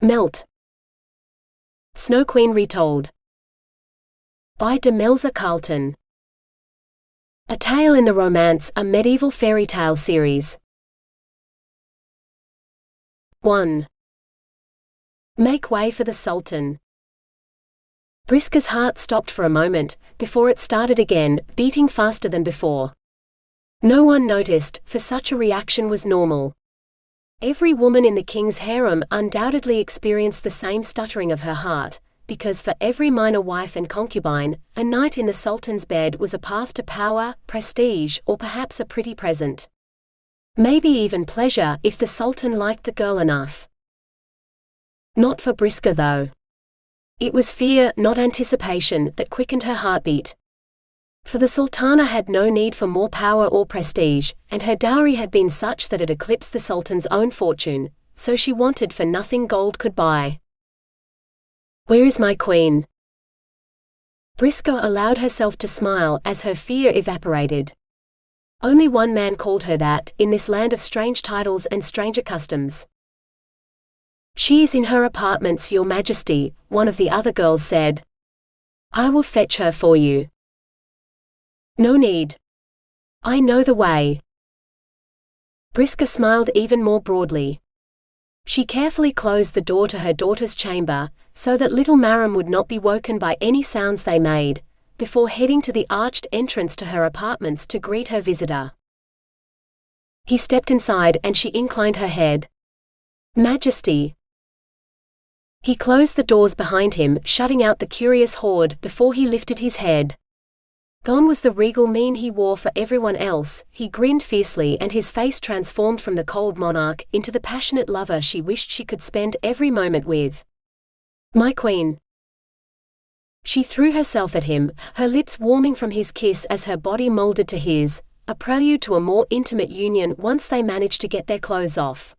Melt. Snow Queen Retold. By Demelza Carlton. A tale in the romance, a medieval fairy tale series. 1. Make way for the Sultan. Briska's heart stopped for a moment, before it started again, beating faster than before. No one noticed, for such a reaction was normal. Every woman in the king's harem undoubtedly experienced the same stuttering of her heart, because for every minor wife and concubine, a night in the Sultan's bed was a path to power, prestige, or perhaps a pretty present. Maybe even pleasure if the Sultan liked the girl enough. Not for Briska though. It was fear, not anticipation, that quickened her heartbeat. For the Sultana had no need for more power or prestige, and her dowry had been such that it eclipsed the Sultan's own fortune, so she wanted for nothing gold could buy. Where is my queen? Briska allowed herself to smile as her fear evaporated. Only one man called her that, in this land of strange titles and stranger customs. She is in her apartments, Your Majesty, one of the other girls said. I will fetch her for you. No need. I know the way. Briska smiled even more broadly. She carefully closed the door to her daughter's chamber, so that little Maram would not be woken by any sounds they made, before heading to the arched entrance to her apartments to greet her visitor. He stepped inside and she inclined her head. Majesty. He closed the doors behind him, shutting out the curious horde before he lifted his head. Gone was the regal mien he wore for everyone else. He grinned fiercely and his face transformed from the cold monarch into the passionate lover she wished she could spend every moment with. My queen. She threw herself at him, her lips warming from his kiss as her body molded to his, a prelude to a more intimate union once they managed to get their clothes off.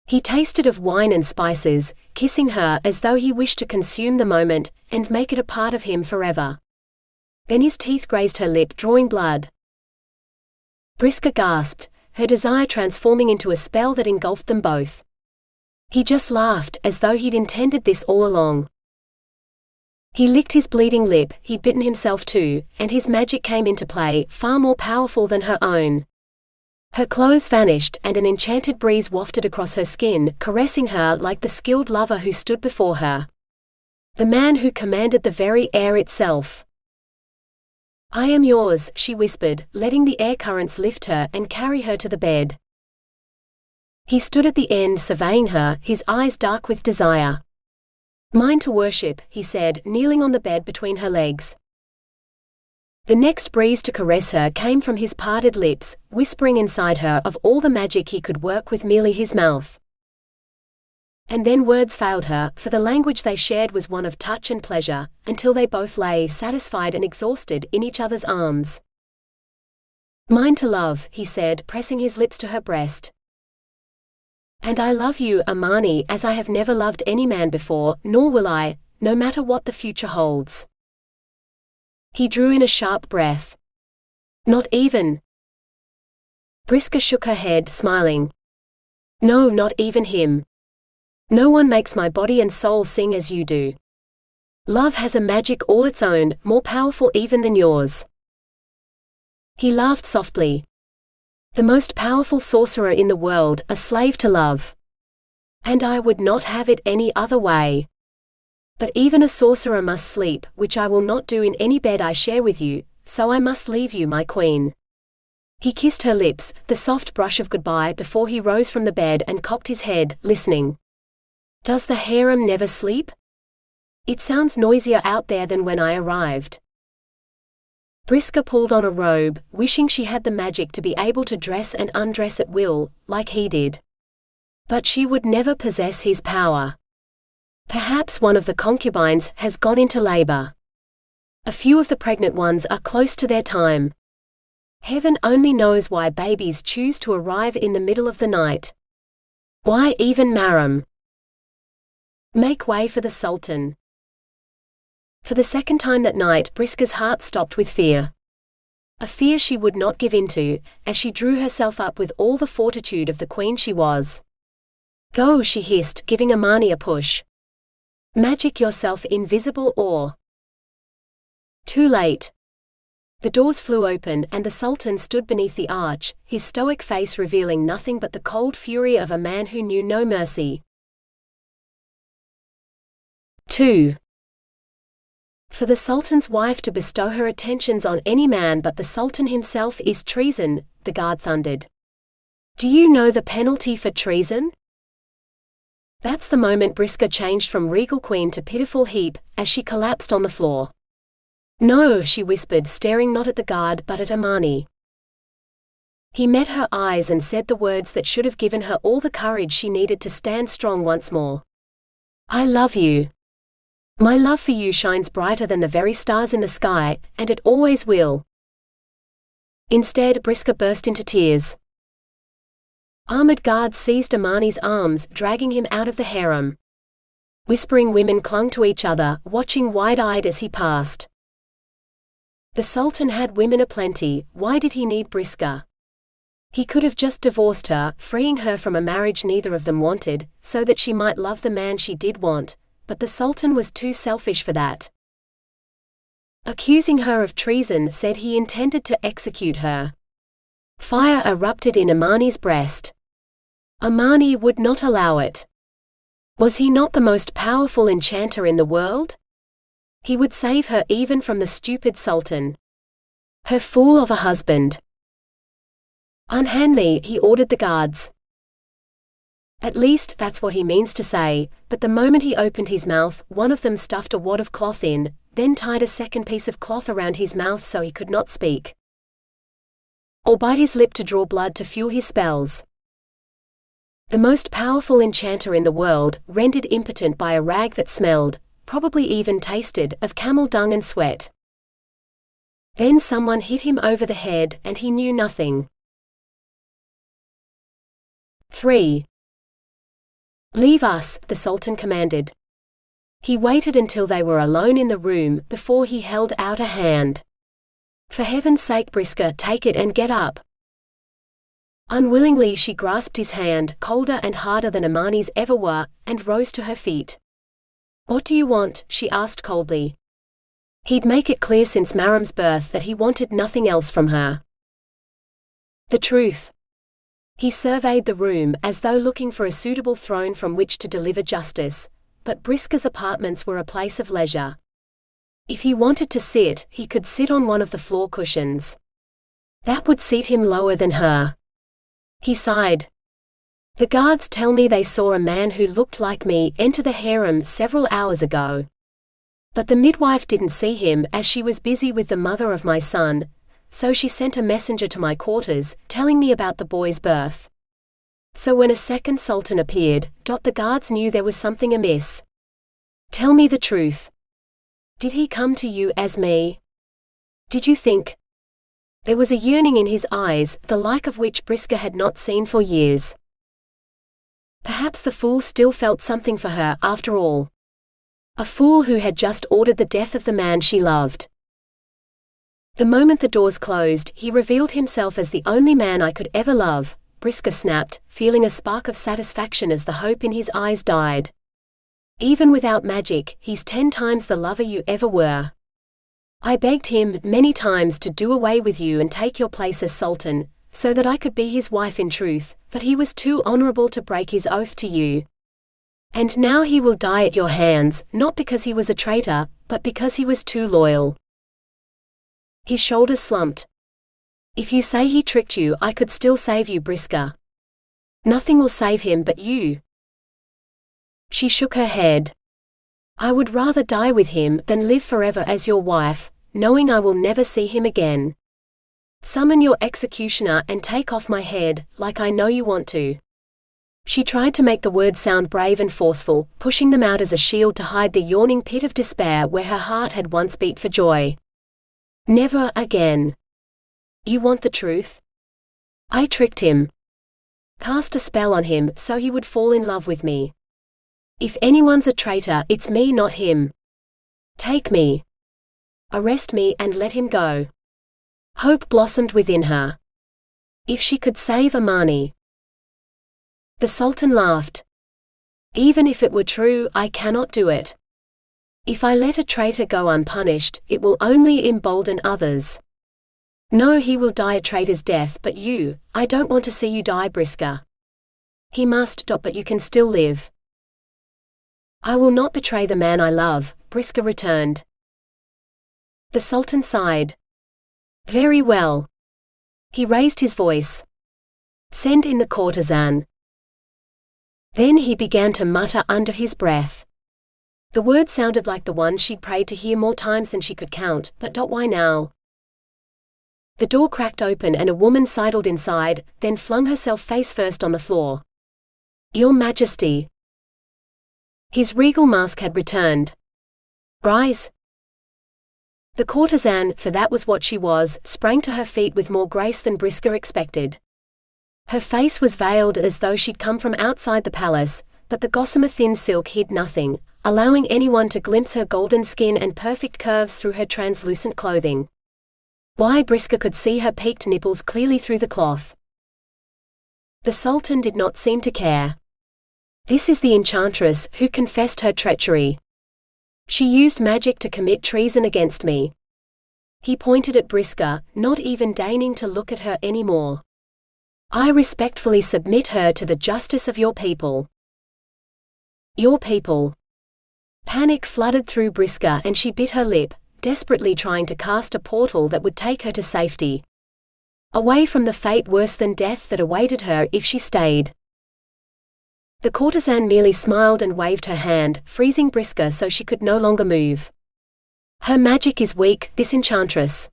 He tasted of wine and spices, kissing her as though he wished to consume the moment and make it a part of him forever. Then his teeth grazed her lip, drawing blood. Briska gasped, her desire transforming into a spell that engulfed them both. He just laughed, as though he'd intended this all along. He licked his bleeding lip, he'd bitten himself too, and his magic came into play, far more powerful than her own. Her clothes vanished, and an enchanted breeze wafted across her skin, caressing her like the skilled lover who stood before her. The man who commanded the very air itself. I am yours, she whispered, letting the air currents lift her and carry her to the bed. He stood at the end surveying her, his eyes dark with desire. Mine to worship, he said, kneeling on the bed between her legs. The next breeze to caress her came from his parted lips, whispering inside her of all the magic he could work with merely his mouth. And then words failed her, for the language they shared was one of touch and pleasure, until they both lay satisfied and exhausted in each other's arms. Mine to love, he said, pressing his lips to her breast. And I love you, Amani, as I have never loved any man before, nor will I, no matter what the future holds. He drew in a sharp breath. Not even. Briska shook her head, smiling. No, not even him. No one makes my body and soul sing as you do. Love has a magic all its own, more powerful even than yours. He laughed softly. The most powerful sorcerer in the world, a slave to love. And I would not have it any other way. But even a sorcerer must sleep, which I will not do in any bed I share with you, so I must leave you, my queen. He kissed her lips, the soft brush of goodbye before he rose from the bed and cocked his head, listening. Does the harem never sleep? It sounds noisier out there than when I arrived. Briska pulled on a robe, wishing she had the magic to be able to dress and undress at will, like he did. But she would never possess his power. Perhaps one of the concubines has gone into labor. A few of the pregnant ones are close to their time. Heaven only knows why babies choose to arrive in the middle of the night. Why even Maram? Make way for the Sultan. For the second time that night, Briska's heart stopped with fear. A fear she would not give in to, as she drew herself up with all the fortitude of the queen she was. Go, she hissed, giving Amani a push. Magic yourself invisible or… Too late. The doors flew open and the Sultan stood beneath the arch, his stoic face revealing nothing but the cold fury of a man who knew no mercy. 2. For the Sultan's wife to bestow her attentions on any man but the Sultan himself is treason, the guard thundered. Do you know the penalty for treason? That's the moment Briska changed from regal queen to pitiful heap, as she collapsed on the floor. No, she whispered, staring not at the guard but at Amani. He met her eyes and said the words that should have given her all the courage she needed to stand strong once more. I love you. My love for you shines brighter than the very stars in the sky, and it always will. Instead, Briska burst into tears. Armored guards seized Amani's arms, dragging him out of the harem. Whispering women clung to each other, watching wide-eyed as he passed. The Sultan had women aplenty, why did he need Briska? He could have just divorced her, freeing her from a marriage neither of them wanted, so that she might love the man she did want, but the Sultan was too selfish for that. Accusing her of treason, said he intended to execute her. Fire erupted in Amani's breast. Amani would not allow it. Was he not the most powerful enchanter in the world? He would save her even from the stupid Sultan. Her fool of a husband. Unhand me, he ordered the guards. At least that's what he means to say, but the moment he opened his mouth, one of them stuffed a wad of cloth in, then tied a second piece of cloth around his mouth so he could not speak. Or bite his lip to draw blood to fuel his spells. The most powerful enchanter in the world, rendered impotent by a rag that smelled, probably even tasted, of camel dung and sweat. Then someone hit him over the head, and he knew nothing. 3. Leave us, the Sultan commanded. He waited until they were alone in the room, before he held out a hand. For heaven's sake, Briska, take it and get up. Unwillingly she grasped his hand, colder and harder than Amani's ever were, and rose to her feet. What do you want? She asked coldly. He'd make it clear since Maram's birth that he wanted nothing else from her. The truth. He surveyed the room, as though looking for a suitable throne from which to deliver justice, but Briska's apartments were a place of leisure. If he wanted to sit, he could sit on one of the floor cushions. That would seat him lower than her. He sighed. The guards tell me they saw a man who looked like me enter the harem several hours ago. But the midwife didn't see him as she was busy with the mother of my son, so she sent a messenger to my quarters, telling me about the boy's birth. So when a second sultan appeared, the guards knew there was something amiss. Tell me the truth. Did he come to you as me? Did you think? There was a yearning in his eyes, the like of which Briska had not seen for years. Perhaps the fool still felt something for her, after all. A fool who had just ordered the death of the man she loved. The moment the doors closed, he revealed himself as the only man I could ever love, Briska snapped, feeling a spark of satisfaction as the hope in his eyes died. Even without magic, he's 10 times the lover you ever were. I begged him, many times, to do away with you and take your place as sultan, so that I could be his wife in truth, but he was too honorable to break his oath to you. And now he will die at your hands, not because he was a traitor, but because he was too loyal. His shoulders slumped. If you say he tricked you, I could still save you, Briska. Nothing will save him but you. She shook her head. I would rather die with him than live forever as your wife, knowing I will never see him again. Summon your executioner and take off my head, like I know you want to. She tried to make the words sound brave and forceful, pushing them out as a shield to hide the yawning pit of despair where her heart had once beat for joy. Never again. You want the truth? I tricked him. Cast a spell on him so he would fall in love with me. If anyone's a traitor, it's me, not him. Take me. Arrest me and let him go. Hope blossomed within her. If she could save Amani. The Sultan laughed. Even if it were true, I cannot do it. If I let a traitor go unpunished, it will only embolden others. No, he will die a traitor's death, but you, I don't want to see you die, Briska. He must, but you can still live. I will not betray the man I love, Briska returned. The Sultan sighed. Very well. He raised his voice. Send in the courtesan. Then he began to mutter under his breath. The words sounded like the ones she'd prayed to hear more times than she could count, but why now? The door cracked open and a woman sidled inside, then flung herself face first on the floor. Your Majesty. His regal mask had returned. Rise. The courtesan, for that was what she was, sprang to her feet with more grace than Briska expected. Her face was veiled as though she'd come from outside the palace, but the gossamer thin silk hid nothing, allowing anyone to glimpse her golden skin and perfect curves through her translucent clothing. Why, Briska could see her peaked nipples clearly through the cloth. The Sultan did not seem to care. This is the enchantress who confessed her treachery. She used magic to commit treason against me. He pointed at Briska, not even deigning to look at her anymore. I respectfully submit her to the justice of your people. Your people. Panic flooded through Briska and she bit her lip, desperately trying to cast a portal that would take her to safety. Away from the fate worse than death that awaited her if she stayed. The courtesan merely smiled and waved her hand, freezing Briska so she could no longer move. Her magic is weak, this enchantress.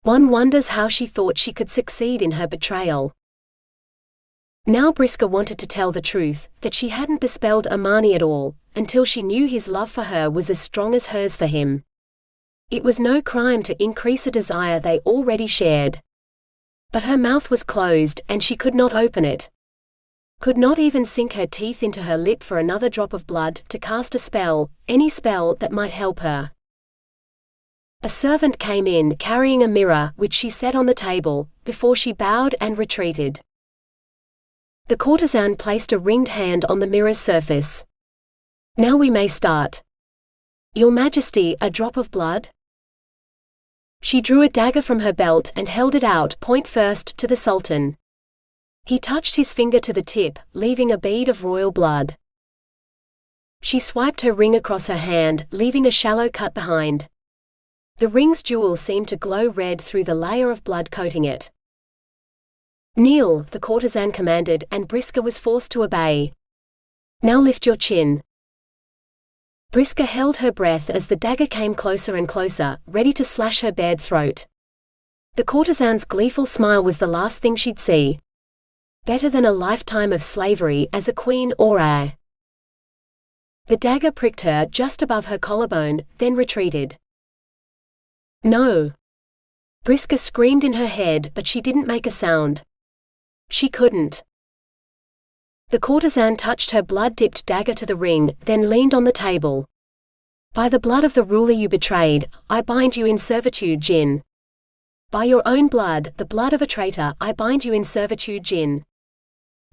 One wonders how she thought she could succeed in her betrayal. Now Briska wanted to tell the truth, that she hadn't bespelled Amani at all, until she knew his love for her was as strong as hers for him. It was no crime to increase a desire they already shared. But her mouth was closed, and she could not open it. Could not even sink her teeth into her lip for another drop of blood to cast a spell, any spell that might help her. A servant came in carrying a mirror, which she set on the table, before she bowed and retreated. The courtesan placed a ringed hand on the mirror's surface. Now we may start. Your Majesty, a drop of blood? She drew a dagger from her belt and held it out point first to the Sultan. He touched his finger to the tip, leaving a bead of royal blood. She swiped her ring across her hand, leaving a shallow cut behind. The ring's jewel seemed to glow red through the layer of blood coating it. Kneel, the courtesan commanded, and Briska was forced to obey. Now lift your chin. Briska held her breath as the dagger came closer and closer, ready to slash her bared throat. The courtesan's gleeful smile was the last thing she'd see. Better than a lifetime of slavery as a queen or a. The dagger pricked her just above her collarbone, then retreated. No. Briska screamed in her head, but she didn't make a sound. She couldn't. The courtesan touched her blood-dipped dagger to the ring, then leaned on the table. By the blood of the ruler you betrayed, I bind you in servitude, Jinn. By your own blood, the blood of a traitor, I bind you in servitude, Jinn.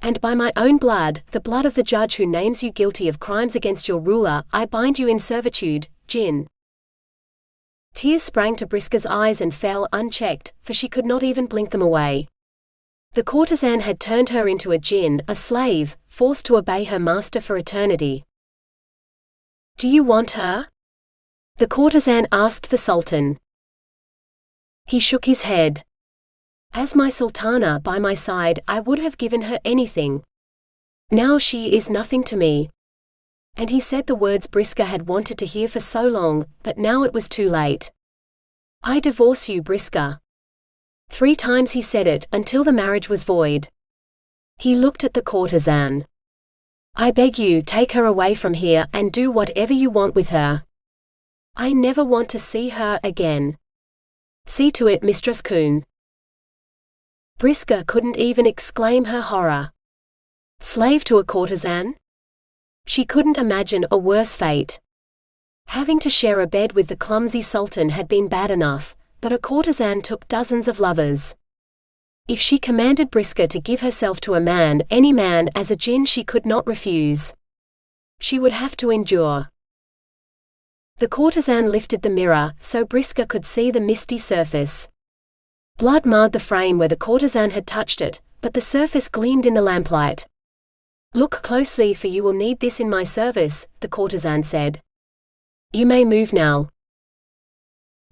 And by my own blood, the blood of the judge who names you guilty of crimes against your ruler, I bind you in servitude, Jinn. Tears sprang to Briska's eyes and fell unchecked, for she could not even blink them away. The courtesan had turned her into a jinn, a slave, forced to obey her master for eternity. Do you want her? The courtesan asked the Sultan. He shook his head. As my sultana by my side, I would have given her anything. Now she is nothing to me. And he said the words Briska had wanted to hear for so long, but now it was too late. I divorce you, Briska. 3 times he said it, until the marriage was void. He looked at the courtesan. I beg you, take her away from here and do whatever you want with her. I never want to see her again. See to it, Mistress Kuhn. Briska couldn't even exclaim her horror. Slave to a courtesan? She couldn't imagine a worse fate. Having to share a bed with the clumsy Sultan had been bad enough, but a courtesan took dozens of lovers. If she commanded Briska to give herself to a man, any man, as a jinn, she could not refuse. She would have to endure. The courtesan lifted the mirror, so Briska could see the misty surface. Blood marred the frame where the courtesan had touched it, but the surface gleamed in the lamplight. "Look closely, for you will need this in my service," the courtesan said. "You may move now."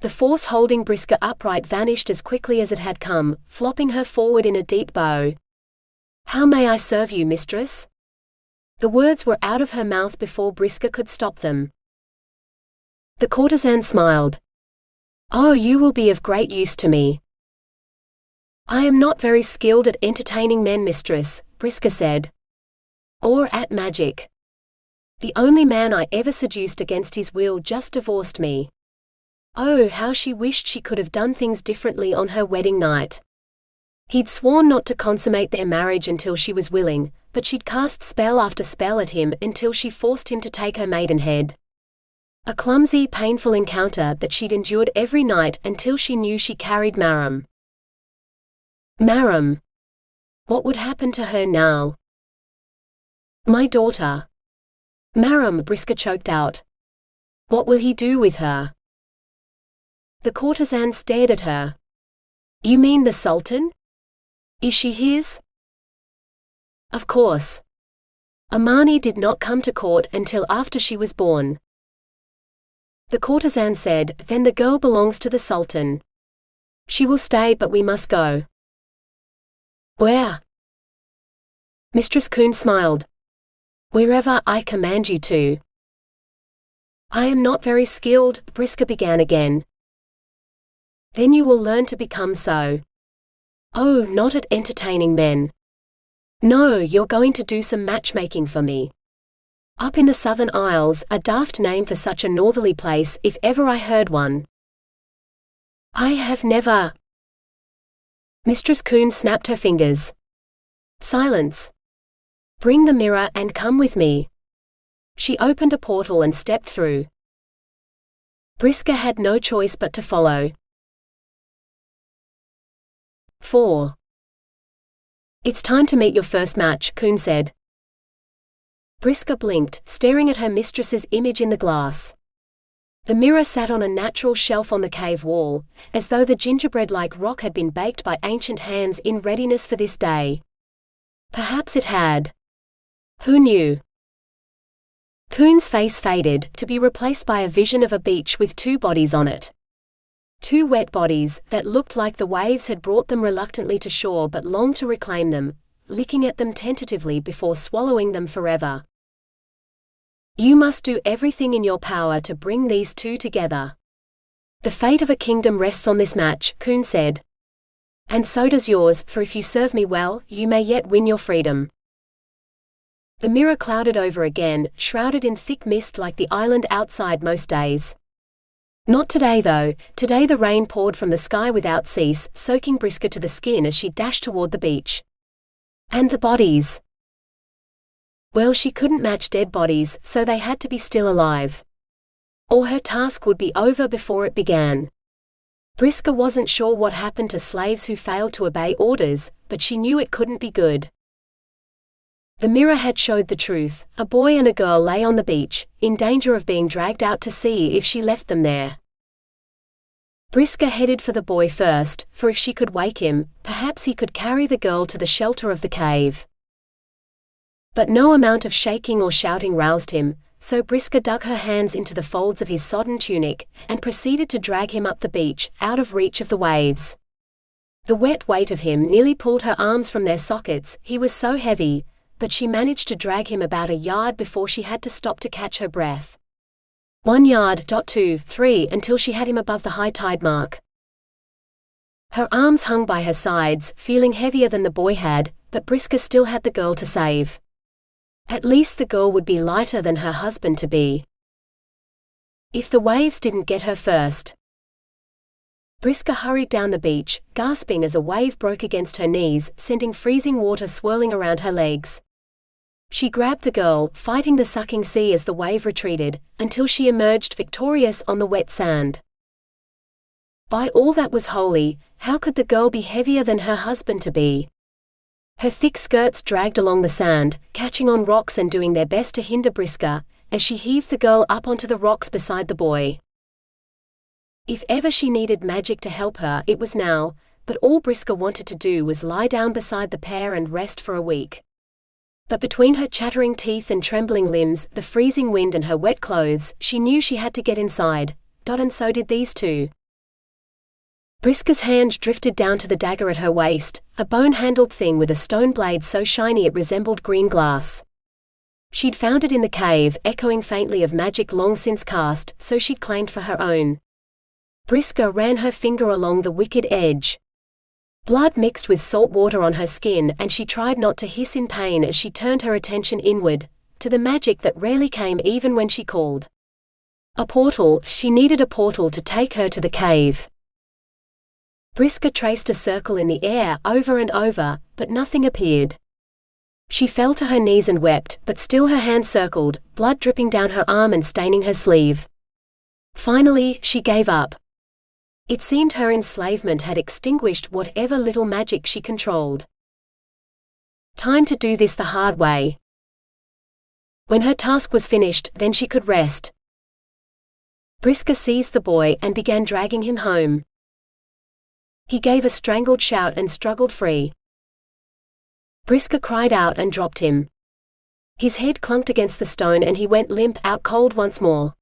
The force holding Briska upright vanished as quickly as it had come, flopping her forward in a deep bow. "How may I serve you, mistress?" The words were out of her mouth before Briska could stop them. The courtesan smiled. "Oh, you will be of great use to me." "I am not very skilled at entertaining men, mistress," Briska said. "Or at magic. The only man I ever seduced against his will just divorced me." Oh, how she wished she could have done things differently on her wedding night. He'd sworn not to consummate their marriage until she was willing, but she'd cast spell after spell at him until she forced him to take her maidenhead. A clumsy, painful encounter that she'd endured every night until she knew she carried Maram. Maram. What would happen to her now? "My daughter." "Maram," Briska choked out. "What will he do with her?" The courtesan stared at her. "You mean the Sultan? Is she his?" "Of course. Amani did not come to court until after she was born." The courtesan said, "Then the girl belongs to the Sultan. She will stay, but we must go." "Where?" Mistress Queen smiled. "Wherever I command you to." "I am not very skilled," Briska began again. "Then you will learn to become so." "Oh, not at entertaining men. No, you're going to do some matchmaking for me. Up in the Southern Isles, a daft name for such a northerly place, if ever I heard one." "I have never—" Mistress Queen snapped her fingers. "Silence. Bring the mirror and come with me." She opened a portal and stepped through. Briska had no choice but to follow. 4. "It's time to meet your first match," Queen said. Briska blinked, staring at her mistress's image in the glass. The mirror sat on a natural shelf on the cave wall, as though the gingerbread-like rock had been baked by ancient hands in readiness for this day. Perhaps it had. Who knew? Queen's face faded, to be replaced by a vision of a beach with two bodies on it. Two wet bodies, that looked like the waves had brought them reluctantly to shore but longed to reclaim them, licking at them tentatively before swallowing them forever. "You must do everything in your power to bring these two together. The fate of a kingdom rests on this match," Queen said. "And so does yours, for if you serve me well, you may yet win your freedom." The mirror clouded over again, shrouded in thick mist like the island outside most days. Not today though. Today the rain poured from the sky without cease, soaking Briska to the skin as she dashed toward the beach. And the bodies. Well, she couldn't match dead bodies, so they had to be still alive. Or her task would be over before it began. Briska wasn't sure what happened to slaves who failed to obey orders, but she knew it couldn't be good. The mirror had showed the truth. A boy and a girl lay on the beach, in danger of being dragged out to sea if she left them there. Briska headed for the boy first, for if she could wake him, perhaps he could carry the girl to the shelter of the cave. But no amount of shaking or shouting roused him, so Briska dug her hands into the folds of his sodden tunic, and proceeded to drag him up the beach, out of reach of the waves. The wet weight of him nearly pulled her arms from their sockets, he was so heavy, but she managed to drag him about a yard before she had to stop to catch her breath. 1 yard, 2, 3, until she had him above the high tide mark. Her arms hung by her sides, feeling heavier than the boy had, but Briska still had the girl to save. At least the girl would be lighter than her husband-to-be. If the waves didn't get her first. Briska hurried down the beach, gasping as a wave broke against her knees, sending freezing water swirling around her legs. She grabbed the girl, fighting the sucking sea as the wave retreated, until she emerged victorious on the wet sand. By all that was holy, how could the girl be heavier than her husband-to-be? Her thick skirts dragged along the sand, catching on rocks and doing their best to hinder Briska, as she heaved the girl up onto the rocks beside the boy. If ever she needed magic to help her, it was now, but all Briska wanted to do was lie down beside the pair and rest for a week. But between her chattering teeth and trembling limbs, the freezing wind and her wet clothes, she knew she had to get inside, and so did these two. Briska's hand drifted down to the dagger at her waist, a bone-handled thing with a stone blade so shiny it resembled green glass. She'd found it in the cave, echoing faintly of magic long since cast, so she'd claimed for her own. Briska ran her finger along the wicked edge. Blood mixed with salt water on her skin, and she tried not to hiss in pain as she turned her attention inward, to the magic that rarely came even when she called. A portal, she needed a portal to take her to the cave. Briska traced a circle in the air, over and over, but nothing appeared. She fell to her knees and wept, but still her hand circled, blood dripping down her arm and staining her sleeve. Finally, she gave up. It seemed her enslavement had extinguished whatever little magic she controlled. Time to do this the hard way. When her task was finished, then she could rest. Briska seized the boy and began dragging him home. He gave a strangled shout and struggled free. Briska cried out and dropped him. His head clunked against the stone and he went limp out cold once more.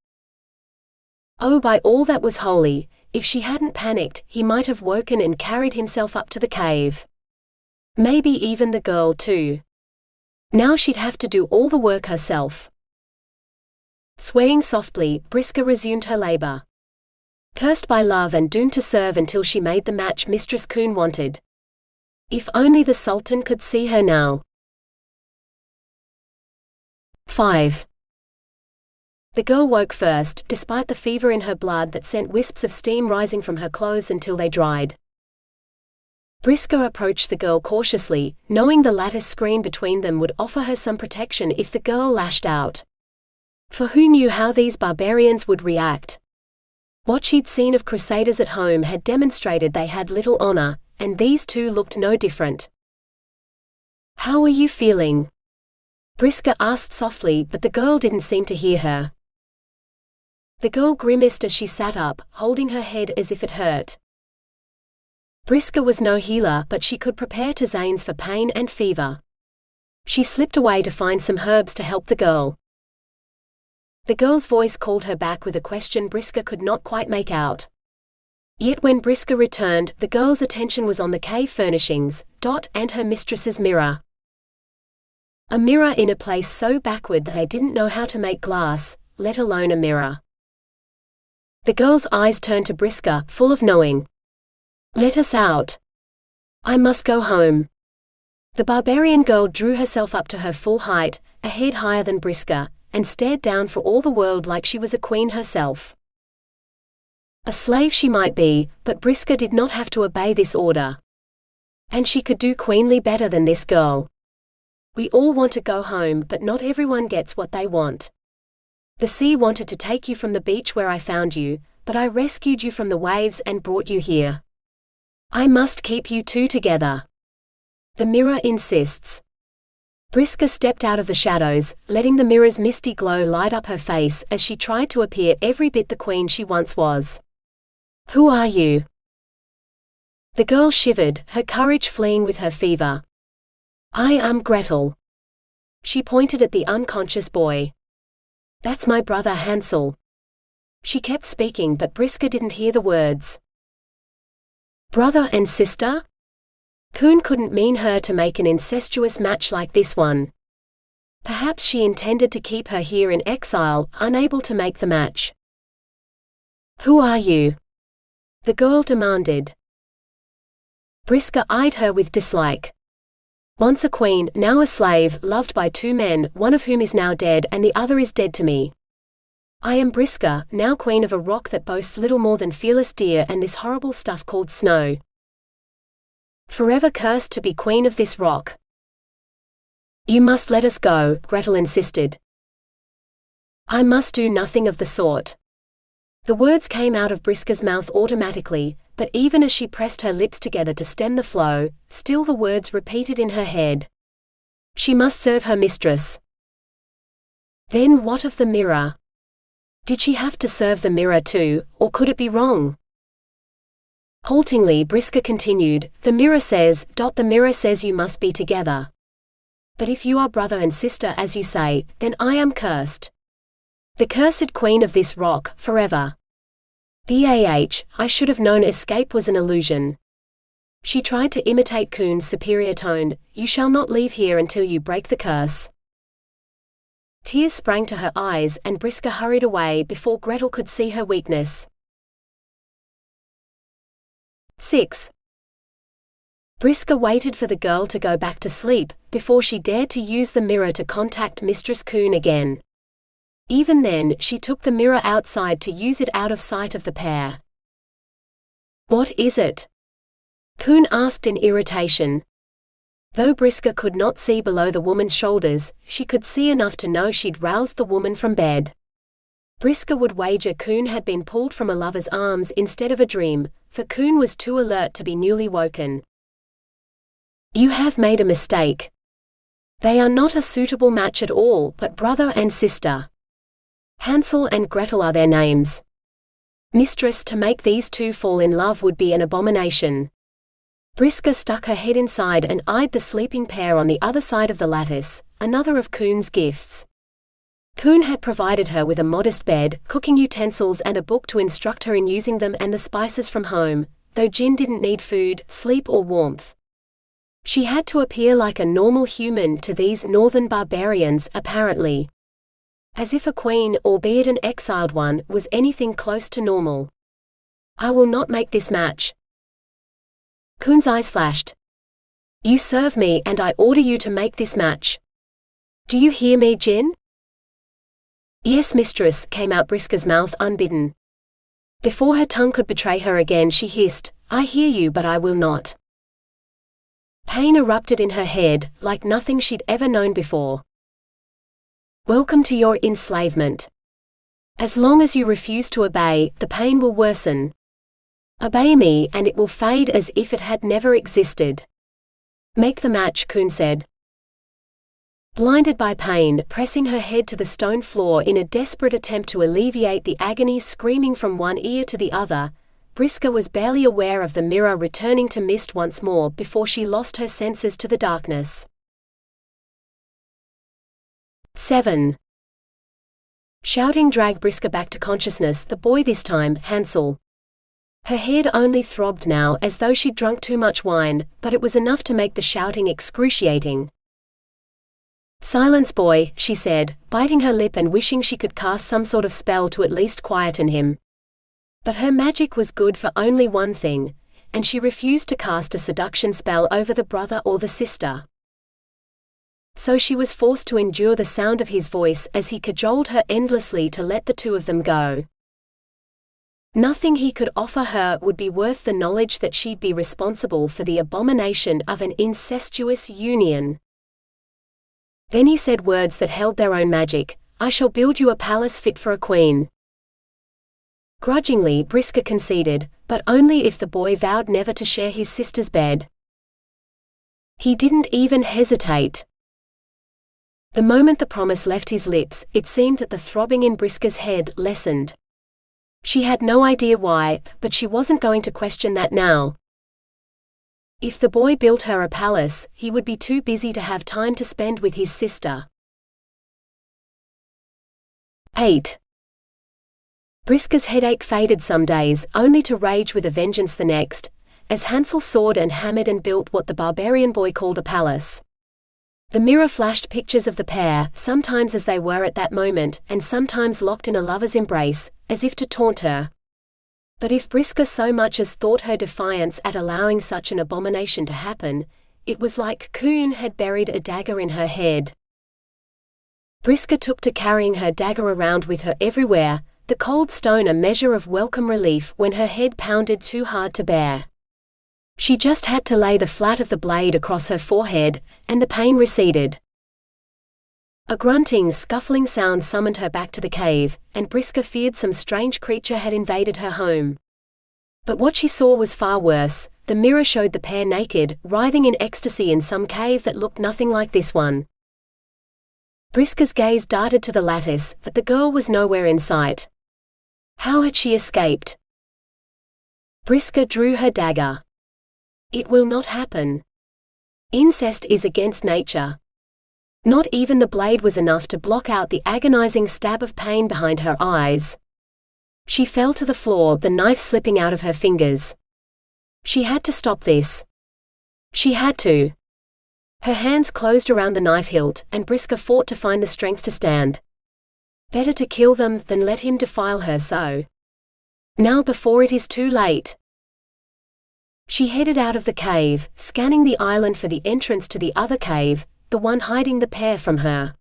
Oh, by all that was holy, if she hadn't panicked, he might have woken and carried himself up to the cave. Maybe even the girl too. Now she'd have to do all the work herself. Swaying softly, Briska resumed her labor. Cursed by love and doomed to serve until she made the match Mistress Queen wanted. If only the Sultan could see her now. 5. The girl woke first, despite the fever in her blood that sent wisps of steam rising from her clothes until they dried. Briska approached the girl cautiously, knowing the lattice screen between them would offer her some protection if the girl lashed out. For who knew how these barbarians would react? What she'd seen of crusaders at home had demonstrated they had little honor, and these two looked no different. "How are you feeling?" Briska asked softly, but the girl didn't seem to hear her. The girl grimaced as she sat up, holding her head as if it hurt. Briska was no healer, but she could prepare tisanes for pain and fever. She slipped away to find some herbs to help the girl. The girl's voice called her back with a question Briska could not quite make out. Yet when Briska returned, the girl's attention was on the cave furnishings, and her mistress's mirror. A mirror in a place so backward that they didn't know how to make glass, let alone a mirror. The girl's eyes turned to Briska, full of knowing. "Let us out. I must go home." The barbarian girl drew herself up to her full height, a head higher than Briska, and stared down for all the world like she was a queen herself. A slave she might be, but Briska did not have to obey this order. And she could do queenly better than this girl. We all want to go home, but not everyone gets what they want. The sea wanted to take you from the beach where I found you, but I rescued you from the waves and brought you here. I must keep you two together. The mirror insists. Briska stepped out of the shadows, letting the mirror's misty glow light up her face as she tried to appear every bit the queen she once was. "Who are you?" The girl shivered, her courage fleeing with her fever. "I am Gretel." She pointed at the unconscious boy. "That's my brother Hansel." She kept speaking, but Briska didn't hear the words. Brother and sister? Queen couldn't mean her to make an incestuous match like this one. Perhaps she intended to keep her here in exile, unable to make the match. "Who are you?" the girl demanded. Briska eyed her with dislike. "Once a queen, now a slave, loved by two men, one of whom is now dead and the other is dead to me. I am Briska, now queen of a rock that boasts little more than fearless deer and this horrible stuff called snow. Forever cursed to be queen of this rock." "You must let us go," Gretel insisted. "I must do nothing of the sort. The words came out of Briska's mouth automatically, but even as she pressed her lips together to stem the flow, still the words repeated in her head. She must serve her mistress. Then what of the mirror? Did she have to serve the mirror too, or could it be wrong? Haltingly, Briska continued, The mirror says you must be together. But if you are brother and sister as you say, then I am cursed. The cursed queen of this rock, forever. I should have known escape was an illusion. She tried to imitate Kuhn's superior tone, You shall not leave here until you break the curse. Tears sprang to her eyes and Briska hurried away before Gretel could see her weakness. 6. Briska waited for the girl to go back to sleep, before she dared to use the mirror to contact Mistress Kuhn again. Even then, she took the mirror outside to use it out of sight of the pair. What is it? Kuhn asked in irritation. Though Briska could not see below the woman's shoulders, she could see enough to know she'd roused the woman from bed. Briska would wager Kuhn had been pulled from a lover's arms instead of a dream, for Kuhn was too alert to be newly woken. You have made a mistake. They are not a suitable match at all, but brother and sister. Hansel and Gretel are their names. Mistress, to make these two fall in love would be an abomination. Briska stuck her head inside and eyed the sleeping pair on the other side of the lattice, another of Kuhn's gifts. Kuhn had provided her with a modest bed, cooking utensils and a book to instruct her in using them and the spices from home, though Jin didn't need food, sleep or warmth. She had to appear like a normal human to these northern barbarians, apparently. As if a queen, albeit an exiled one, was anything close to normal. I will not make this match. Kuhn's eyes flashed. You serve me and I order you to make this match. Do you hear me, Jin? Yes, mistress, came out Briska's mouth unbidden. Before her tongue could betray her again she hissed, I hear you but I will not. Pain erupted in her head, like nothing she'd ever known before. Welcome to your enslavement. As long as you refuse to obey, the pain will worsen. Obey me and it will fade as if it had never existed. Make the match, Kuhn said. Blinded by pain, pressing her head to the stone floor in a desperate attempt to alleviate the agony screaming from one ear to the other, Briska was barely aware of the mirror returning to mist once more before she lost her senses to the darkness. 7. Shouting dragged Briska back to consciousness, the boy this time, Hansel. Her head only throbbed now as though she'd drunk too much wine, but it was enough to make the shouting excruciating. Silence, boy, she said, biting her lip and wishing she could cast some sort of spell to at least quieten him. But her magic was good for only one thing, and she refused to cast a seduction spell over the brother or the sister. So she was forced to endure the sound of his voice as he cajoled her endlessly to let the two of them go. Nothing he could offer her would be worth the knowledge that she'd be responsible for the abomination of an incestuous union. Then he said words that held their own magic, I shall build you a palace fit for a queen. Grudgingly, Briska conceded, but only if the boy vowed never to share his sister's bed. He didn't even hesitate. The moment the promise left his lips, it seemed that the throbbing in Briska's head lessened. She had no idea why, but she wasn't going to question that now. If the boy built her a palace, he would be too busy to have time to spend with his sister. 8. Briska's headache faded some days, only to rage with a vengeance the next, as Hansel sawed and hammered and built what the barbarian boy called a palace. The mirror flashed pictures of the pair, sometimes as they were at that moment, and sometimes locked in a lover's embrace, as if to taunt her. But if Briska so much as thought her defiance at allowing such an abomination to happen, it was like Kuhn had buried a dagger in her head. Briska took to carrying her dagger around with her everywhere, the cold stone a measure of welcome relief when her head pounded too hard to bear. She just had to lay the flat of the blade across her forehead, and the pain receded. A grunting, scuffling sound summoned her back to the cave, and Briska feared some strange creature had invaded her home. But what she saw was far worse. The mirror showed the pair naked, writhing in ecstasy in some cave that looked nothing like this one. Briska's gaze darted to the lattice, but the girl was nowhere in sight. How had she escaped? Briska drew her dagger. It will not happen. Incest is against nature. Not even the blade was enough to block out the agonizing stab of pain behind her eyes. She fell to the floor, the knife slipping out of her fingers. She had to stop this. She had to. Her hands closed around the knife hilt, and Briska fought to find the strength to stand. Better to kill them than let him defile her so. Now before it is too late. She headed out of the cave, scanning the island for the entrance to the other cave, the one hiding the pair from her.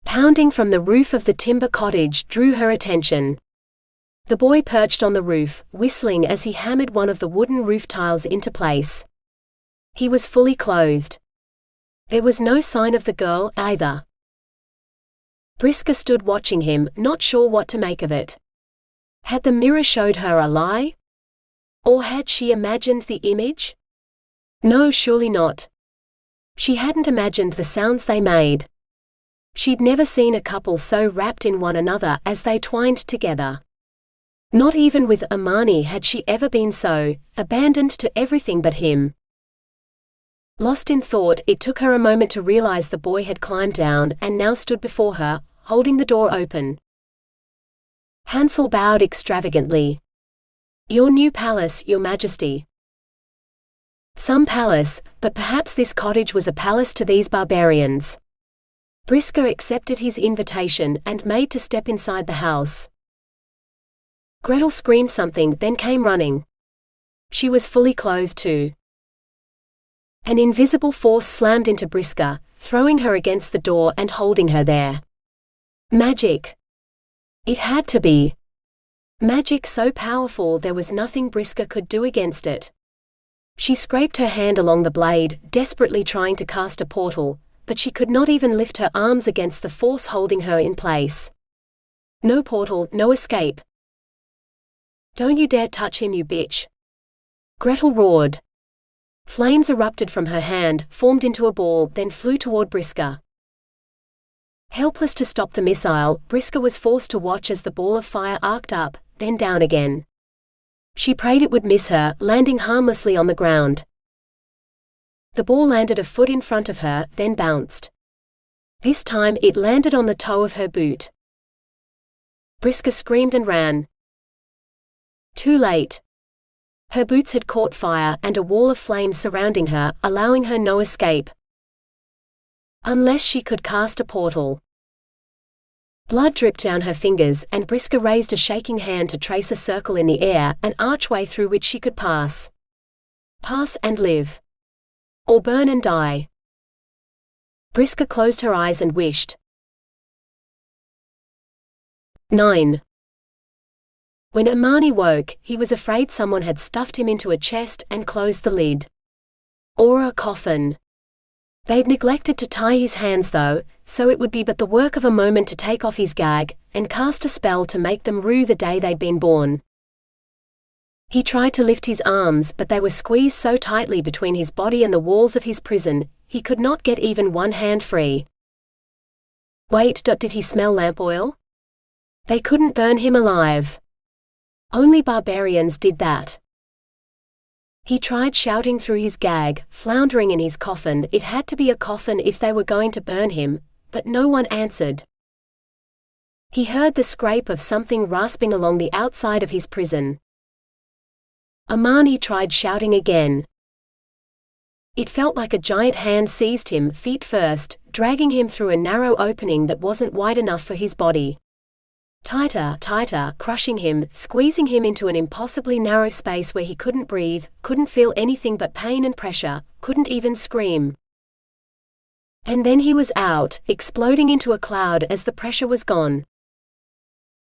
Pounding from the roof of the timber cottage drew her attention. The boy perched on the roof, whistling as he hammered one of the wooden roof tiles into place. He was fully clothed. There was no sign of the girl, either. Briska stood watching him, not sure what to make of it. Had the mirror showed her a lie? Or had she imagined the image? No, surely not. She hadn't imagined the sounds they made. She'd never seen a couple so wrapped in one another as they twined together. Not even with Amani had she ever been so, abandoned to everything but him. Lost in thought, it took her a moment to realize the boy had climbed down and now stood before her, holding the door open. Hansel bowed extravagantly. Your new palace, Your Majesty. Some palace, but perhaps this cottage was a palace to these barbarians. Briska accepted his invitation and made to step inside the house. Gretel screamed something, then came running. She was fully clothed too. An invisible force slammed into Briska, throwing her against the door and holding her there. Magic. It had to be. Magic so powerful there was nothing Briska could do against it. She scraped her hand along the blade, desperately trying to cast a portal, but she could not even lift her arms against the force holding her in place. No portal, no escape. Don't you dare touch him, you bitch. Gretel roared. Flames erupted from her hand, formed into a ball, then flew toward Briska. Helpless to stop the missile, Briska was forced to watch as the ball of fire arced up, then down again. She prayed it would miss her, landing harmlessly on the ground. The ball landed a foot in front of her, then bounced. This time it landed on the toe of her boot. Briska screamed and ran. Too late. Her boots had caught fire and a wall of flames surrounding her, allowing her no escape. Unless she could cast a portal. Blood dripped down her fingers, and Briska raised a shaking hand to trace a circle in the air, an archway through which she could pass. Pass and live. Or burn and die. Briska closed her eyes and wished. 9. When Amani woke, he was afraid someone had stuffed him into a chest and closed the lid. Or a coffin. They'd neglected to tie his hands though, so it would be but the work of a moment to take off his gag, and cast a spell to make them rue the day they'd been born. He tried to lift his arms, but they were squeezed so tightly between his body and the walls of his prison, he could not get even one hand free. Wait, did he smell lamp oil? They couldn't burn him alive. Only barbarians did that. He tried shouting through his gag, floundering in his coffin. It had to be a coffin if they were going to burn him, but no one answered. He heard the scrape of something rasping along the outside of his prison. Amani tried shouting again. It felt like a giant hand seized him, feet first, dragging him through a narrow opening that wasn't wide enough for his body. Tighter, tighter, crushing him, squeezing him into an impossibly narrow space where he couldn't breathe, couldn't feel anything but pain and pressure, couldn't even scream. And then he was out, exploding into a cloud as the pressure was gone.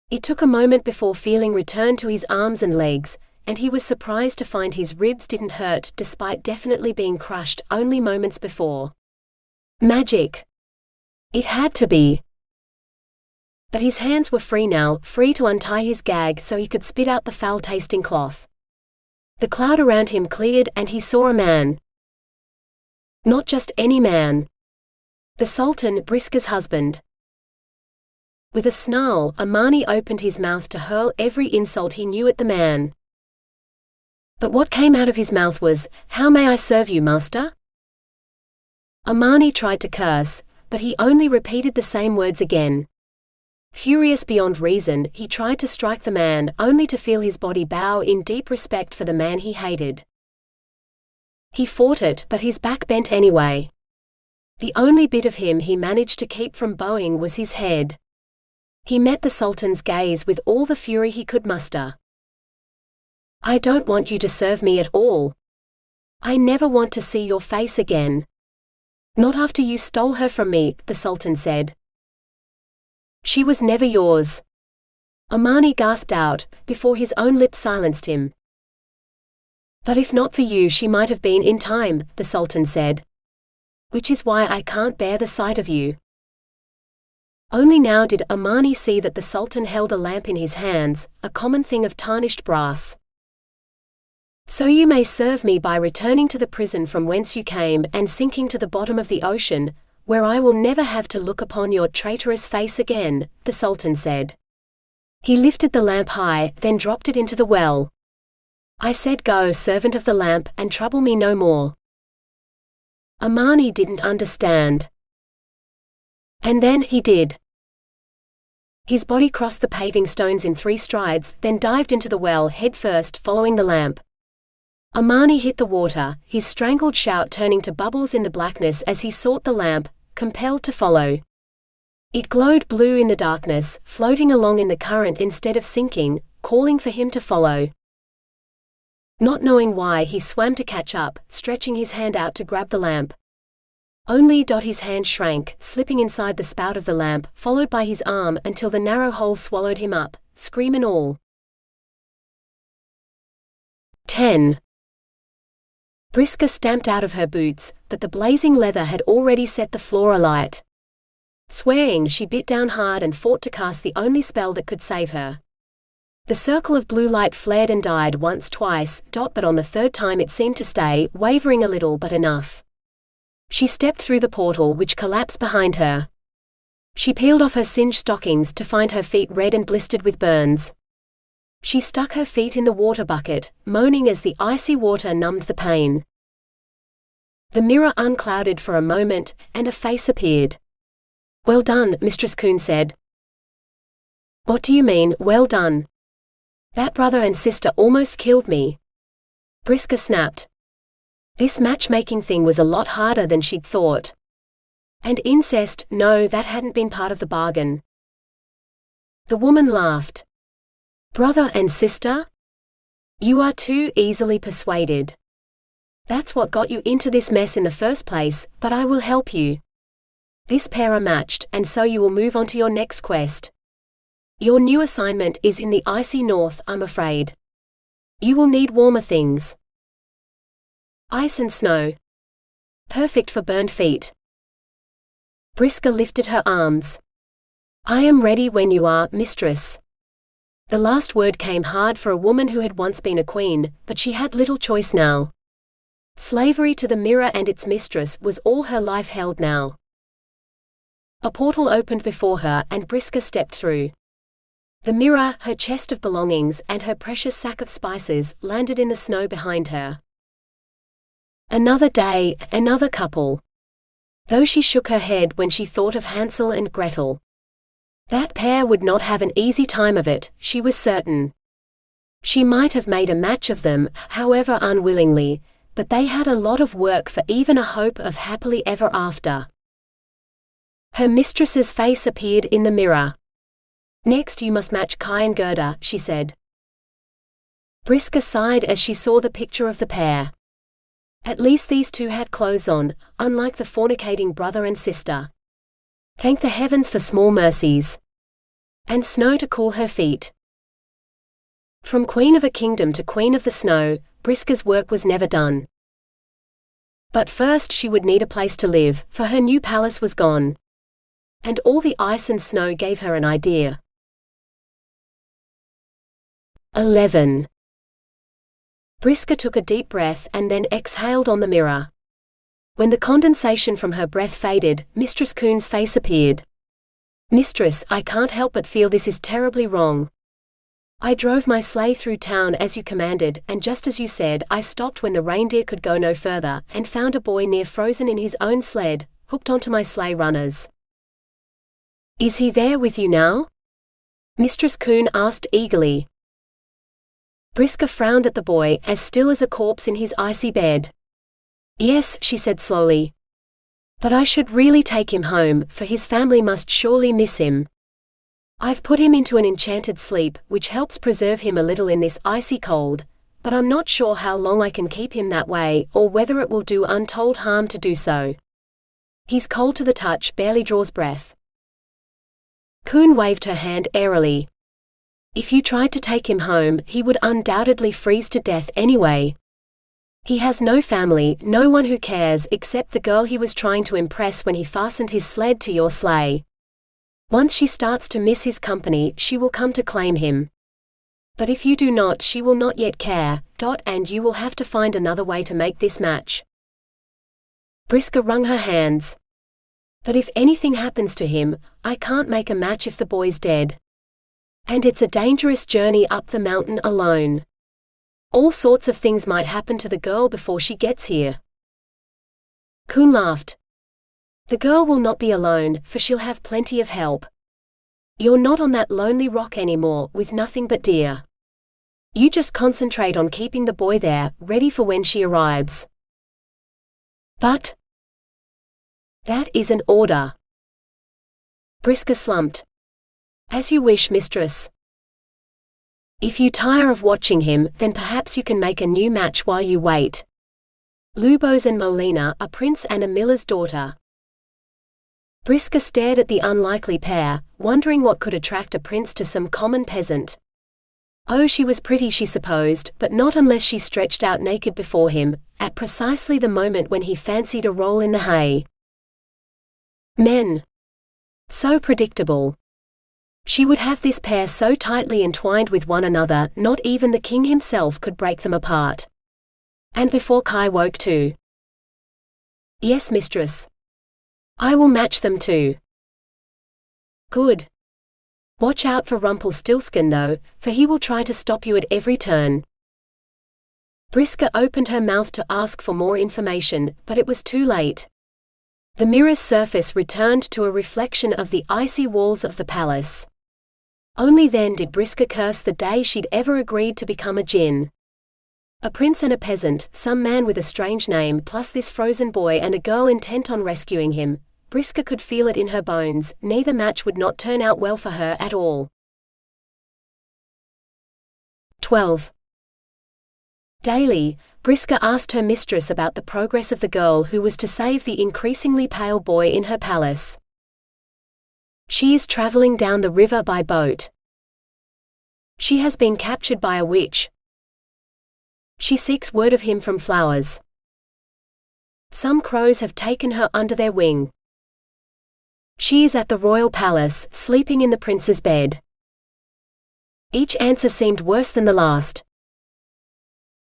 It took a moment before feeling returned to his arms and legs, and he was surprised to find his ribs didn't hurt despite definitely being crushed only moments before. Magic. It had to be. But his hands were free now, free to untie his gag so he could spit out the foul-tasting cloth. The cloud around him cleared and he saw a man. Not just any man. The Sultan, Briska's husband. With a snarl, Amani opened his mouth to hurl every insult he knew at the man. But what came out of his mouth was, "How may I serve you, master?" Amani tried to curse, but he only repeated the same words again. Furious beyond reason, he tried to strike the man, only to feel his body bow in deep respect for the man he hated. He fought it, but his back bent anyway. The only bit of him he managed to keep from bowing was his head. He met the Sultan's gaze with all the fury he could muster. "I don't want you to serve me at all. I never want to see your face again. Not after you stole her from me," the Sultan said. "She was never yours." Amani gasped out, before his own lips silenced him. "But if not for you she might have been in time," the Sultan said. "Which is why I can't bear the sight of you." Only now did Amani see that the Sultan held a lamp in his hands, a common thing of tarnished brass. "So you may serve me by returning to the prison from whence you came and sinking to the bottom of the ocean, where I will never have to look upon your traitorous face again," the Sultan said. He lifted the lamp high, then dropped it into the well. "I said go, servant of the lamp, and trouble me no more." Amani didn't understand. And then he did. His body crossed the paving stones in 3 strides, then dived into the well headfirst, following the lamp. Amani hit the water, his strangled shout turning to bubbles in the blackness as he sought the lamp, compelled to follow. It glowed blue in the darkness, floating along in the current instead of sinking, calling for him to follow. Not knowing why, he swam to catch up, stretching his hand out to grab the lamp. Only his hand shrank, slipping inside the spout of the lamp, followed by his arm until the narrow hole swallowed him up, scream and all. 10. Briska stamped out of her boots, but the blazing leather had already set the floor alight. Swearing, she bit down hard and fought to cast the only spell that could save her. The circle of blue light flared and died once, twice, but on the 3rd time it seemed to stay, wavering a little but enough. She stepped through the portal, which collapsed behind her. She peeled off her singed stockings to find her feet red and blistered with burns. She stuck her feet in the water bucket, moaning as the icy water numbed the pain. The mirror unclouded for a moment, and a face appeared. "Well done," Mistress Coon said. "What do you mean, well done? That brother and sister almost killed me." Briska snapped. This matchmaking thing was a lot harder than she'd thought. And incest, no, that hadn't been part of the bargain. The woman laughed. "Brother and sister? You are too easily persuaded. That's what got you into this mess in the first place, but I will help you. This pair are matched, and so you will move on to your next quest. Your new assignment is in the icy north, I'm afraid. You will need warmer things. Ice and snow. Perfect for burned feet." Briska lifted her arms. "I am ready when you are, mistress." The last word came hard for a woman who had once been a queen, but she had little choice now. Slavery to the mirror and its mistress was all her life held now. A portal opened before her, and Briska stepped through. The mirror, her chest of belongings, and her precious sack of spices landed in the snow behind her. Another day, another couple. Though she shook her head when she thought of Hansel and Gretel. That pair would not have an easy time of it, she was certain. She might have made a match of them, however unwillingly, but they had a lot of work for even a hope of happily ever after. Her mistress's face appeared in the mirror. "Next you must match Kai and Gerda," she said. Briska sighed as she saw the picture of the pair. At least these two had clothes on, unlike the fornicating brother and sister. Thank the heavens for small mercies. And snow to cool her feet. From queen of a kingdom to queen of the snow, Briska's work was never done. But first she would need a place to live, for her new palace was gone. And all the ice and snow gave her an idea. 11. Briska took a deep breath and then exhaled on the mirror. When the condensation from her breath faded, Mistress Coon's face appeared. "Mistress, I can't help but feel this is terribly wrong. I drove my sleigh through town as you commanded, and just as you said, I stopped when the reindeer could go no further, and found a boy near frozen in his own sled, hooked onto my sleigh runners. Is he there with you now?" Mistress Coon asked eagerly. Briska frowned at the boy, as still as a corpse in his icy bed. "Yes," she said slowly. "But I should really take him home, for his family must surely miss him. I've put him into an enchanted sleep, which helps preserve him a little in this icy cold, but I'm not sure how long I can keep him that way, or whether it will do untold harm to do so. He's cold to the touch, barely draws breath." Coon waved her hand airily. "If you tried to take him home, he would undoubtedly freeze to death anyway. He has no family, no one who cares except the girl he was trying to impress when he fastened his sled to your sleigh. Once she starts to miss his company, she will come to claim him. But if you do not, she will not yet care, and you will have to find another way to make this match." Briska wrung her hands. "But if anything happens to him, I can't make a match if the boy's dead. And it's a dangerous journey up the mountain alone. All sorts of things might happen to the girl before she gets here." Coon laughed. "The girl will not be alone, for she'll have plenty of help. You're not on that lonely rock anymore, with nothing but deer. You just concentrate on keeping the boy there, ready for when she arrives." "But that is an order." Briska slumped. "As you wish, mistress. If you tire of watching him, then perhaps you can make a new match while you wait. Lubos and Molina, a prince and a miller's daughter." Briska stared at the unlikely pair, wondering what could attract a prince to some common peasant. Oh, she was pretty, she supposed, but not unless she stretched out naked before him, at precisely the moment when he fancied a roll in the hay. Men. So predictable. She would have this pair so tightly entwined with one another, not even the king himself could break them apart. And before Kai woke too. "Yes, mistress. I will match them too." "Good. Watch out for Rumpelstiltskin though, for he will try to stop you at every turn." Briska opened her mouth to ask for more information, but it was too late. The mirror's surface returned to a reflection of the icy walls of the palace. Only then did Briska curse the day she'd ever agreed to become a djinn. A prince and a peasant, some man with a strange name, plus this frozen boy and a girl intent on rescuing him. Briska could feel it in her bones, neither match would not turn out well for her at all. 12. Daily, Briska asked her mistress about the progress of the girl who was to save the increasingly pale boy in her palace. "She is traveling down the river by boat. She has been captured by a witch. She seeks word of him from flowers. Some crows have taken her under their wing. She is at the royal palace, sleeping in the prince's bed." Each answer seemed worse than the last.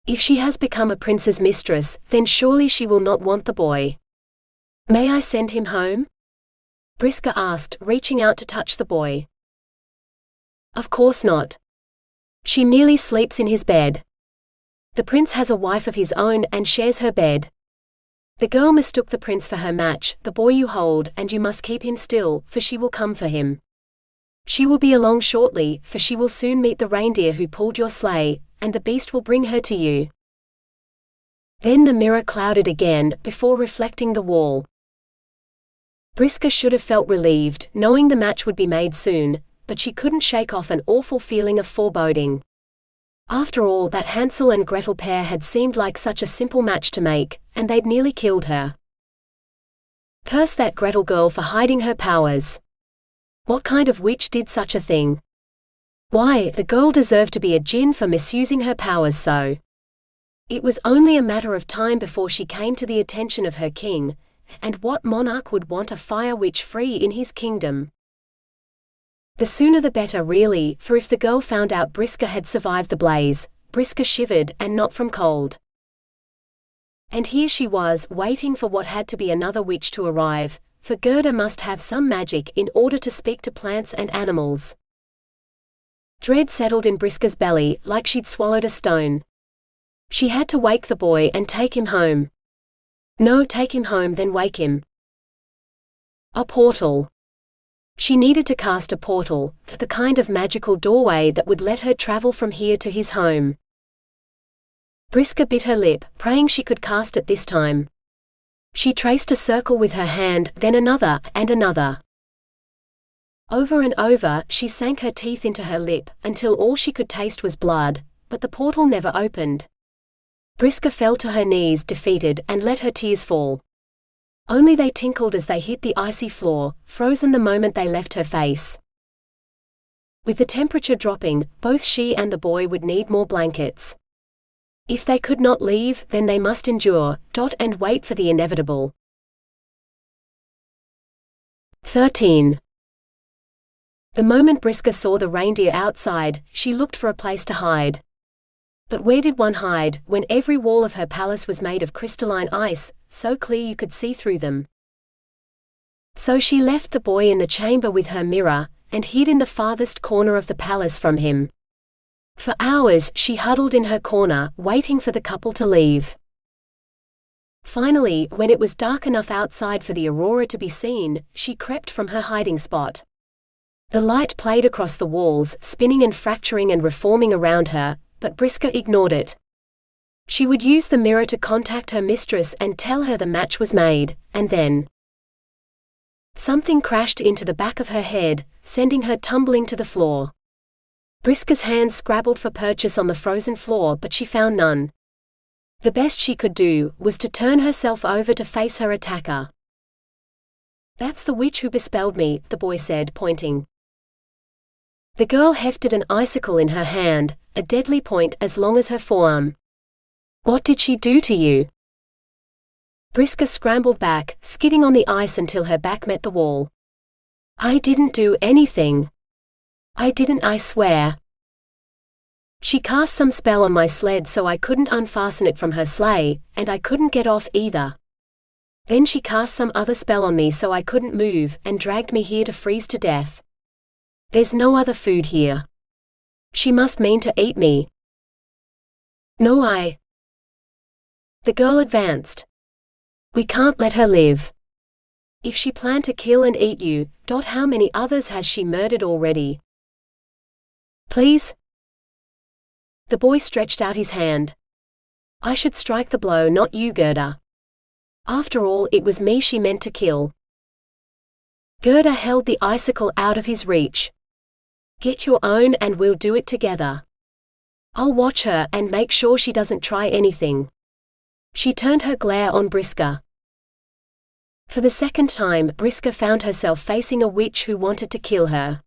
If she has become a prince's mistress, then surely she will not want the boy. "May I send him home?" Briska asked, reaching out to touch the boy. "Of course not. She merely sleeps in his bed. The prince has a wife of his own and shares her bed. The girl mistook the prince for her match, the boy you hold, and you must keep him still, for she will come for him. She will be along shortly, for she will soon meet the reindeer who pulled your sleigh, and the beast will bring her to you." Then the mirror clouded again, before reflecting the wall. Briska should have felt relieved, knowing the match would be made soon, but she couldn't shake off an awful feeling of foreboding. After all, that Hansel and Gretel pair had seemed like such a simple match to make, and they'd nearly killed her. Curse that Gretel girl for hiding her powers. What kind of witch did such a thing? Why, the girl deserved to be a djinn for misusing her powers so. It was only a matter of time before she came to the attention of her king, and what monarch would want a fire witch free in his kingdom? The sooner the better really, for if the girl found out Briska had survived the blaze, Briska shivered, and not from cold. And here she was, waiting for what had to be another witch to arrive, for Gerda must have some magic in order to speak to plants and animals. Dread settled in Briska's belly, like she'd swallowed a stone. She had to wake the boy and take him home. No, take him home then wake him. A portal. She needed to cast a portal, the kind of magical doorway that would let her travel from here to his home. Briska bit her lip, praying she could cast it this time. She traced a circle with her hand, then another, and another. Over and over, she sank her teeth into her lip, until all she could taste was blood, but the portal never opened. Briska fell to her knees defeated, and let her tears fall. Only they tinkled as they hit the icy floor, frozen the moment they left her face. With the temperature dropping, both she and the boy would need more blankets. If they could not leave, then they must endure, and wait for the inevitable. 13. The moment Briska saw the reindeer outside, she looked for a place to hide. But where did one hide, when every wall of her palace was made of crystalline ice, so clear you could see through them? So she left the boy in the chamber with her mirror, and hid in the farthest corner of the palace from him. For hours she huddled in her corner, waiting for the couple to leave. Finally, when it was dark enough outside for the aurora to be seen, she crept from her hiding spot. The light played across the walls, spinning and fracturing and reforming around her, but Briska ignored it. She would use the mirror to contact her mistress and tell her the match was made, and then something crashed into the back of her head, sending her tumbling to the floor. Briska's hands scrabbled for purchase on the frozen floor, but she found none. The best she could do was to turn herself over to face her attacker. "That's the witch who bespelled me," the boy said, pointing. The girl hefted an icicle in her hand, a deadly point as long as her forearm. "What did she do to you?" Briska scrambled back, skidding on the ice until her back met the wall. "I didn't do anything. I didn't, I swear." "She cast some spell on my sled so I couldn't unfasten it from her sleigh, and I couldn't get off either. Then she cast some other spell on me so I couldn't move, and dragged me here to freeze to death. There's no other food here. She must mean to eat me." "No, The girl advanced. "We can't let her live. If she planned to kill and eat you, how many others has she murdered already? Please?" The boy stretched out his hand. "I should strike the blow, not you, Gerda. After all, it was me she meant to kill." Gerda held the icicle out of his reach. "Get your own and we'll do it together. I'll watch her and make sure she doesn't try anything." She turned her glare on Briska. For the second time, Briska found herself facing a witch who wanted to kill her.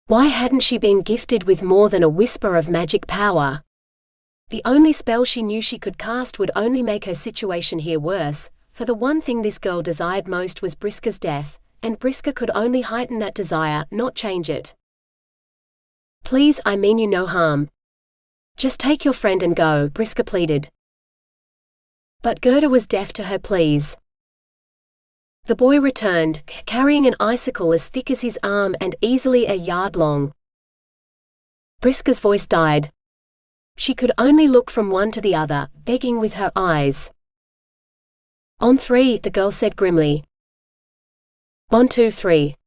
Why hadn't she been gifted with more than a whisper of magic power? The only spell she knew she could cast would only make her situation here worse, for the one thing this girl desired most was Briska's death, and Briska could only heighten that desire, not change it. "Please, I mean you no harm. Just take your friend and go," Briska pleaded. But Gerda was deaf to her pleas. The boy returned, carrying an icicle as thick as his arm and easily a yard long. Briska's voice died. She could only look from one to the other, begging with her eyes. "On three," the girl said grimly. 1, 2, 3.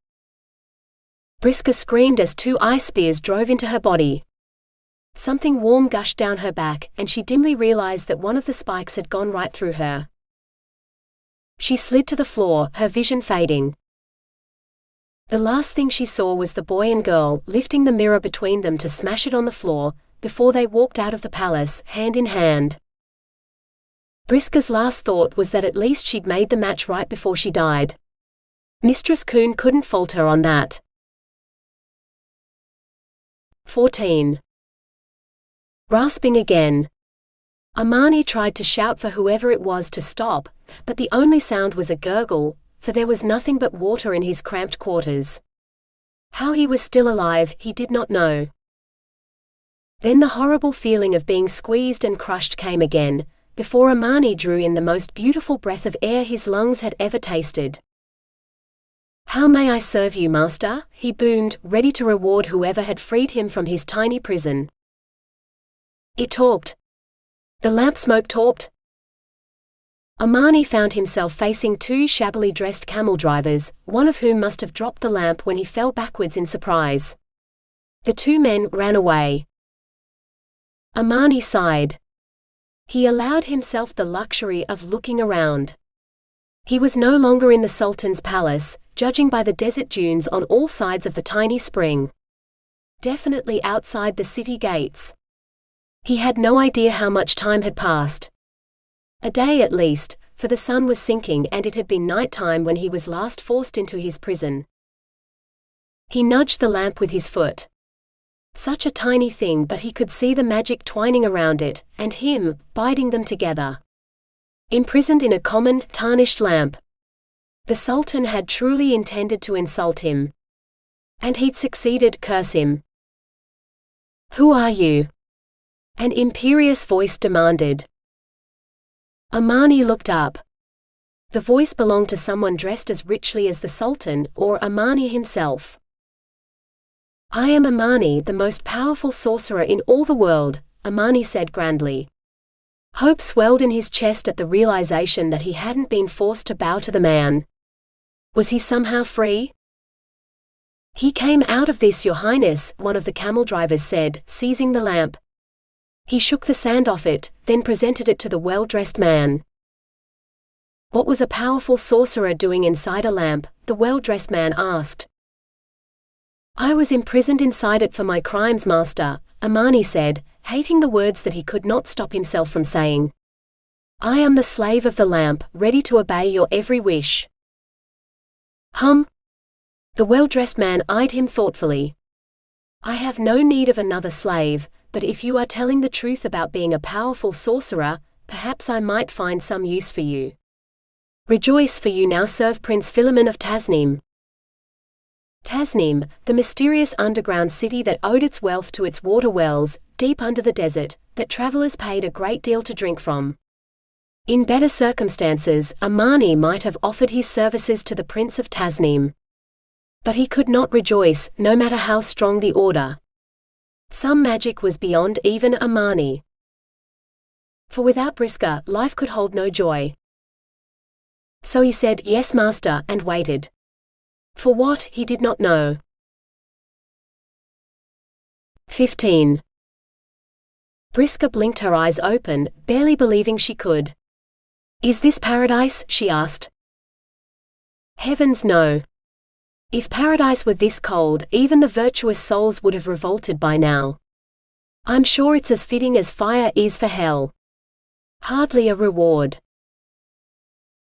Briska screamed as 2 ice spears drove into her body. Something warm gushed down her back, and she dimly realized that one of the spikes had gone right through her. She slid to the floor, her vision fading. The last thing she saw was the boy and girl, lifting the mirror between them to smash it on the floor, before they walked out of the palace, hand in hand. Briska's last thought was that at least she'd made the match right before she died. Mistress Coon couldn't fault her on that. 14. Rasping again. Amani tried to shout for whoever it was to stop, but the only sound was a gurgle, for there was nothing but water in his cramped quarters. How he was still alive, he did not know. Then the horrible feeling of being squeezed and crushed came again, before Amani drew in the most beautiful breath of air his lungs had ever tasted. "How may I serve you, master?" he boomed, ready to reward whoever had freed him from his tiny prison. It talked. The lamp smoke talked. Amani found himself facing two shabbily dressed camel drivers, one of whom must have dropped the lamp when he fell backwards in surprise. The two men ran away. Amani sighed. He allowed himself the luxury of looking around. He was no longer in the Sultan's palace, judging by the desert dunes on all sides of the tiny spring. Definitely outside the city gates. He had no idea how much time had passed. A day at least, for the sun was sinking and it had been night time when he was last forced into his prison. He nudged the lamp with his foot. Such a tiny thing, but he could see the magic twining around it, and him, binding them together. Imprisoned in a common, tarnished lamp. The Sultan had truly intended to insult him. And he'd succeeded, curse him. "Who are you?" an imperious voice demanded. Amani looked up. The voice belonged to someone dressed as richly as the Sultan, or Amani himself. "I am Amani, the most powerful sorcerer in all the world," Amani said grandly. Hope swelled in his chest at the realization that he hadn't been forced to bow to the man. Was he somehow free? "He came out of this, Your Highness," one of the camel drivers said, seizing the lamp. He shook the sand off it, then presented it to the well-dressed man. "What was a powerful sorcerer doing inside a lamp?" the well-dressed man asked. "I was imprisoned inside it for my crimes, master," Amani said, hating the words that he could not stop himself from saying. "I am the slave of the lamp, ready to obey your every wish." The well-dressed man eyed him thoughtfully. "I have no need of another slave, but if you are telling the truth about being a powerful sorcerer, perhaps I might find some use for you. Rejoice, for you now serve Prince Philemon of Tasnim." Tasnim, the mysterious underground city that owed its wealth to its water wells, deep under the desert, that travelers paid a great deal to drink from. In better circumstances, Amani might have offered his services to the Prince of Tasnim. But he could not rejoice, no matter how strong the order. Some magic was beyond even Amani. For without Briska, life could hold no joy. So he said, "Yes, master," and waited. For what, he did not know. 15. Briska blinked her eyes open, barely believing she could. "Is this paradise?" she asked. Heavens, no. If paradise were this cold, even the virtuous souls would have revolted by now. I'm sure it's as fitting as fire is for hell. Hardly a reward.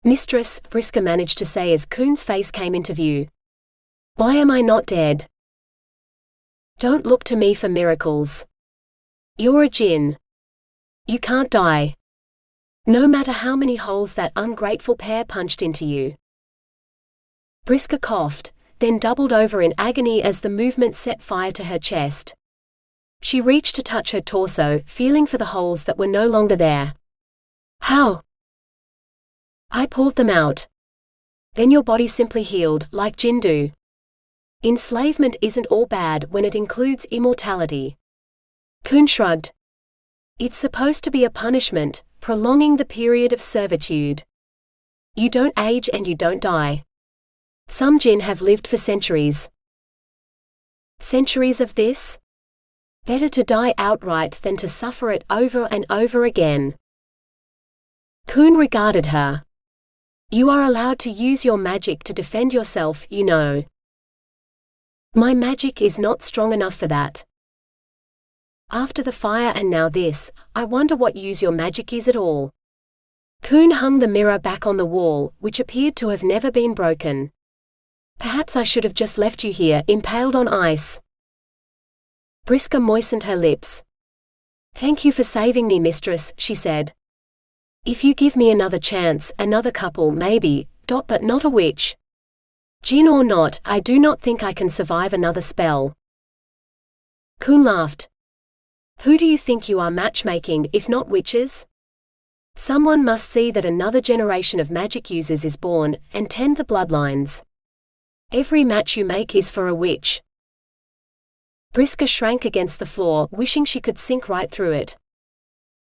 "Mistress," Briska managed to say as Kuhn's face came into view. "Why am I not dead?" "Don't look to me for miracles. You're a djinn. You can't die. No matter how many holes that ungrateful pair punched into you." Briska coughed, then doubled over in agony as the movement set fire to her chest. She reached to touch her torso, feeling for the holes that were no longer there. "How?" "I pulled them out. Then your body simply healed, like jinn do. Enslavement isn't all bad when it includes immortality." Kuhn shrugged. "It's supposed to be a punishment, prolonging the period of servitude. You don't age and you don't die. Some jinn have lived for centuries." "Centuries of this? Better to die outright than to suffer it over and over again." Kuhn regarded her. "You are allowed to use your magic to defend yourself, you know." "My magic is not strong enough for that. After the fire and now this, I wonder what use your magic is at all." Kuhn hung the mirror back on the wall, which appeared to have never been broken. "Perhaps I should have just left you here, impaled on ice." Briska moistened her lips. "Thank you for saving me, mistress," she said. If you give me another chance, another couple maybe, but not a witch. Jinn or not, I do not think I can survive another spell. Queen laughed. Who do you think you are matchmaking, if not witches? Someone must see that another generation of magic users is born, and tend the bloodlines. Every match you make is for a witch. Briska shrank against the floor, wishing she could sink right through it.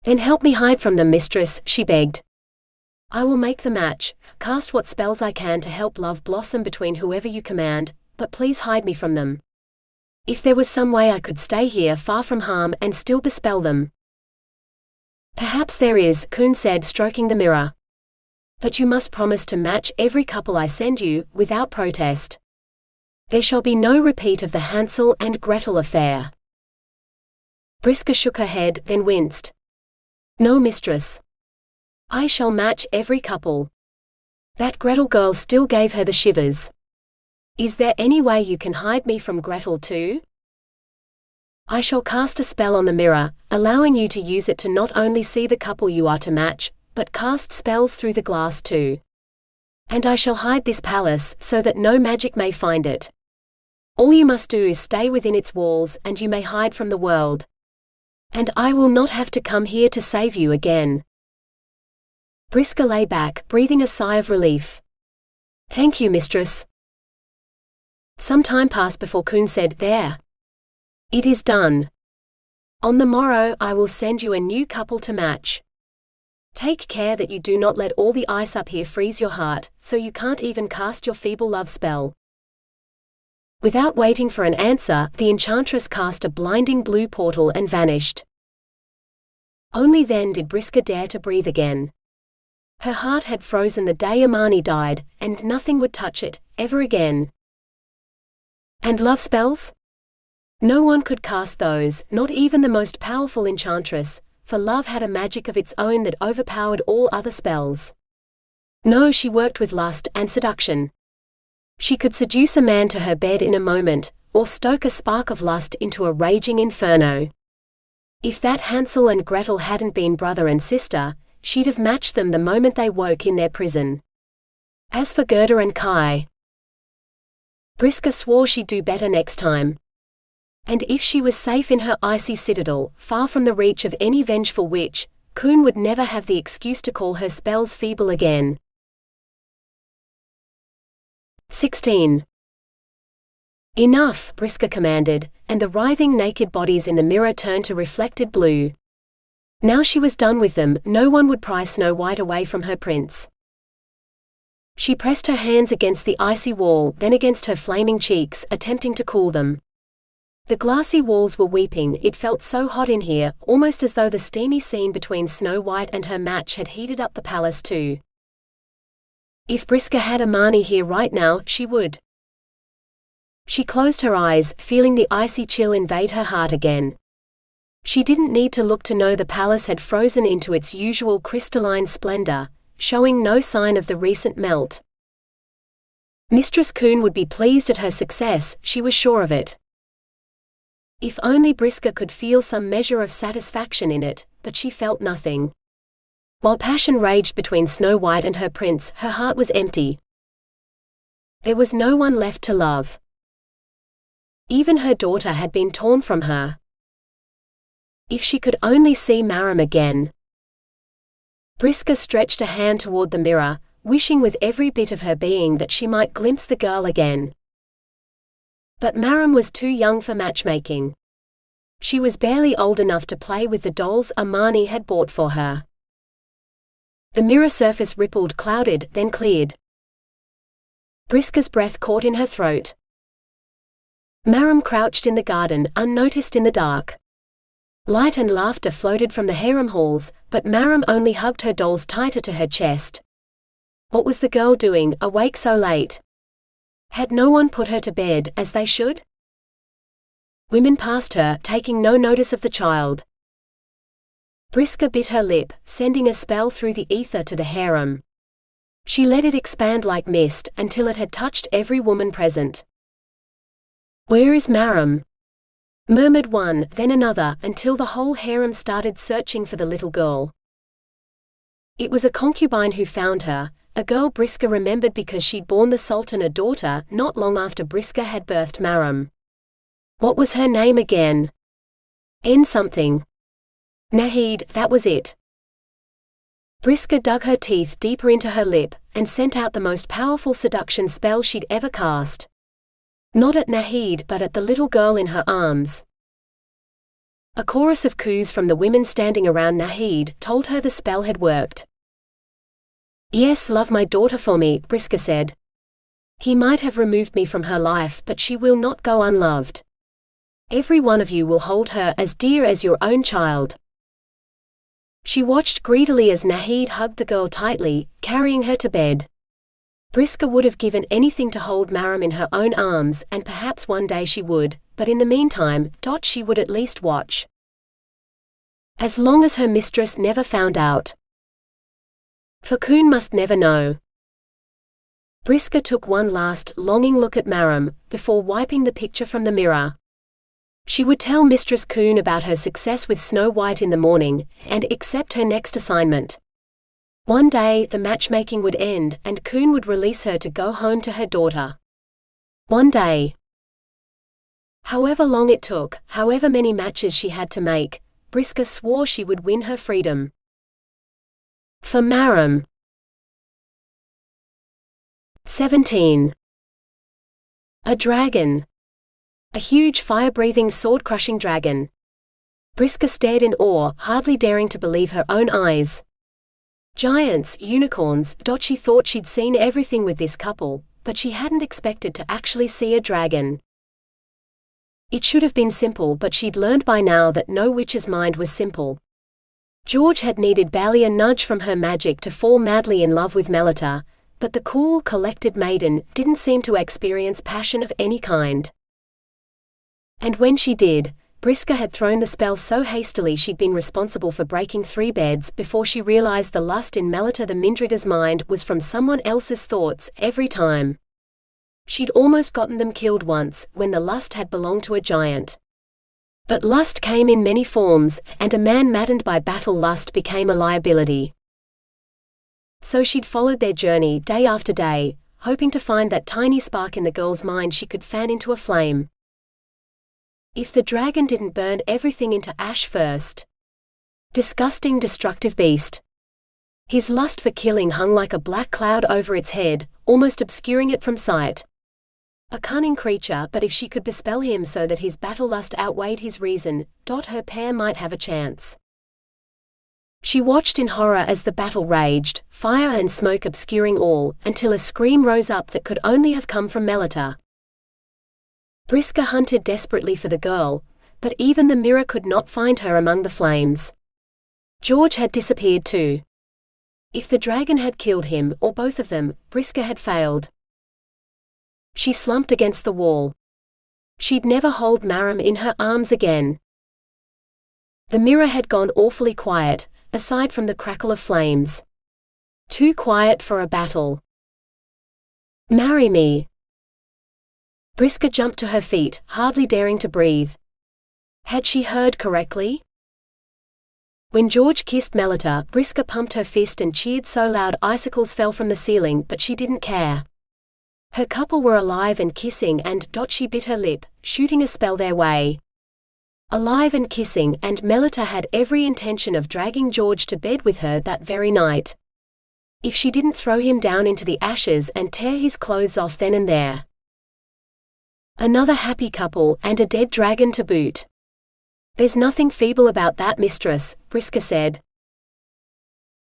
Then help me hide from them, mistress, she begged. I will make the match, cast what spells I can to help love blossom between whoever you command, but please hide me from them. If there was some way I could stay here far from harm and still bespell them. Perhaps there is, Queen said, stroking the mirror. But you must promise to match every couple I send you, without protest. There shall be no repeat of the Hansel and Gretel affair. Briska shook her head, then winced. No, mistress. I shall match every couple. That Gretel girl still gave her the shivers. Is there any way you can hide me from Gretel too? I shall cast a spell on the mirror, allowing you to use it to not only see the couple you are to match, but cast spells through the glass too. And I shall hide this palace, so that no magic may find it. All you must do is stay within its walls, and you may hide from the world. And I will not have to come here to save you again. Briska lay back, breathing a sigh of relief. Thank you, mistress. Some time passed before Queen said, There. It is done. On the morrow I will send you a new couple to match. Take care that you do not let all the ice up here freeze your heart, so you can't even cast your feeble love spell. Without waiting for an answer, the enchantress cast a blinding blue portal and vanished. Only then did Briska dare to breathe again. Her heart had frozen the day Amani died, and nothing would touch it, ever again. And love spells? No one could cast those, not even the most powerful enchantress, for love had a magic of its own that overpowered all other spells. No, she worked with lust and seduction. She could seduce a man to her bed in a moment, or stoke a spark of lust into a raging inferno. If that Hansel and Gretel hadn't been brother and sister, she'd have matched them the moment they woke in their prison. As for Gerda and Kai, Briska swore she'd do better next time. And if she was safe in her icy citadel, far from the reach of any vengeful witch, Queen would never have the excuse to call her spells feeble again. 16. Enough, Briska commanded, and the writhing naked bodies in the mirror turned to reflected blue. Now she was done with them, no one would pry Snow White away from her prince. She pressed her hands against the icy wall, then against her flaming cheeks, attempting to cool them. The glassy walls were weeping, it felt so hot in here, almost as though the steamy scene between Snow White and her match had heated up the palace too. If Briska had Amani here right now, she would. She closed her eyes, feeling the icy chill invade her heart again. She didn't need to look to know the palace had frozen into its usual crystalline splendor, showing no sign of the recent melt. Mistress Queen would be pleased at her success, she was sure of it. If only Briska could feel some measure of satisfaction in it, but she felt nothing. While passion raged between Snow White and her prince, her heart was empty. There was no one left to love. Even her daughter had been torn from her. If she could only see Maram again. Briska stretched a hand toward the mirror, wishing with every bit of her being that she might glimpse the girl again. But Maram was too young for matchmaking. She was barely old enough to play with the dolls Amani had bought for her. The mirror surface rippled, clouded, then cleared. Briska's breath caught in her throat. Maram crouched in the garden, unnoticed in the dark. Light and laughter floated from the harem halls, but Maram only hugged her dolls tighter to her chest. What was the girl doing, awake so late? Had no one put her to bed, as they should? Women passed her, taking no notice of the child. Briska bit her lip, sending a spell through the ether to the harem. She let it expand like mist, until it had touched every woman present. Where is Maram? Murmured one, then another, until the whole harem started searching for the little girl. It was a concubine who found her, a girl Briska remembered because she'd borne the Sultan a daughter not long after Briska had birthed Maram. What was her name again? N something. Nahid, that was it. Briska dug her teeth deeper into her lip, and sent out the most powerful seduction spell she'd ever cast. Not at Nahid but at the little girl in her arms. A chorus of coos from the women standing around Nahid told her the spell had worked. "Yes, love my daughter for me," Briska said. "He might have removed me from her life, but she will not go unloved. Every one of you will hold her as dear as your own child." She watched greedily as Nahid hugged the girl tightly, carrying her to bed. Briska would have given anything to hold Maram in her own arms, and perhaps one day she would, but in the meantime, she would at least watch. As long as her mistress never found out. For Queen must never know. Briska took one last, longing look at Maram, before wiping the picture from the mirror. She would tell Mistress Queen about her success with Snow White in the morning, and accept her next assignment. One day the matchmaking would end, and Queen would release her to go home to her daughter. One day. However long it took, however many matches she had to make, Briska swore she would win her freedom. For Maram. 17. A dragon. A huge fire-breathing sword-crushing dragon. Briska stared in awe, hardly daring to believe her own eyes. Giants, unicorns, she thought she'd seen everything with this couple, but she hadn't expected to actually see a dragon. It should have been simple, but she'd learned by now that no witch's mind was simple. George had needed barely a nudge from her magic to fall madly in love with Melita, but the cool, collected maiden didn't seem to experience passion of any kind. And when she did, Briska had thrown the spell so hastily she'd been responsible for breaking 3 beds before she realized the lust in Melita the Mindrida's mind was from someone else's thoughts every time. She'd almost gotten them killed once, when the lust had belonged to a giant. But lust came in many forms, and a man maddened by battle lust became a liability. So she'd followed their journey day after day, hoping to find that tiny spark in the girl's mind she could fan into a flame. If the dragon didn't burn everything into ash first. Disgusting, destructive beast. His lust for killing hung like a black cloud over its head, almost obscuring it from sight. A cunning creature, but if she could bespell him so that his battle lust outweighed his reason, her pair might have a chance. She watched in horror as the battle raged, fire and smoke obscuring all, until a scream rose up that could only have come from Melita. Briska hunted desperately for the girl, but even the mirror could not find her among the flames. George had disappeared too. If the dragon had killed him, or both of them, Briska had failed. She slumped against the wall. She'd never hold Maram in her arms again. The mirror had gone awfully quiet, aside from the crackle of flames. Too quiet for a battle. "Marry me." Briska jumped to her feet, hardly daring to breathe. Had she heard correctly? When George kissed Melita, Briska pumped her fist and cheered so loud icicles fell from the ceiling, but she didn't care. Her couple were alive and kissing, and she bit her lip, shooting a spell their way. Alive and kissing, and Melita had every intention of dragging George to bed with her that very night. If she didn't throw him down into the ashes and tear his clothes off then and there. Another happy couple, and a dead dragon to boot. "There's nothing feeble about that, mistress," Briska said.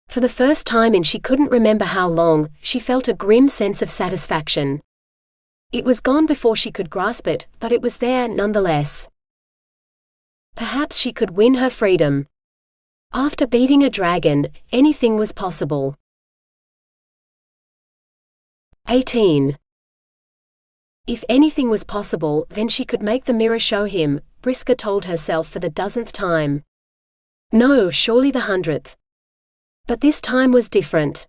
For the first time in she couldn't remember how long, she felt a grim sense of satisfaction. It was gone before she could grasp it, but it was there nonetheless. Perhaps she could win her freedom. After beating a dragon, anything was possible. 18. If anything was possible, then she could make the mirror show him, Briska told herself for the 10th time. No, surely the 100th. But this time was different.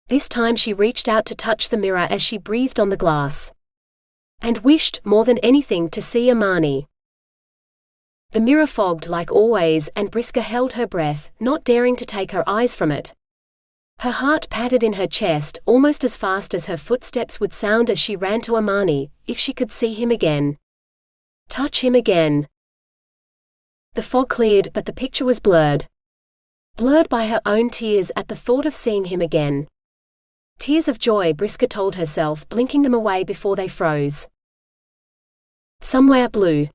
This time she reached out to touch the mirror as she breathed on the glass. And wished, more than anything, to see Amani. The mirror fogged like always, and Briska held her breath, not daring to take her eyes from it. Her heart patted in her chest almost as fast as her footsteps would sound as she ran to Amani. If she could see him again. Touch him again. The fog cleared, but the picture was blurred. Blurred by her own tears at the thought of seeing him again. Tears of joy, Briska told herself, blinking them away before they froze. Somewhere blue.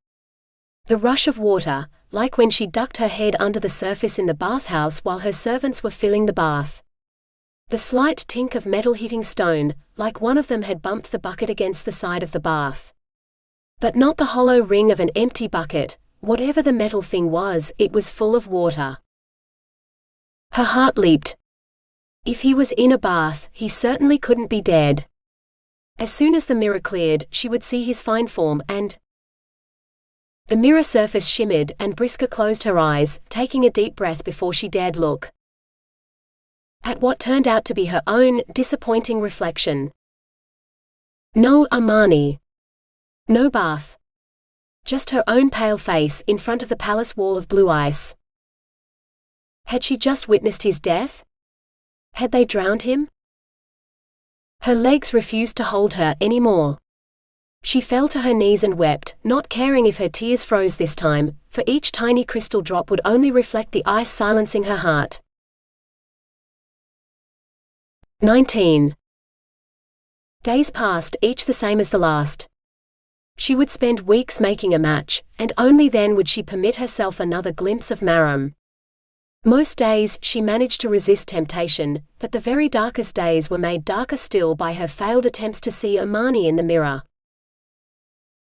The rush of water, like when she ducked her head under the surface in the bathhouse while her servants were filling the bath. The slight tink of metal hitting stone, like one of them had bumped the bucket against the side of the bath. But not the hollow ring of an empty bucket. Whatever the metal thing was, it was full of water. Her heart leaped. If he was in a bath, he certainly couldn't be dead. As soon as the mirror cleared, she would see his fine form and... The mirror surface shimmered, and Briska closed her eyes, taking a deep breath before she dared look at what turned out to be her own disappointing reflection. No Amani. No bath. Just her own pale face in front of the palace wall of blue ice. Had she just witnessed his death? Had they drowned him? Her legs refused to hold her anymore. She fell to her knees and wept, not caring if her tears froze this time, for each tiny crystal drop would only reflect the ice, silencing her heart. 19. Days passed, each the same as the last. She would spend weeks making a match, and only then would she permit herself another glimpse of Maram. Most days she managed to resist temptation, but the very darkest days were made darker still by her failed attempts to see Amani in the mirror.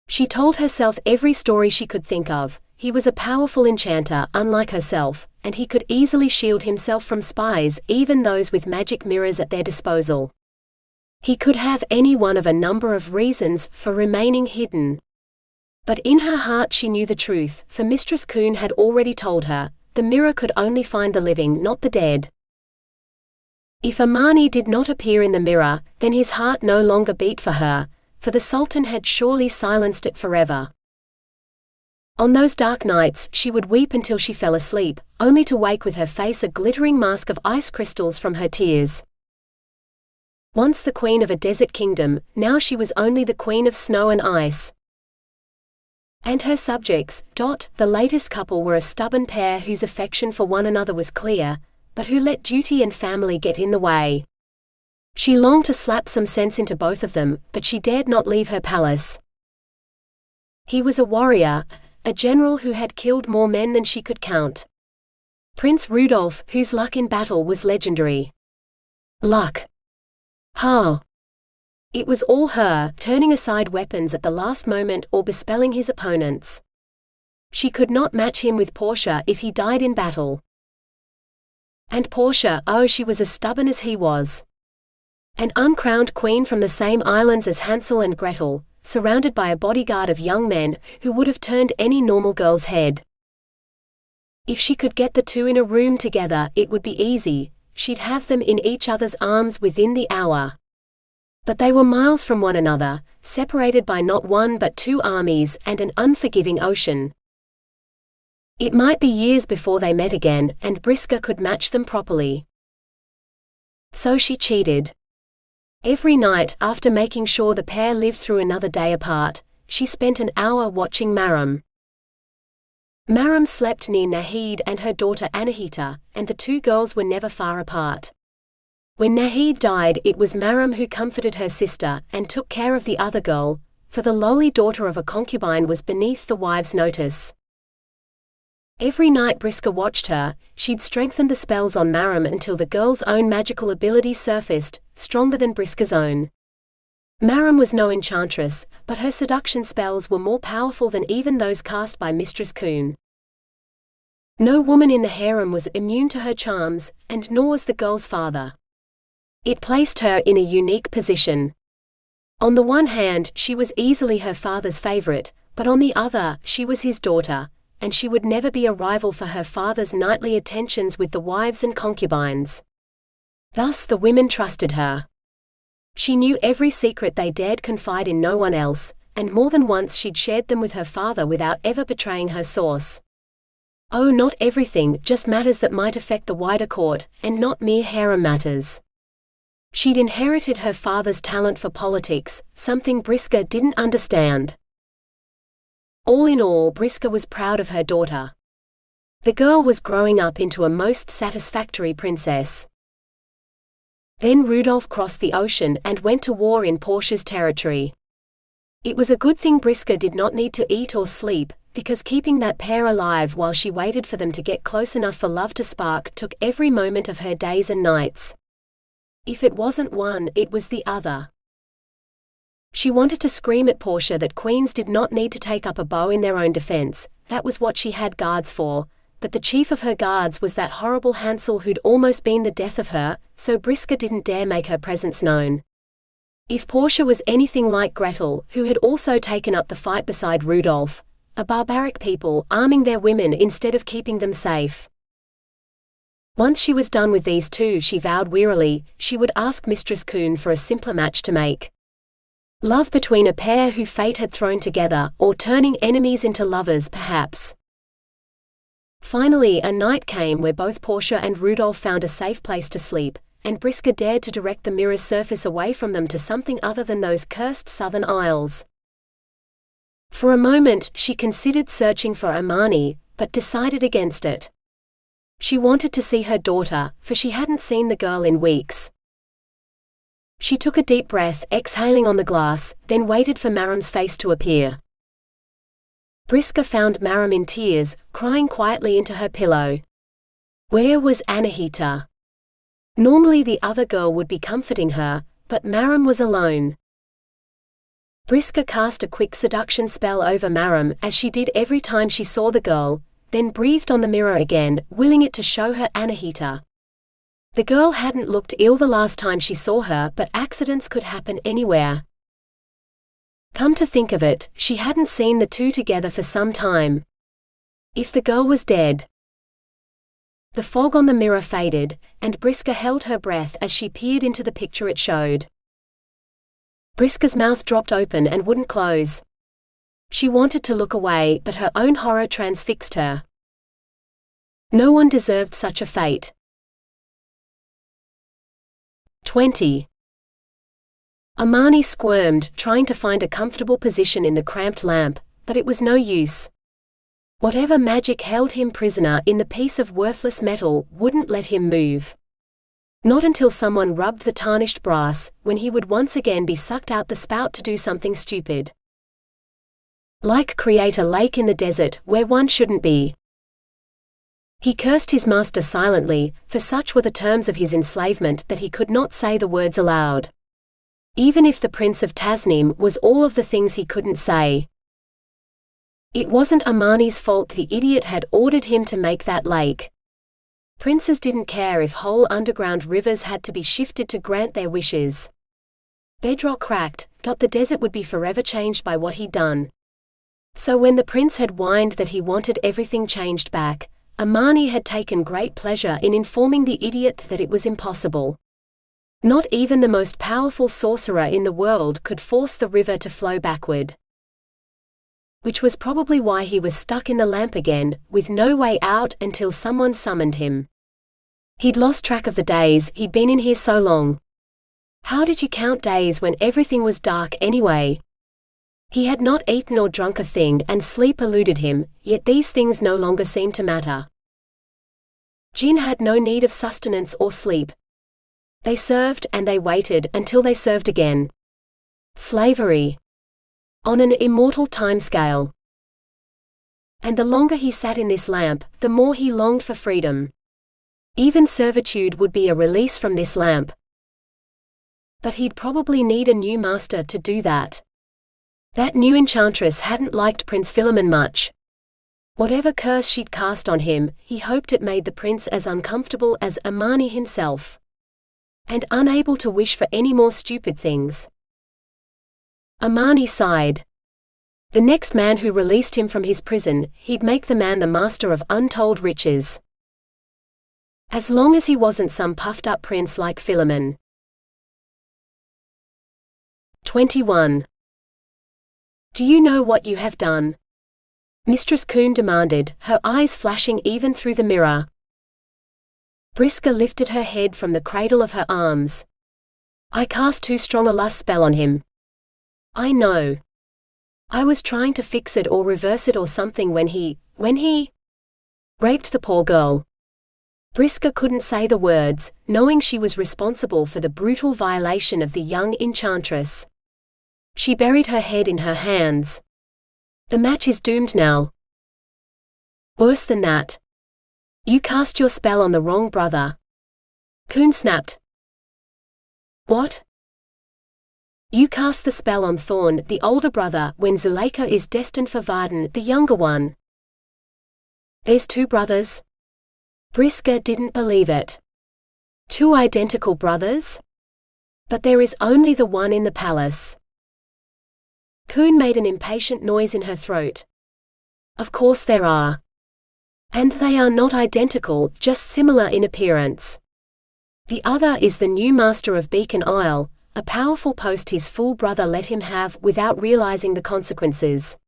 She told herself every story she could think of. He was a powerful enchanter, unlike herself, and he could easily shield himself from spies, even those with magic mirrors at their disposal. He could have any one of a number of reasons for remaining hidden. But in her heart she knew the truth, for Mistress Coon had already told her, the mirror could only find the living, not the dead. If Amani did not appear in the mirror, then his heart no longer beat for her, for the Sultan had surely silenced it forever. On those dark nights she would weep until she fell asleep, only to wake with her face a glittering mask of ice crystals from her tears. Once the queen of a desert kingdom, now she was only the queen of snow and ice. And her subjects, the latest couple, were a stubborn pair whose affection for one another was clear, but who let duty and family get in the way. She longed to slap some sense into both of them, but she dared not leave her palace. He was a warrior, a general who had killed more men than she could count. Prince Rudolph, whose luck in battle was legendary. Luck. How? It was all her, turning aside weapons at the last moment or bespelling his opponents. She could not match him with Portia if he died in battle. And Portia, oh, she was as stubborn as he was. An uncrowned queen from the same islands as Hansel and Gretel, surrounded by a bodyguard of young men who would have turned any normal girl's head. If she could get the two in a room together, it would be easy. She'd have them in each other's arms within the hour. But they were miles from one another, separated by not one but two armies and an unforgiving ocean. It might be years before they met again, and Briska could match them properly. So she cheated. Every night, after making sure the pair lived through another day apart, she spent an hour watching Maram. Maram slept near Nahid and her daughter Anahita, and the two girls were never far apart. When Nahid died, it was Maram who comforted her sister and took care of the other girl, for the lowly daughter of a concubine was beneath the wife's notice. Every night Briska watched her. She'd strengthened the spells on Maram until the girl's own magical ability surfaced, stronger than Briska's own. Maram was no enchantress, but her seduction spells were more powerful than even those cast by Mistress Coon. No woman in the harem was immune to her charms, and nor was the girl's father. It placed her in a unique position. On the one hand, she was easily her father's favorite, but on the other, she was his daughter, and she would never be a rival for her father's nightly attentions with the wives and concubines. Thus the women trusted her. She knew every secret they dared confide in no one else, and more than once she'd shared them with her father without ever betraying her source. Oh, not everything, just matters that might affect the wider court, and not mere harem matters. She'd inherited her father's talent for politics, something Briska didn't understand. All in all, Briska was proud of her daughter. The girl was growing up into a most satisfactory princess. Then Rudolph crossed the ocean and went to war in Portia's territory. It was a good thing Briska did not need to eat or sleep, because keeping that pair alive while she waited for them to get close enough for love to spark took every moment of her days and nights. If it wasn't one, it was the other. She wanted to scream at Portia that queens did not need to take up a bow in their own defense, that was what she had guards for, but the chief of her guards was that horrible Hansel who'd almost been the death of her, so Briska didn't dare make her presence known. If Portia was anything like Gretel, who had also taken up the fight beside Rudolph, a barbaric people arming their women instead of keeping them safe. Once she was done with these two, she vowed wearily, she would ask Mistress Kuhn for a simpler match to make. Love between a pair who fate had thrown together, or turning enemies into lovers perhaps. Finally a night came where both Portia and Rudolph found a safe place to sleep, and Briska dared to direct the mirror's surface away from them to something other than those cursed southern isles. For a moment she considered searching for Amani, but decided against it. She wanted to see her daughter, for she hadn't seen the girl in weeks. She took a deep breath, exhaling on the glass, then waited for Maram's face to appear. Briska found Maram in tears, crying quietly into her pillow. Where was Anahita? Normally the other girl would be comforting her, but Maram was alone. Briska cast a quick seduction spell over Maram, as she did every time she saw the girl, then breathed on the mirror again, willing it to show her Anahita. The girl hadn't looked ill the last time she saw her, but accidents could happen anywhere. Come to think of it, she hadn't seen the two together for some time. If the girl was dead. The fog on the mirror faded, and Briska held her breath as she peered into the picture it showed. Briska's mouth dropped open and wouldn't close. She wanted to look away, but her own horror transfixed her. No one deserved such a fate. 20. Amani squirmed, trying to find a comfortable position in the cramped lamp, but it was no use. Whatever magic held him prisoner in the piece of worthless metal wouldn't let him move. Not until someone rubbed the tarnished brass, when he would once again be sucked out the spout to do something stupid. Like create a lake in the desert where one shouldn't be. He cursed his master silently, for such were the terms of his enslavement that he could not say the words aloud. Even if the Prince of Tasnim was all of the things he couldn't say. It wasn't Amani's fault the idiot had ordered him to make that lake. Princes didn't care if whole underground rivers had to be shifted to grant their wishes. Bedrock cracked, the desert would be forever changed by what he'd done. So when the prince had whined that he wanted everything changed back, Amani had taken great pleasure in informing the idiot that it was impossible. Not even the most powerful sorcerer in the world could force the river to flow backward. Which was probably why he was stuck in the lamp again, with no way out until someone summoned him. He'd lost track of the days he'd been in here so long. How did you count days when everything was dark anyway? He had not eaten or drunk a thing, and sleep eluded him, yet these things no longer seemed to matter. Jinn had no need of sustenance or sleep. They served and they waited until they served again. Slavery. On an immortal timescale. And the longer he sat in this lamp, the more he longed for freedom. Even servitude would be a release from this lamp. But he'd probably need a new master to do that. That new enchantress hadn't liked Prince Philemon much. Whatever curse she'd cast on him, he hoped it made the prince as uncomfortable as Amani himself. And unable to wish for any more stupid things. Amani sighed. The next man who released him from his prison, he'd make the man the master of untold riches. As long as he wasn't some puffed-up prince like Philemon. 21. Do you know what you have done? Mistress Queen demanded, her eyes flashing even through the mirror. Briska lifted her head from the cradle of her arms. I cast too strong a lust spell on him. I know. I was trying to fix it or reverse it or something when he raped the poor girl. Briska couldn't say the words, knowing she was responsible for the brutal violation of the young enchantress. She buried her head in her hands. The match is doomed now. Worse than that. You cast your spell on the wrong brother. Queen snapped. What? You cast the spell on Thorn, the older brother, when Zuleika is destined for Varden, the younger one. There's two brothers? Briska didn't believe it. Two identical brothers? But there is only the one in the palace. Queen made an impatient noise in her throat. Of course there are. And they are not identical, just similar in appearance. The other is the new master of Beacon Isle, a powerful post his fool brother let him have without realizing the consequences.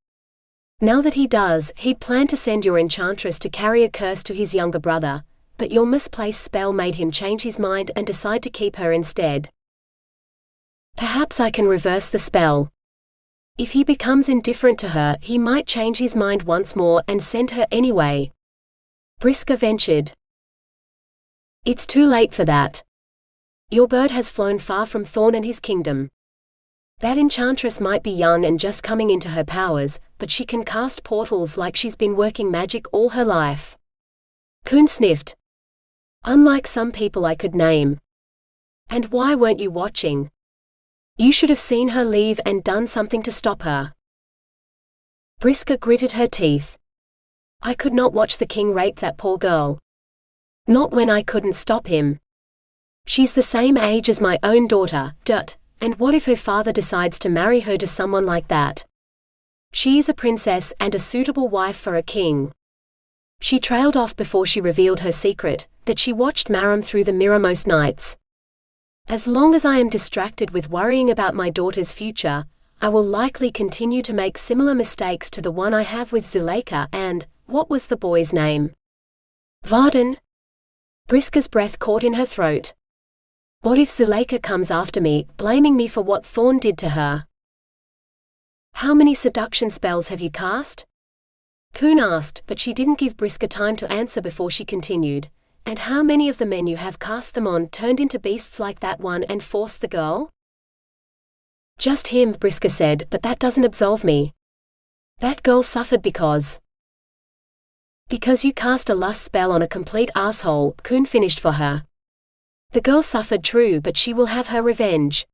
Now that he does, he'd planned to send your enchantress to carry a curse to his younger brother, but your misplaced spell made him change his mind and decide to keep her instead. Perhaps I can reverse the spell. If he becomes indifferent to her, he might change his mind once more and send her anyway. Briska ventured. It's too late for that. Your bird has flown far from Thorn and his kingdom. That enchantress might be young and just coming into her powers, but she can cast portals like she's been working magic all her life. Queen sniffed. Unlike some people I could name. And why weren't you watching? You should have seen her leave and done something to stop her. Briska gritted her teeth. I could not watch the king rape that poor girl. Not when I couldn't stop him. She's the same age as my own daughter, and what if her father decides to marry her to someone like that? She is a princess and a suitable wife for a king. She trailed off before she revealed her secret, that she watched Maram through the mirror most nights. As long as I am distracted with worrying about my daughter's future, I will likely continue to make similar mistakes to the one I have with Zuleika and, what was the boy's name? Varden? Briska's breath caught in her throat. What if Zuleika comes after me, blaming me for what Thorn did to her? How many seduction spells have you cast? Queen asked, but she didn't give Briska time to answer before she continued. And how many of the men you have cast them on turned into beasts like that one and forced the girl? Just him, Briska said, but that doesn't absolve me. That girl suffered because you cast a lust spell on a complete asshole, Queen finished for her. The girl suffered true, but she will have her revenge.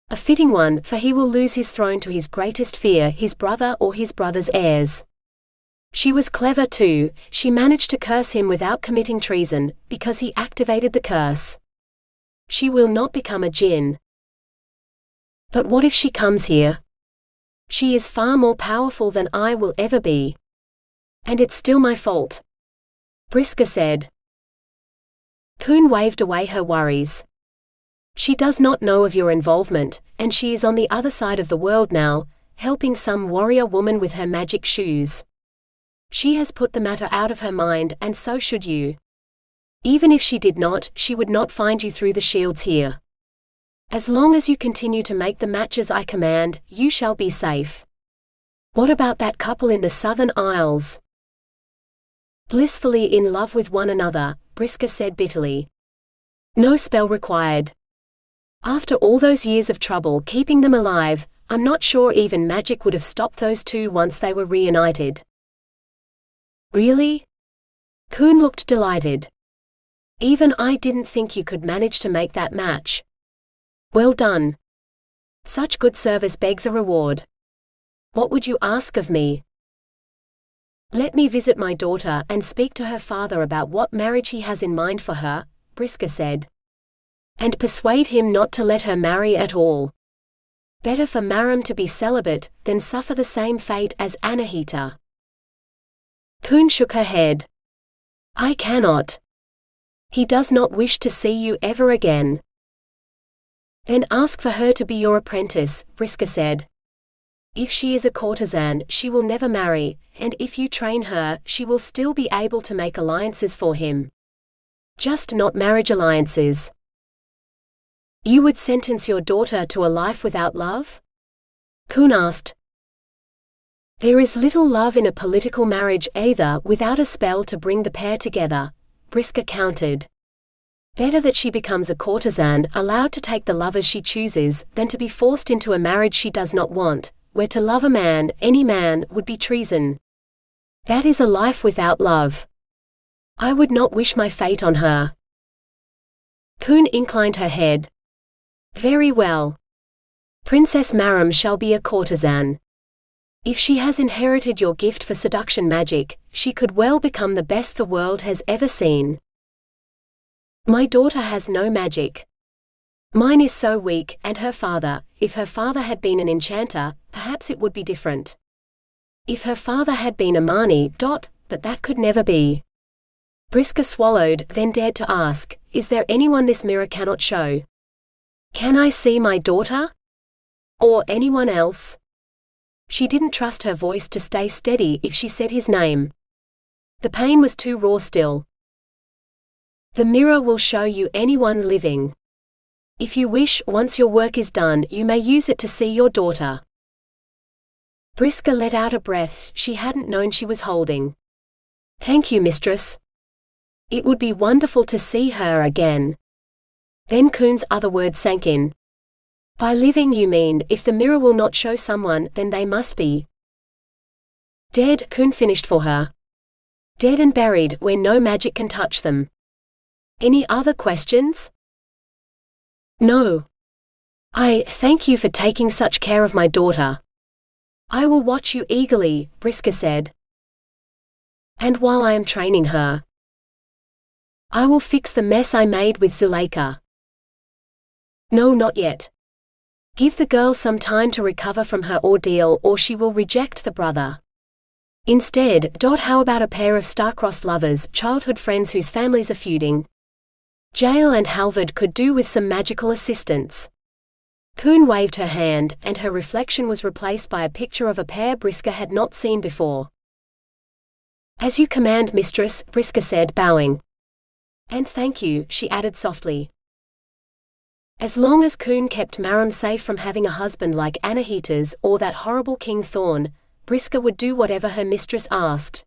A fitting one, for he will lose his throne to his greatest fear, his brother or his brother's heirs. She was clever too, she managed to curse him without committing treason, because he activated the curse. She will not become a djinn. But what if she comes here? She is far more powerful than I will ever be. And it's still my fault. Briska said. Queen waved away her worries. She does not know of your involvement, and she is on the other side of the world now, helping some warrior woman with her magic shoes. She has put the matter out of her mind, and so should you. Even if she did not, she would not find you through the shields here. As long as you continue to make the matches I command, you shall be safe. What about that couple in the Southern Isles? Blissfully in love with one another, Briska said bitterly. No spell required. After all those years of trouble keeping them alive, I'm not sure even magic would have stopped those two once they were reunited. Really? Queen looked delighted. Even I didn't think you could manage to make that match. Well done. Such good service begs a reward. What would you ask of me? Let me visit my daughter and speak to her father about what marriage he has in mind for her, Briska said. And persuade him not to let her marry at all. Better for Maram to be celibate than suffer the same fate as Anahita. Queen shook her head. I cannot. He does not wish to see you ever again. Then ask for her to be your apprentice, Briska said. If she is a courtesan, she will never marry, and if you train her, she will still be able to make alliances for him. Just not marriage alliances. You would sentence your daughter to a life without love? Queen asked. There is little love in a political marriage either, without a spell to bring the pair together, Briska countered. Better that she becomes a courtesan, allowed to take the lovers she chooses, than to be forced into a marriage she does not want, where to love a man, any man, would be treason. That is a life without love. I would not wish my fate on her. Queen inclined her head. Very well. Princess Maram shall be a courtesan. If she has inherited your gift for seduction magic, she could well become the best the world has ever seen. My daughter has no magic. Mine is so weak, and her father, if her father had been an enchanter, perhaps it would be different. If her father had been Amani, but that could never be. Briska swallowed, then dared to ask, is there anyone this mirror cannot show? Can I see my daughter? Or anyone else? She didn't trust her voice to stay steady if she said his name. The pain was too raw still. The mirror will show you anyone living. If you wish, once your work is done, you may use it to see your daughter. Briska let out a breath she hadn't known she was holding. Thank you, mistress. It would be wonderful to see her again. Then Queen's other word sank in. By living you mean, if the mirror will not show someone, then they must be dead, Queen finished for her. Dead and buried, where no magic can touch them. Any other questions? No. I thank you for taking such care of my daughter. I will watch you eagerly, Briska said. And while I am training her, I will fix the mess I made with Zuleika. No, not yet. Give the girl some time to recover from her ordeal, or she will reject the brother. Instead, how about a pair of star-crossed lovers, childhood friends whose families are feuding? Jael and Halvard could do with some magical assistance. Queen waved her hand, and her reflection was replaced by a picture of a pair Briska had not seen before. As you command, mistress, Briska said, bowing. And thank you, she added softly. As long as Queen kept Maram safe from having a husband like Anahita's or that horrible King Thorn, Briska would do whatever her mistress asked.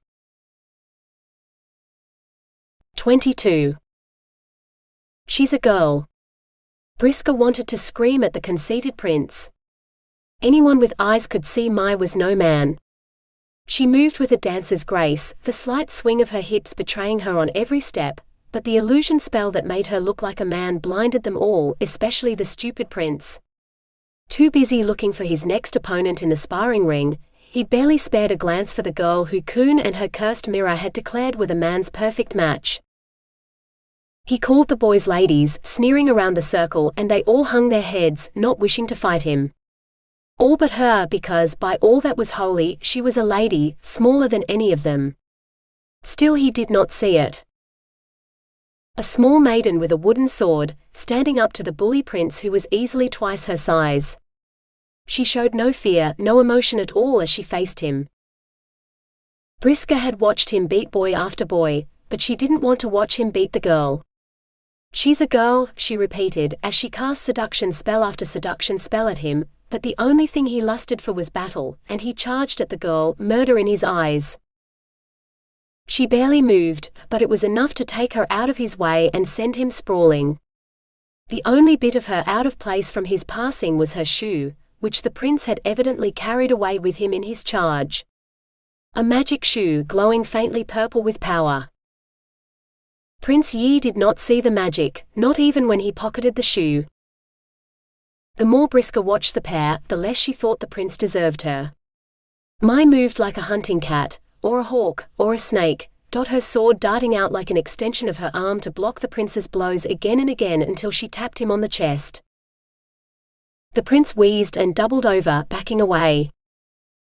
22. She's a girl. Briska wanted to scream at the conceited prince. Anyone with eyes could see Mai was no man. She moved with a dancer's grace, the slight swing of her hips betraying her on every step, but the illusion spell that made her look like a man blinded them all, especially the stupid prince. Too busy looking for his next opponent in the sparring ring, he barely spared a glance for the girl who Queen and her cursed mirror had declared were the man's perfect match. He called the boys ladies, sneering around the circle, and they all hung their heads, not wishing to fight him. All but her, because, by all that was holy, she was a lady, smaller than any of them. Still he did not see it. A small maiden with a wooden sword, standing up to the bully prince who was easily twice her size. She showed no fear, no emotion at all as she faced him. Briska had watched him beat boy after boy, but she didn't want to watch him beat the girl. She's a girl, she repeated, as she cast seduction spell after seduction spell at him, but the only thing he lusted for was battle, and he charged at the girl, murder in his eyes. She barely moved, but it was enough to take her out of his way and send him sprawling. The only bit of her out of place from his passing was her shoe, which the prince had evidently carried away with him in his charge. A magic shoe glowing faintly purple with power. Prince Yi did not see the magic, not even when he pocketed the shoe. The more Briska watched the pair, the less she thought the prince deserved her. Mai moved like a hunting cat, or a hawk, or a snake, her sword darting out like an extension of her arm to block the prince's blows again and again until she tapped him on the chest. The prince wheezed and doubled over, backing away.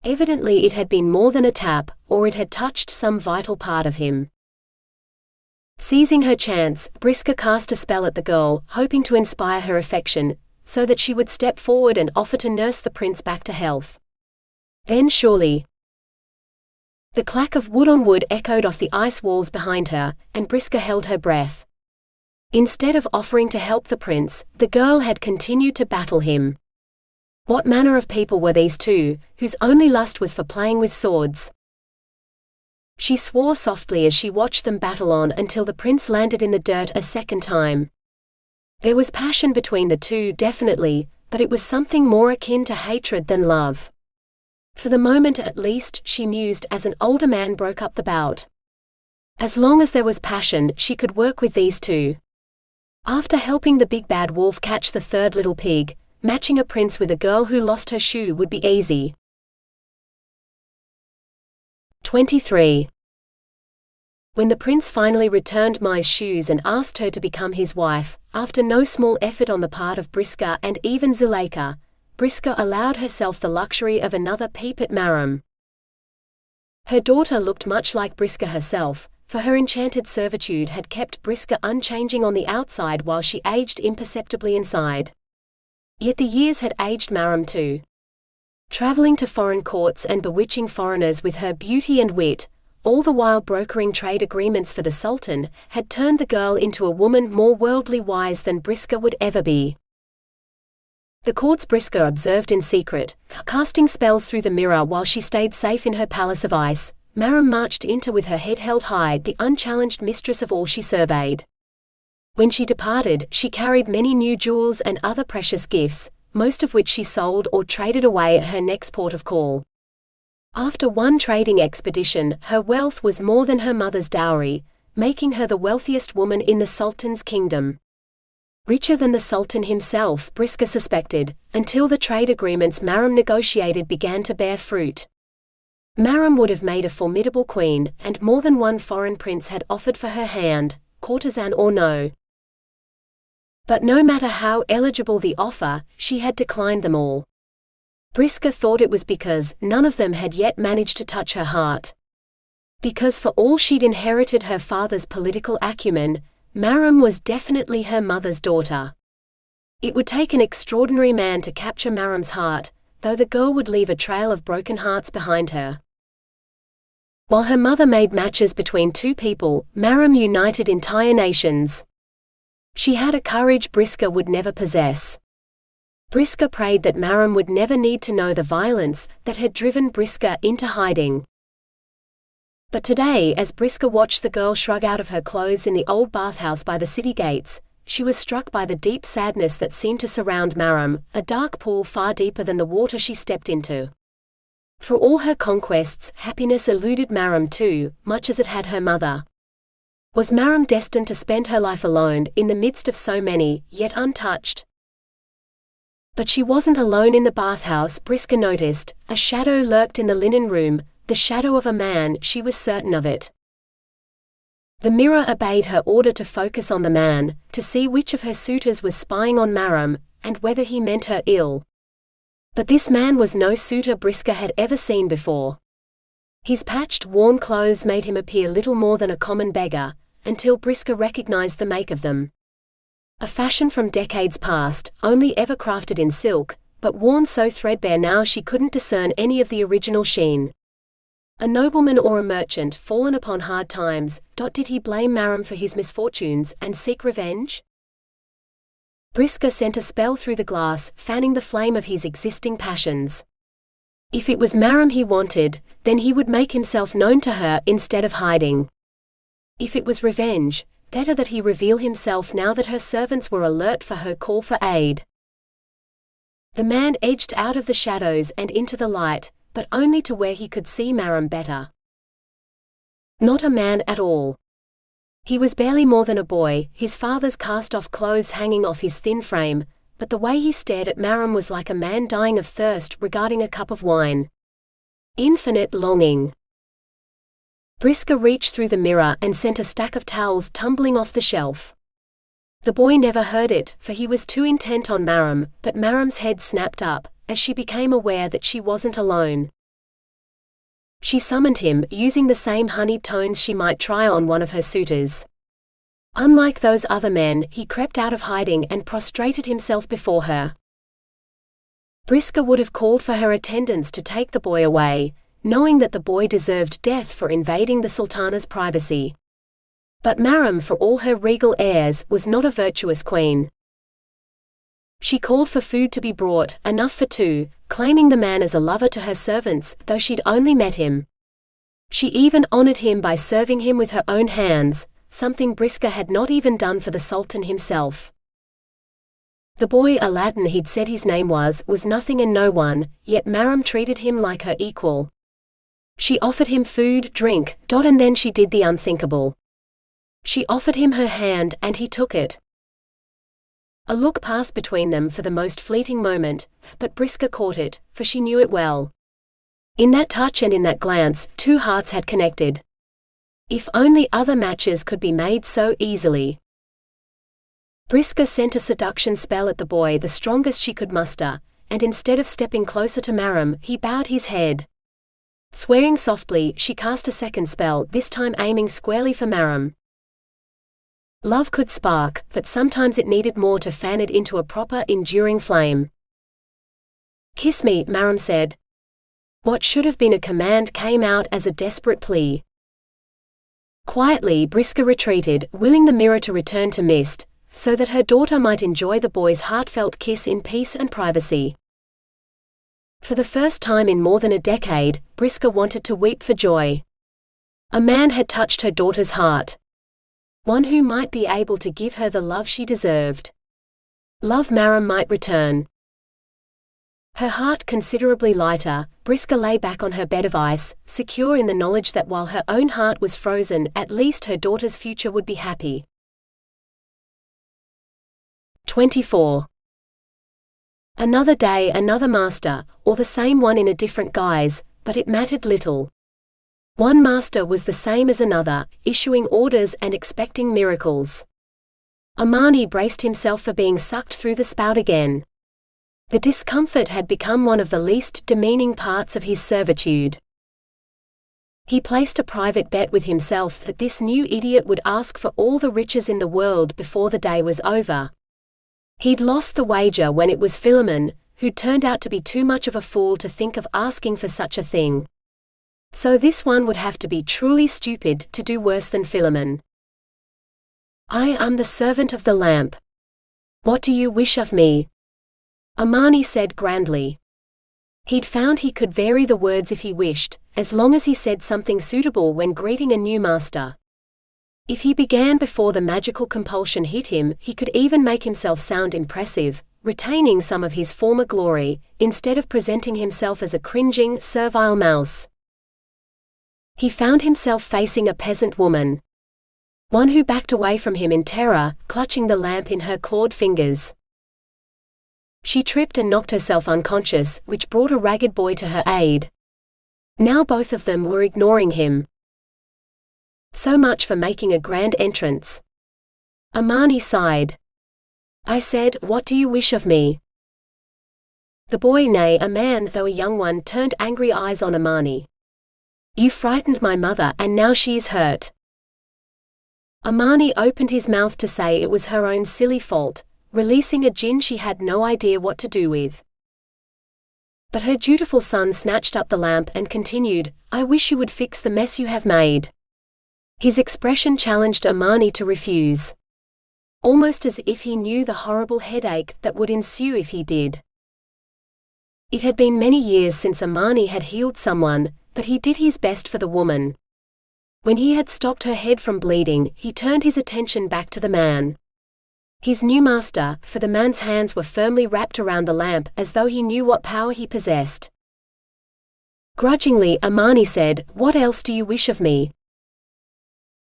Evidently it had been more than a tap, or it had touched some vital part of him. Seizing her chance, Briska cast a spell at the girl, hoping to inspire her affection, so that she would step forward and offer to nurse the prince back to health. Then surely. The clack of wood on wood echoed off the ice walls behind her, and Briska held her breath. Instead of offering to help the prince, the girl had continued to battle him. What manner of people were these two, whose only lust was for playing with swords? She swore softly as she watched them battle on until the prince landed in the dirt a second time. There was passion between the two, definitely, but it was something more akin to hatred than love. For the moment at least, she mused as an older man broke up the bout. As long as there was passion, she could work with these two. After helping the big bad wolf catch the third little pig, matching a prince with a girl who lost her shoe would be easy. 23. When the prince finally returned Mai's shoes and asked her to become his wife, after no small effort on the part of Briska and even Zuleika, Briska allowed herself the luxury of another peep at Maram. Her daughter looked much like Briska herself, for her enchanted servitude had kept Briska unchanging on the outside while she aged imperceptibly inside. Yet the years had aged Maram too. Traveling to foreign courts and bewitching foreigners with her beauty and wit, all the while brokering trade agreements for the Sultan, had turned the girl into a woman more worldly wise than Briska would ever be. The courts Briska observed in secret, casting spells through the mirror while she stayed safe in her palace of ice. Maram marched into with her head held high, the unchallenged mistress of all she surveyed. When she departed, she carried many new jewels and other precious gifts, most of which she sold or traded away at her next port of call. After one trading expedition, her wealth was more than her mother's dowry, making her the wealthiest woman in the Sultan's kingdom. Richer than the Sultan himself, Briska suspected, until the trade agreements Maram negotiated began to bear fruit. Maram would have made a formidable queen, and more than one foreign prince had offered for her hand, courtesan or no. But no matter how eligible the offer, she had declined them all. Briska thought it was because none of them had yet managed to touch her heart. Because for all she'd inherited her father's political acumen, Maram was definitely her mother's daughter. It would take an extraordinary man to capture Maram's heart, though the girl would leave a trail of broken hearts behind her. While her mother made matches between two people, Maram united entire nations. She had a courage Briska would never possess. Briska prayed that Maram would never need to know the violence that had driven Briska into hiding. But today, as Briska watched the girl shrug out of her clothes in the old bathhouse by the city gates, she was struck by the deep sadness that seemed to surround Maram, a dark pool far deeper than the water she stepped into. For all her conquests, happiness eluded Maram too, much as it had her mother. Was Maram destined to spend her life alone, in the midst of so many, yet untouched? But she wasn't alone in the bathhouse. Briska noticed, a shadow lurked in the linen room, the shadow of a man, she was certain of it. The mirror obeyed her order to focus on the man, to see which of her suitors was spying on Maram, and whether he meant her ill. But this man was no suitor Briska had ever seen before. His patched, worn clothes made him appear little more than a common beggar, until Briska recognized the make of them. A fashion from decades past, only ever crafted in silk, but worn so threadbare now she couldn't discern any of the original sheen. A nobleman or a merchant fallen upon hard times, did he blame Maram for his misfortunes and seek revenge? Briska sent a spell through the glass, fanning the flame of his existing passions. If it was Maram he wanted, then he would make himself known to her instead of hiding. If it was revenge, better that he reveal himself now that her servants were alert for her call for aid. The man edged out of the shadows and into the light, but only to where he could see Maram better. Not a man at all. He was barely more than a boy, his father's cast-off clothes hanging off his thin frame, but the way he stared at Maram was like a man dying of thirst regarding a cup of wine. Infinite longing. Briska reached through the mirror and sent a stack of towels tumbling off the shelf. The boy never heard it, for he was too intent on Maram, but Maram's head snapped up, as she became aware that she wasn't alone. She summoned him, using the same honeyed tones she might try on one of her suitors. Unlike those other men, he crept out of hiding and prostrated himself before her. Briska would have called for her attendants to take the boy away, knowing that the boy deserved death for invading the Sultana's privacy. But Maram, for all her regal airs, was not a virtuous queen. She called for food to be brought, enough for two, claiming the man as a lover to her servants, though she'd only met him. She even honored him by serving him with her own hands, something Briska had not even done for the Sultan himself. The boy Aladdin, he'd said his name was nothing and no one, yet Maram treated him like her equal. She offered him food, drink, and then she did the unthinkable. She offered him her hand and he took it. A look passed between them for the most fleeting moment, but Briska caught it, for she knew it well. In that touch and in that glance, two hearts had connected. If only other matches could be made so easily. Briska sent a seduction spell at the boy, the strongest she could muster, and instead of stepping closer to Maram, he bowed his head. Swearing softly, she cast a second spell, this time aiming squarely for Maram. Love could spark, but sometimes it needed more to fan it into a proper, enduring flame. "Kiss me," Maram said. What should have been a command came out as a desperate plea. Quietly, Briska retreated, willing the mirror to return to mist, so that her daughter might enjoy the boy's heartfelt kiss in peace and privacy. For the first time in more than a decade, Briska wanted to weep for joy. A man had touched her daughter's heart. One who might be able to give her the love she deserved. Love Maram might return. Her heart considerably lighter, Briska lay back on her bed of ice, secure in the knowledge that while her own heart was frozen, at least her daughter's future would be happy. 24. Another day, another master, or the same one in a different guise, but it mattered little. One master was the same as another, issuing orders and expecting miracles. Amani braced himself for being sucked through the spout again. The discomfort had become one of the least demeaning parts of his servitude. He placed a private bet with himself that this new idiot would ask for all the riches in the world before the day was over. He'd lost the wager when it was Philemon, who turned out to be too much of a fool to think of asking for such a thing. So this one would have to be truly stupid to do worse than Philemon. "I am the servant of the lamp. What do you wish of me?" Amani said grandly. He'd found he could vary the words if he wished, as long as he said something suitable when greeting a new master. If he began before the magical compulsion hit him, he could even make himself sound impressive, retaining some of his former glory, instead of presenting himself as a cringing, servile mouse. He found himself facing a peasant woman. One who backed away from him in terror, clutching the lamp in her clawed fingers. She tripped and knocked herself unconscious, which brought a ragged boy to her aid. Now both of them were ignoring him. So much for making a grand entrance. Amani sighed. "I said, what do you wish of me?" The boy, nay, a man though a young one, turned angry eyes on Amani. "You frightened my mother and now she is hurt." Amani opened his mouth to say it was her own silly fault, releasing a djinn she had no idea what to do with. But her dutiful son snatched up the lamp and continued, "I wish you would fix the mess you have made." His expression challenged Amani to refuse. Almost as if he knew the horrible headache that would ensue if he did. It had been many years since Amani had healed someone, but he did his best for the woman. When he had stopped her head from bleeding, he turned his attention back to the man. His new master, for the man's hands were firmly wrapped around the lamp as though he knew what power he possessed. Grudgingly, Amani said, "What else do you wish of me?"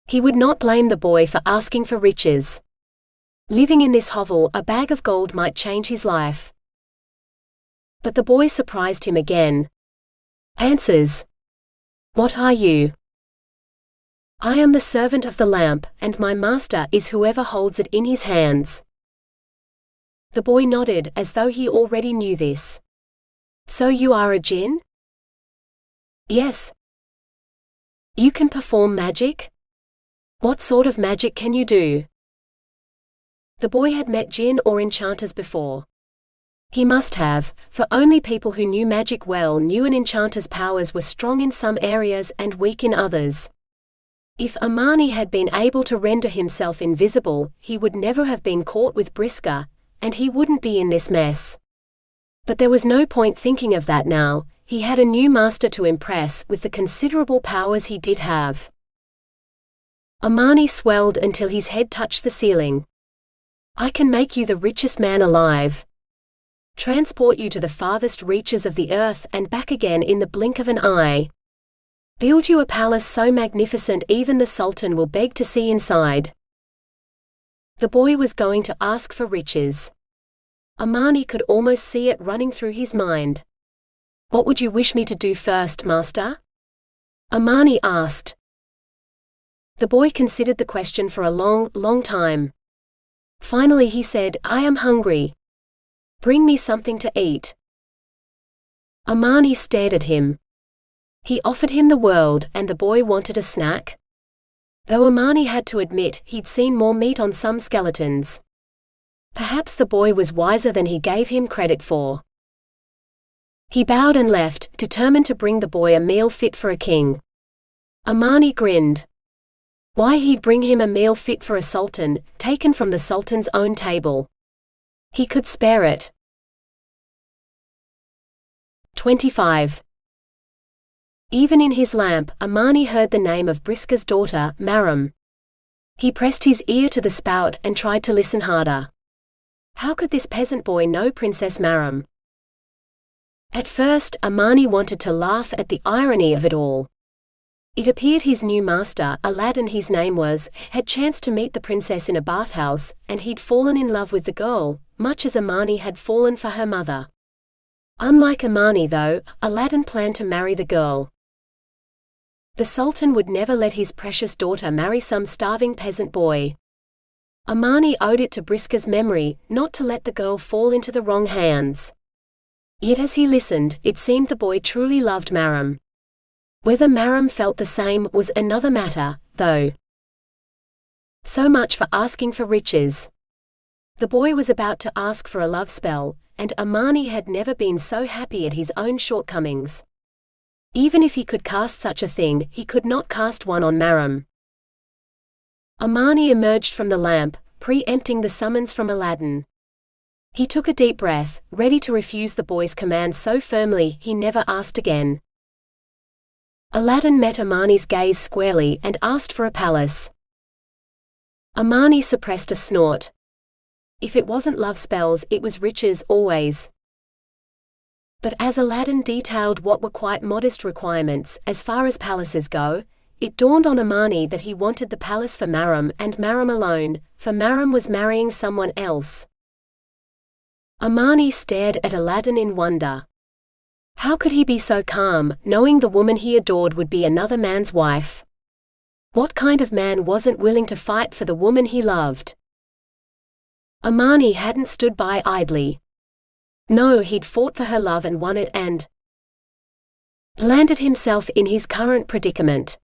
He would not blame the boy for asking for riches. Living in this hovel, a bag of gold might change his life. But the boy surprised him again. "Answers. What are you?" "I am the servant of the lamp, and my master is whoever holds it in his hands." The boy nodded, as though he already knew this. "So you are a djinn?" "Yes." "You can perform magic?" "What sort of magic can you do?" The boy had met djinn or enchanters before. He must have, for only people who knew magic well knew an enchanter's powers were strong in some areas and weak in others. If Amani had been able to render himself invisible, he would never have been caught with Briska, and he wouldn't be in this mess. But there was no point thinking of that now. He had a new master to impress with the considerable powers he did have. Amani swelled until his head touched the ceiling. I can make you the richest man alive. Transport you to the farthest reaches of the earth and back again in the blink of an eye. Build you a palace so magnificent even the Sultan will beg to see inside. The boy was going to ask for riches. Amani could almost see it running through his mind. What would you wish me to do first, master? Amani asked. The boy considered the question for a long time. Finally he said, I am hungry. Bring me something to eat. Amani stared at him. He offered him the world, and the boy wanted a snack. Though Amani had to admit he'd seen more meat on some skeletons. Perhaps the boy was wiser than he gave him credit for. He bowed and left, determined to bring the boy a meal fit for a king. Amani grinned. Why, he'd bring him a meal fit for a sultan, taken from the sultan's own table. He could spare it. 25. Even in his lamp, Amani heard the name of Briska's daughter, Maram. He pressed his ear to the spout and tried to listen harder. How could this peasant boy know Princess Maram? At first, Amani wanted to laugh at the irony of it all. It appeared his new master, Aladdin his name was, had chanced to meet the princess in a bathhouse, and he'd fallen in love with the girl, much as Amani had fallen for her mother. Unlike Amani though, Aladdin planned to marry the girl. The Sultan would never let his precious daughter marry some starving peasant boy. Amani owed it to Briska's memory not to let the girl fall into the wrong hands. Yet as he listened, it seemed the boy truly loved Maram. Whether Maram felt the same was another matter, though. So much for asking for riches. The boy was about to ask for a love spell, and Amani had never been so happy at his own shortcomings. Even if he could cast such a thing, he could not cast one on Maram. Amani emerged from the lamp, preempting the summons from Aladdin. He took a deep breath, ready to refuse the boy's command so firmly he never asked again. Aladdin met Amani's gaze squarely and asked for a palace. Amani suppressed a snort. If it wasn't love spells, it was riches always. But as Aladdin detailed what were quite modest requirements as far as palaces go, it dawned on Amani that he wanted the palace for Maram and Maram alone, for Maram was marrying someone else. Amani stared at Aladdin in wonder. How could he be so calm, knowing the woman he adored would be another man's wife? What kind of man wasn't willing to fight for the woman he loved? Amani hadn't stood by idly. No, he'd fought for her love and won it and landed himself in his current predicament.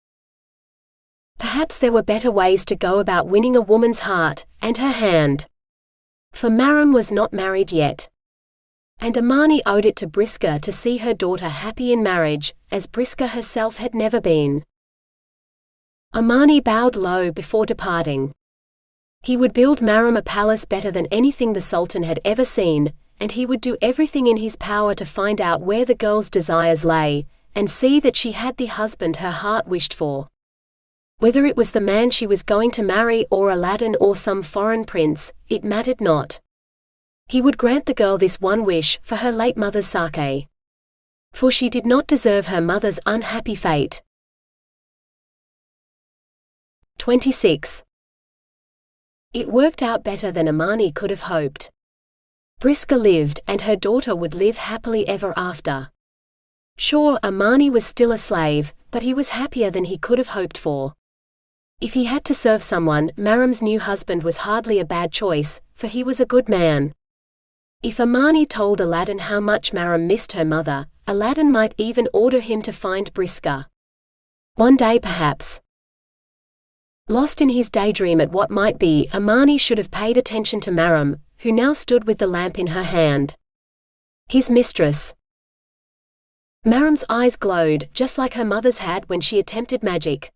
Perhaps there were better ways to go about winning a woman's heart and her hand. For Maram was not married yet. And Amani owed it to Briska to see her daughter happy in marriage, as Briska herself had never been. Amani bowed low before departing. He would build Maram a palace better than anything the Sultan had ever seen, and he would do everything in his power to find out where the girl's desires lay, and see that she had the husband her heart wished for. Whether it was the man she was going to marry or Aladdin or some foreign prince, it mattered not. He would grant the girl this one wish for her late mother's sake. For she did not deserve her mother's unhappy fate. 26. It worked out better than Amani could have hoped. Briska lived, and her daughter would live happily ever after. Sure, Amani was still a slave, but he was happier than he could have hoped for. If he had to serve someone, Maram's new husband was hardly a bad choice, for he was a good man. If Amani told Aladdin how much Maram missed her mother, Aladdin might even order him to find Briska. One day perhaps. Lost in his daydream at what might be, Amani should have paid attention to Maram, who now stood with the lamp in her hand. His mistress. Maram's eyes glowed, just like her mother's had when she attempted magic.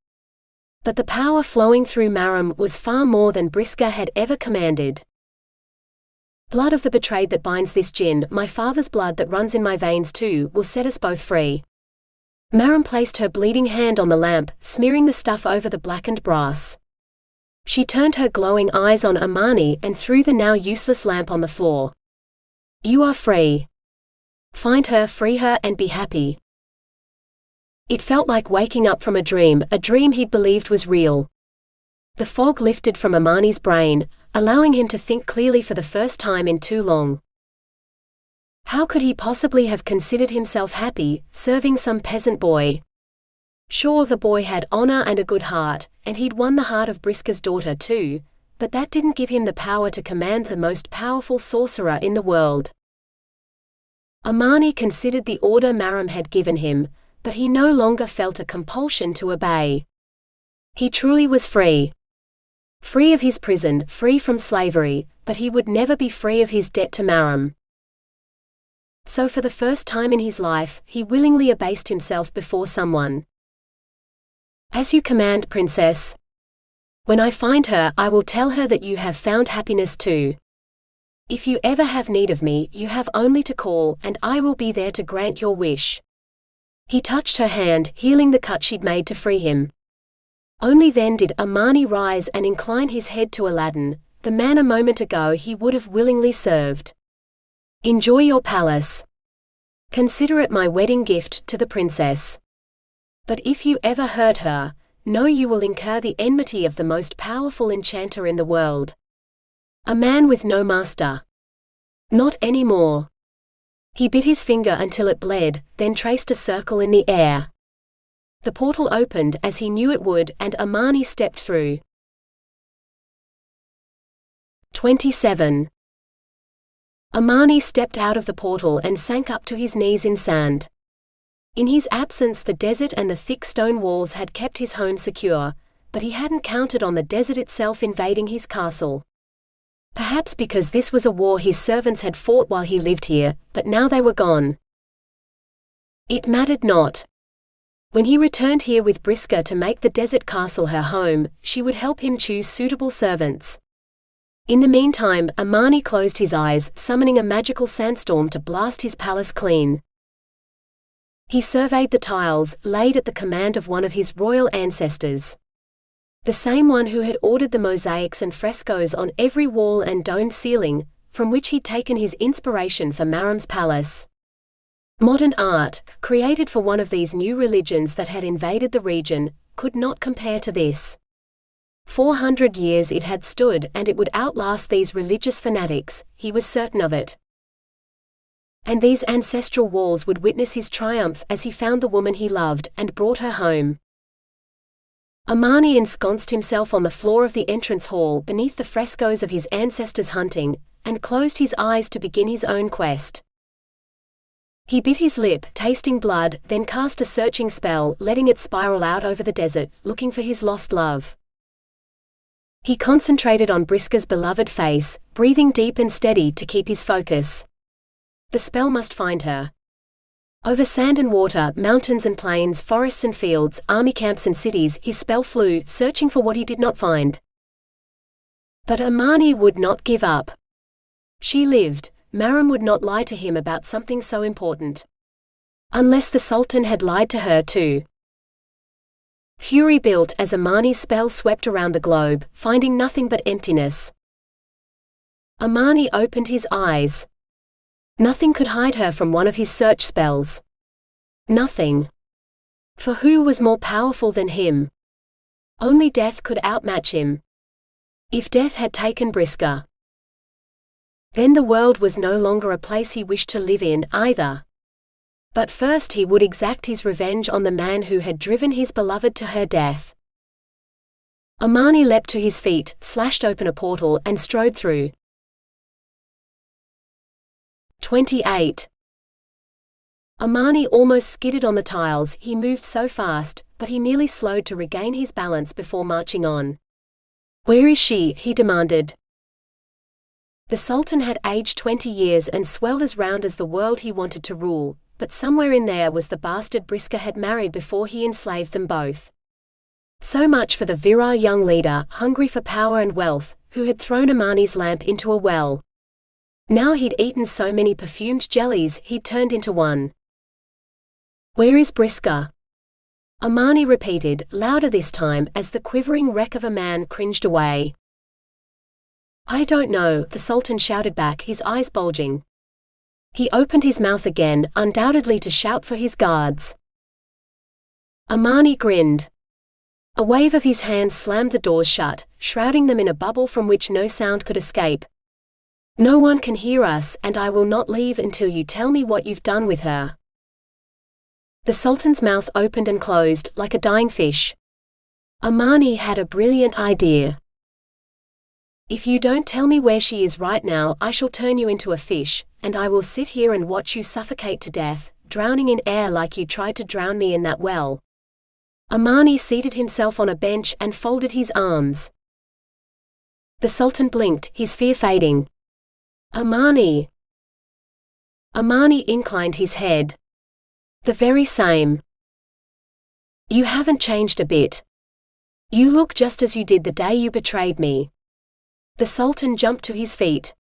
But the power flowing through Maram was far more than Briska had ever commanded. Blood of the betrayed that binds this gin, my father's blood that runs in my veins too, will set us both free. Maram placed her bleeding hand on the lamp, smearing the stuff over the blackened brass. She turned her glowing eyes on Amani and threw the now useless lamp on the floor. You are free. Find her, free her, and be happy. It felt like waking up from a dream he'd believed was real. The fog lifted from Amani's brain, allowing him to think clearly for the first time in too long. How could he possibly have considered himself happy, serving some peasant boy? Sure, the boy had honor and a good heart, and he'd won the heart of Briska's daughter too, but that didn't give him the power to command the most powerful sorcerer in the world. Amani considered the order Maram had given him, but he no longer felt a compulsion to obey. He truly was free. Free of his prison, free from slavery, but he would never be free of his debt to Maram. So for the first time in his life, he willingly abased himself before someone. As you command, princess. When I find her, I will tell her that you have found happiness too. If you ever have need of me, you have only to call, and I will be there to grant your wish. He touched her hand, healing the cut she'd made to free him. Only then did Amani rise and incline his head to Aladdin, the man a moment ago he would have willingly served. Enjoy your palace. Consider it my wedding gift to the princess. But if you ever hurt her, know you will incur the enmity of the most powerful enchanter in the world. A man with no master. Not anymore. He bit his finger until it bled, then traced a circle in the air. The portal opened as he knew it would, and Amani stepped through. 27. Amani stepped out of the portal and sank up to his knees in sand. In his absence, the desert and the thick stone walls had kept his home secure, but he hadn't counted on the desert itself invading his castle. Perhaps because this was a war his servants had fought while he lived here, but now they were gone. It mattered not. When he returned here with Briska to make the desert castle her home, she would help him choose suitable servants. In the meantime, Amani closed his eyes, summoning a magical sandstorm to blast his palace clean. He surveyed the tiles, laid at the command of one of his royal ancestors. The same one who had ordered the mosaics and frescoes on every wall and domed ceiling, from which he'd taken his inspiration for Maram's palace. Modern art, created for one of these new religions that had invaded the region, could not compare to this. 400 years it had stood, and it would outlast these religious fanatics, he was certain of it. And these ancestral walls would witness his triumph as he found the woman he loved and brought her home. Amani ensconced himself on the floor of the entrance hall beneath the frescoes of his ancestors' hunting, and closed his eyes to begin his own quest. He bit his lip, tasting blood, then cast a searching spell, letting it spiral out over the desert, looking for his lost love. He concentrated on Briska's beloved face, breathing deep and steady to keep his focus. The spell must find her. Over sand and water, mountains and plains, forests and fields, army camps and cities, his spell flew, searching for what he did not find. But Amani would not give up. She lived. Maram would not lie to him about something so important. Unless the Sultan had lied to her too. Fury built as Amani's spell swept around the globe, finding nothing but emptiness. Amani opened his eyes. Nothing could hide her from one of his search spells. Nothing. For who was more powerful than him? Only death could outmatch him. If death had taken Briska, then the world was no longer a place he wished to live in, either. But first he would exact his revenge on the man who had driven his beloved to her death. Amani leapt to his feet, slashed open a portal, and strode through. 28. Amani almost skidded on the tiles, he moved so fast, but he merely slowed to regain his balance before marching on. "Where is she?" he demanded. The Sultan had aged 20 years and swelled as round as the world he wanted to rule, but somewhere in there was the bastard Briska had married before he enslaved them both. So much for the virile young leader, hungry for power and wealth, who had thrown Amani's lamp into a well. Now he'd eaten so many perfumed jellies he'd turned into one. "Where is Briska?" Amani repeated, louder this time, as the quivering wreck of a man cringed away. "I don't know," the Sultan shouted back, his eyes bulging. He opened his mouth again, undoubtedly to shout for his guards. Amani grinned. A wave of his hand slammed the doors shut, shrouding them in a bubble from which no sound could escape. "No one can hear us, and I will not leave until you tell me what you've done with her." The Sultan's mouth opened and closed, like a dying fish. Amani had a brilliant idea. "If you don't tell me where she is right now, I shall turn you into a fish, and I will sit here and watch you suffocate to death, drowning in air like you tried to drown me in that well." Amani seated himself on a bench and folded his arms. The Sultan blinked, his fear fading. "Amani." Amani inclined his head. "The very same. You haven't changed a bit. You look just as you did the day you betrayed me." The Sultan jumped to his feet.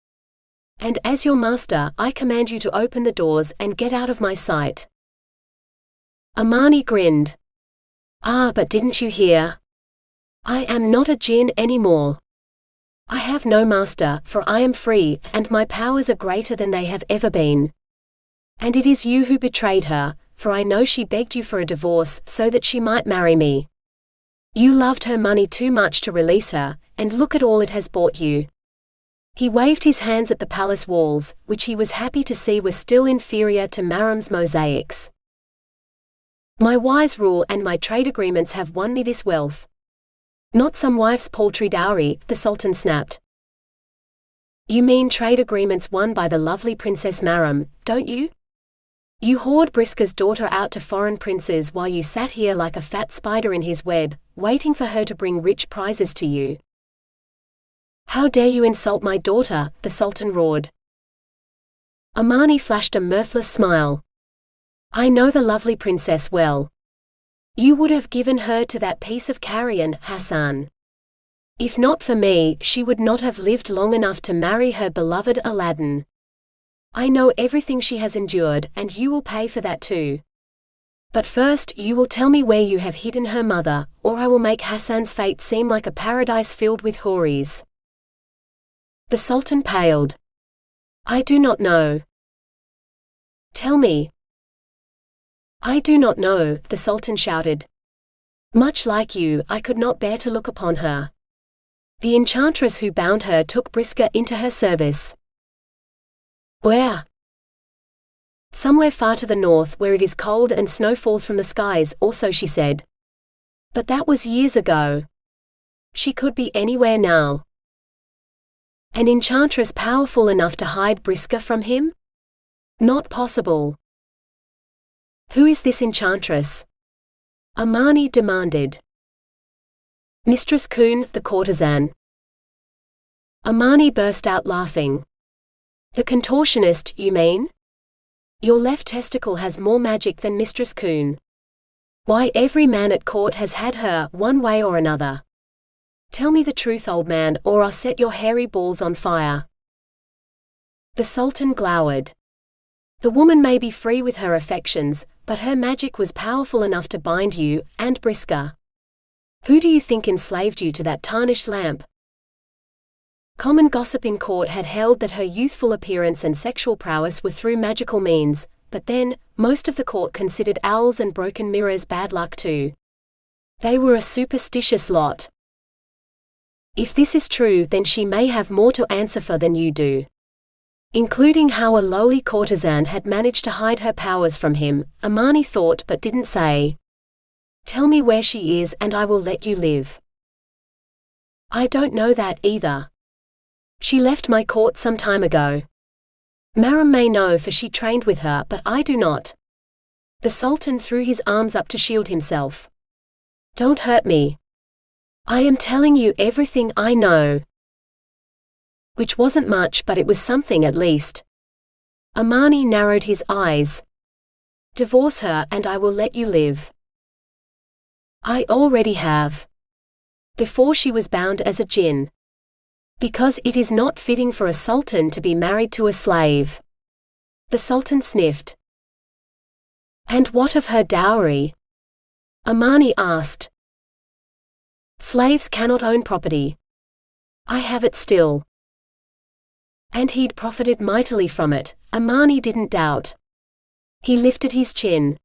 "And as your master, I command you to open the doors and get out of my sight." Amani grinned. "Ah, but didn't you hear? I am not a jinn anymore. I have no master, for I am free, and my powers are greater than they have ever been. And it is you who betrayed her, for I know she begged you for a divorce so that she might marry me. You loved her money too much to release her, and look at all it has bought you." He waved his hands at the palace walls, which he was happy to see were still inferior to Maram's mosaics. "My wise rule and my trade agreements have won me this wealth. Not some wife's paltry dowry," the Sultan snapped. "You mean trade agreements won by the lovely Princess Maram, don't you? You whored Briska's daughter out to foreign princes while you sat here like a fat spider in his web, waiting for her to bring rich prizes to you." "How dare you insult my daughter?" the Sultan roared. Amani flashed a mirthless smile. "I know the lovely princess well. You would have given her to that piece of carrion, Hassan. If not for me, she would not have lived long enough to marry her beloved Aladdin. I know everything she has endured, and you will pay for that too. But first, you will tell me where you have hidden her mother, or I will make Hassan's fate seem like a paradise filled with houris." The Sultan paled. "I do not know." "Tell me." "I do not know," the Sultan shouted. "Much like you, I could not bear to look upon her. The enchantress who bound her took Briska into her service." "Where?" "Somewhere far to the north where it is cold and snow falls from the skies, or so she said. But that was years ago. She could be anywhere now." "An enchantress powerful enough to hide Briska from him? Not possible." "Who is this enchantress?" Amani demanded. "Mistress Queen, the courtesan." Amani burst out laughing. "The contortionist, you mean? Your left testicle has more magic than Mistress Queen. Why, every man at court has had her, one way or another. Tell me the truth, old man, or I'll set your hairy balls on fire." The Sultan glowered. "The woman may be free with her affections, but her magic was powerful enough to bind you, and Briska. Who do you think enslaved you to that tarnished lamp?" Common gossip in court had held that her youthful appearance and sexual prowess were through magical means, but then, most of the court considered owls and broken mirrors bad luck too. They were a superstitious lot. If this is true, then she may have more to answer for than you do. Including how a lowly courtesan had managed to hide her powers from him, Amani thought but didn't say. "Tell me where she is and I will let you live." "I don't know that either. She left my court some time ago. Maram may know, for she trained with her, but I do not." The Sultan threw his arms up to shield himself. "Don't hurt me. I am telling you everything I know." Which wasn't much, but it was something at least. Amani narrowed his eyes. Divorce her and I will let you live. I already have. Before she was bound as a jinn. Because it is not fitting for a sultan to be married to a slave. The sultan sniffed. And what of her dowry? Amani asked. Slaves cannot own property. I have it still. And he'd profited mightily from it, Amani didn't doubt. He lifted his chin.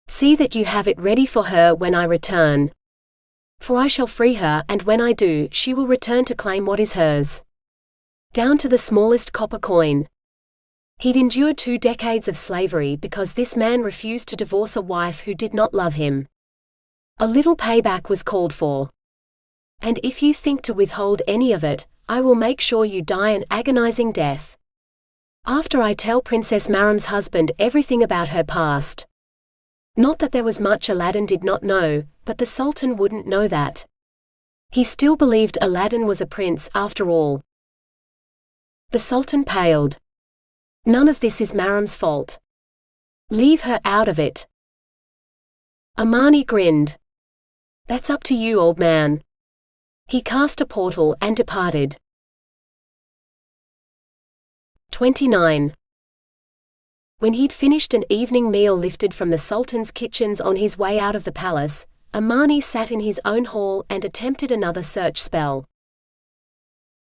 See that you have it ready for her when I return. For I shall free her, and when I do, she will return to claim what is hers. Down to the smallest copper coin. He'd endured 2 decades of slavery because this man refused to divorce a wife who did not love him. A little payback was called for. And if you think to withhold any of it, I will make sure you die an agonizing death. After I tell Princess Maram's husband everything about her past. Not that there was much Aladdin did not know, but the Sultan wouldn't know that. He still believed Aladdin was a prince after all. The Sultan paled. None of this is Maram's fault. Leave her out of it. Amani grinned. That's up to you, old man. He cast a portal and departed. 29. When he'd finished an evening meal lifted from the Sultan's kitchens on his way out of the palace, Amani sat in his own hall and attempted another search spell.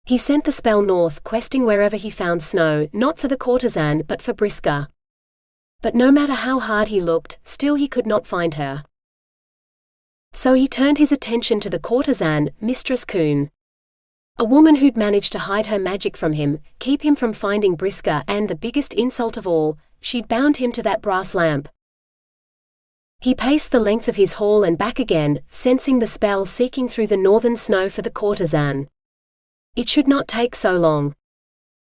He sent the spell north, questing wherever he found snow, not for the courtesan but for Briska. But no matter how hard he looked, still he could not find her. So he turned his attention to the courtesan, Mistress Queen. A woman who'd managed to hide her magic from him, keep him from finding Briska, and the biggest insult of all, she'd bound him to that brass lamp. He paced the length of his hall and back again, sensing the spell seeking through the northern snow for the courtesan. It should not take so long.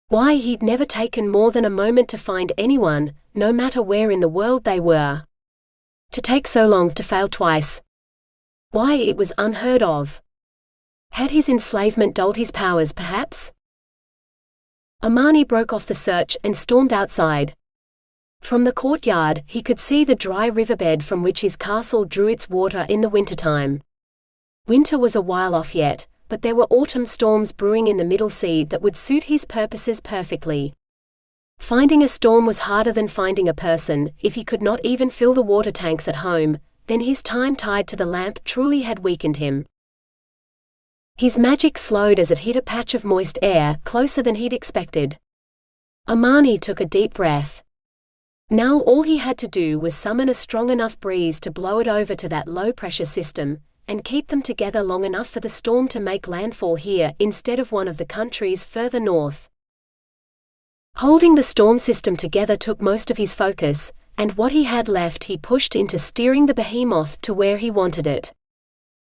Why, he'd never taken more than a moment to find anyone, no matter where in the world they were. To take so long to fail twice. Why, it was unheard of. Had his enslavement dulled his powers, perhaps? Amani broke off the search and stormed outside. From the courtyard, he could see the dry riverbed from which his castle drew its water in the wintertime. Winter was a while off yet, but there were autumn storms brewing in the Middle Sea that would suit his purposes perfectly. Finding a storm was harder than finding a person. If he could not even fill the water tanks at home, then his time tied to the lamp truly had weakened him. His magic slowed as it hit a patch of moist air, closer than he'd expected. Amani took a deep breath. Now all he had to do was summon a strong enough breeze to blow it over to that low-pressure system, and keep them together long enough for the storm to make landfall here instead of one of the countries further north. Holding the storm system together took most of his focus, and what he had left he pushed into steering the behemoth to where he wanted it.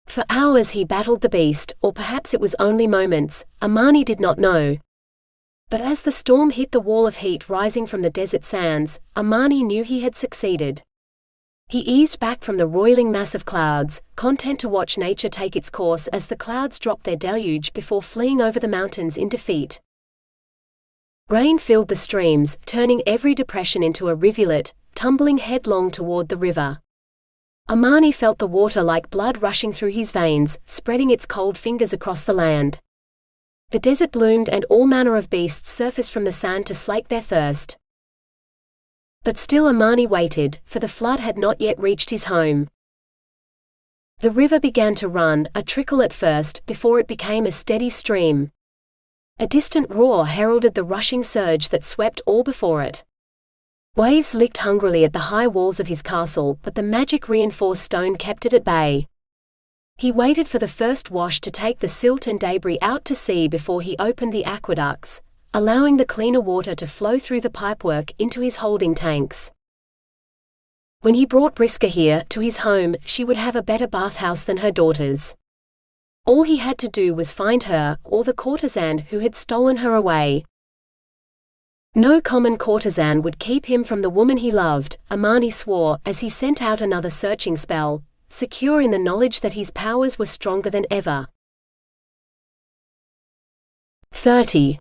For hours he battled the beast, or perhaps it was only moments, Amani did not know. But as the storm hit the wall of heat rising from the desert sands, Amani knew he had succeeded. He eased back from the roiling mass of clouds, content to watch nature take its course as the clouds dropped their deluge before fleeing over the mountains in defeat. Rain filled the streams, turning every depression into a rivulet, tumbling headlong toward the river. Amani felt the water like blood rushing through his veins, spreading its cold fingers across the land. The desert bloomed and all manner of beasts surfaced from the sand to slake their thirst. But still Amani waited, for the flood had not yet reached his home. The river began to run, a trickle at first, before it became a steady stream. A distant roar heralded the rushing surge that swept all before it. Waves licked hungrily at the high walls of his castle, but the magic-reinforced stone kept it at bay. He waited for the first wash to take the silt and debris out to sea before he opened the aqueducts, allowing the cleaner water to flow through the pipework into his holding tanks. When he brought Briska here, to his home, she would have a better bathhouse than her daughters. All he had to do was find her, or the courtesan who had stolen her away. No common courtesan would keep him from the woman he loved, Amani swore, as he sent out another searching spell, secure in the knowledge that his powers were stronger than ever. 30.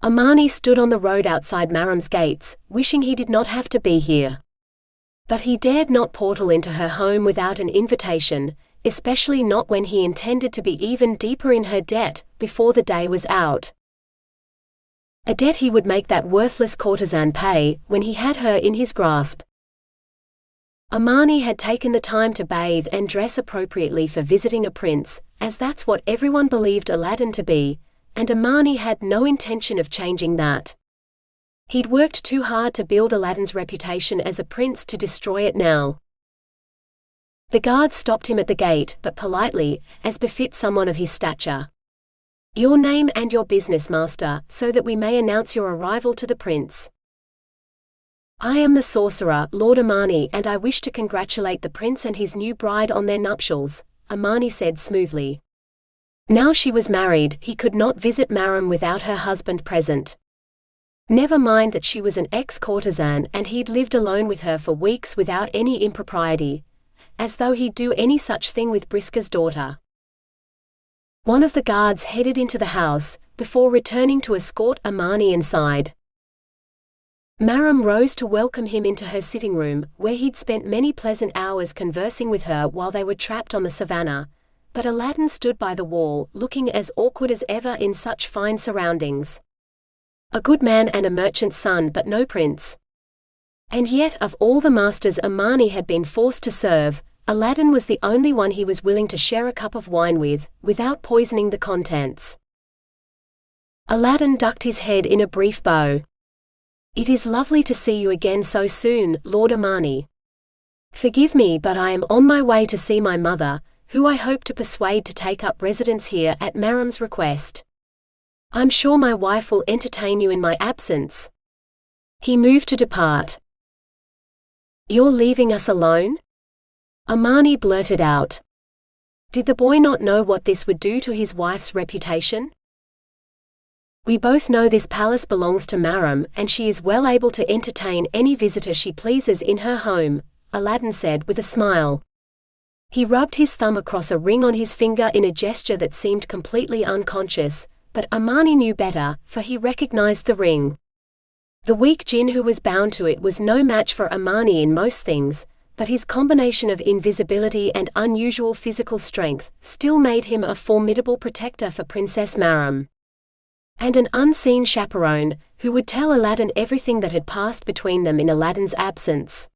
Amani stood on the road outside Maram's gates, wishing he did not have to be here. But he dared not portal into her home without an invitation, especially not when he intended to be even deeper in her debt before the day was out. A debt he would make that worthless courtesan pay when he had her in his grasp. Amani had taken the time to bathe and dress appropriately for visiting a prince, as that's what everyone believed Aladdin to be, and Amani had no intention of changing that. He'd worked too hard to build Aladdin's reputation as a prince to destroy it now. The guard stopped him at the gate, but politely, as befits someone of his stature. "Your name and your business, master, so that we may announce your arrival to the prince." "I am the sorcerer, Lord Amani, and I wish to congratulate the prince and his new bride on their nuptials," Amani said smoothly. Now she was married, he could not visit Maram without her husband present. Never mind that she was an ex-courtesan and he'd lived alone with her for weeks without any impropriety, as though he'd do any such thing with Briska's daughter. One of the guards headed into the house, before returning to escort Amani inside. Maram rose to welcome him into her sitting room, where he'd spent many pleasant hours conversing with her while they were trapped on the savannah, but Aladdin stood by the wall, looking as awkward as ever in such fine surroundings. A good man and a merchant's son, but no prince. And yet, of all the masters Amani had been forced to serve, Aladdin was the only one he was willing to share a cup of wine with, without poisoning the contents. Aladdin ducked his head in a brief bow. "It is lovely to see you again so soon, Lord Amani. Forgive me, but I am on my way to see my mother, who I hope to persuade to take up residence here at Maram's request. I'm sure my wife will entertain you in my absence." He moved to depart. "You're leaving us alone?" Amani blurted out. Did the boy not know what this would do to his wife's reputation? "We both know this palace belongs to Maram, and she is well able to entertain any visitor she pleases in her home," Aladdin said with a smile. He rubbed his thumb across a ring on his finger in a gesture that seemed completely unconscious, but Amani knew better, for he recognized the ring. The weak jinn who was bound to it was no match for Amani in most things, but his combination of invisibility and unusual physical strength still made him a formidable protector for Princess Maram. And an unseen chaperone, who would tell Aladdin everything that had passed between them in Aladdin's absence.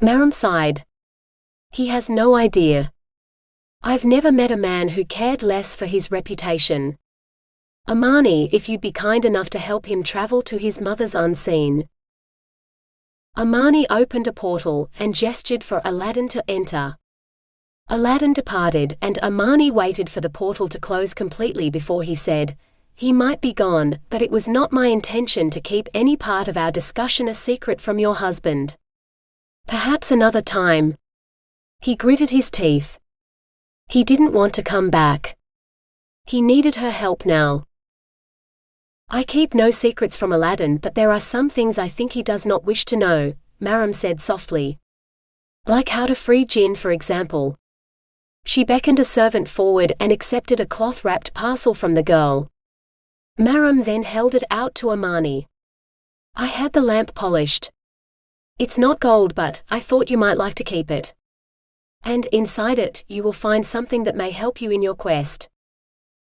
Maram sighed. He has no idea. I've never met a man who cared less for his reputation. Amani, if you'd be kind enough to help him travel to his mother's unseen. Amani opened a portal, and gestured for Aladdin to enter. Aladdin departed, and Amani waited for the portal to close completely before he said, "He might be gone, but it was not my intention to keep any part of our discussion a secret from your husband. Perhaps another time." He gritted his teeth. He didn't want to come back. He needed her help now. "I keep no secrets from Aladdin, but there are some things I think he does not wish to know," Maram said softly. "Like how to free jinn, for example." She beckoned a servant forward and accepted a cloth-wrapped parcel from the girl. Maram then held it out to Amani. "I had the lamp polished. It's not gold, but I thought you might like to keep it. And inside it, you will find something that may help you in your quest.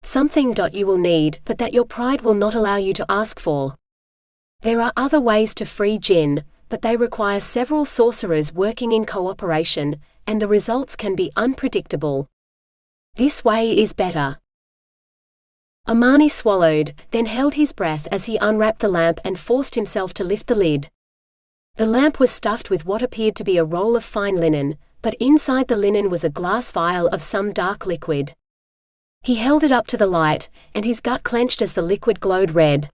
Something you will need, but that your pride will not allow you to ask for. There are other ways to free jinn, but they require several sorcerers working in cooperation, and the results can be unpredictable. This way is better." Amani swallowed, then held his breath as he unwrapped the lamp and forced himself to lift the lid. The lamp was stuffed with what appeared to be a roll of fine linen, but inside the linen was a glass vial of some dark liquid. He held it up to the light, and his gut clenched as the liquid glowed red.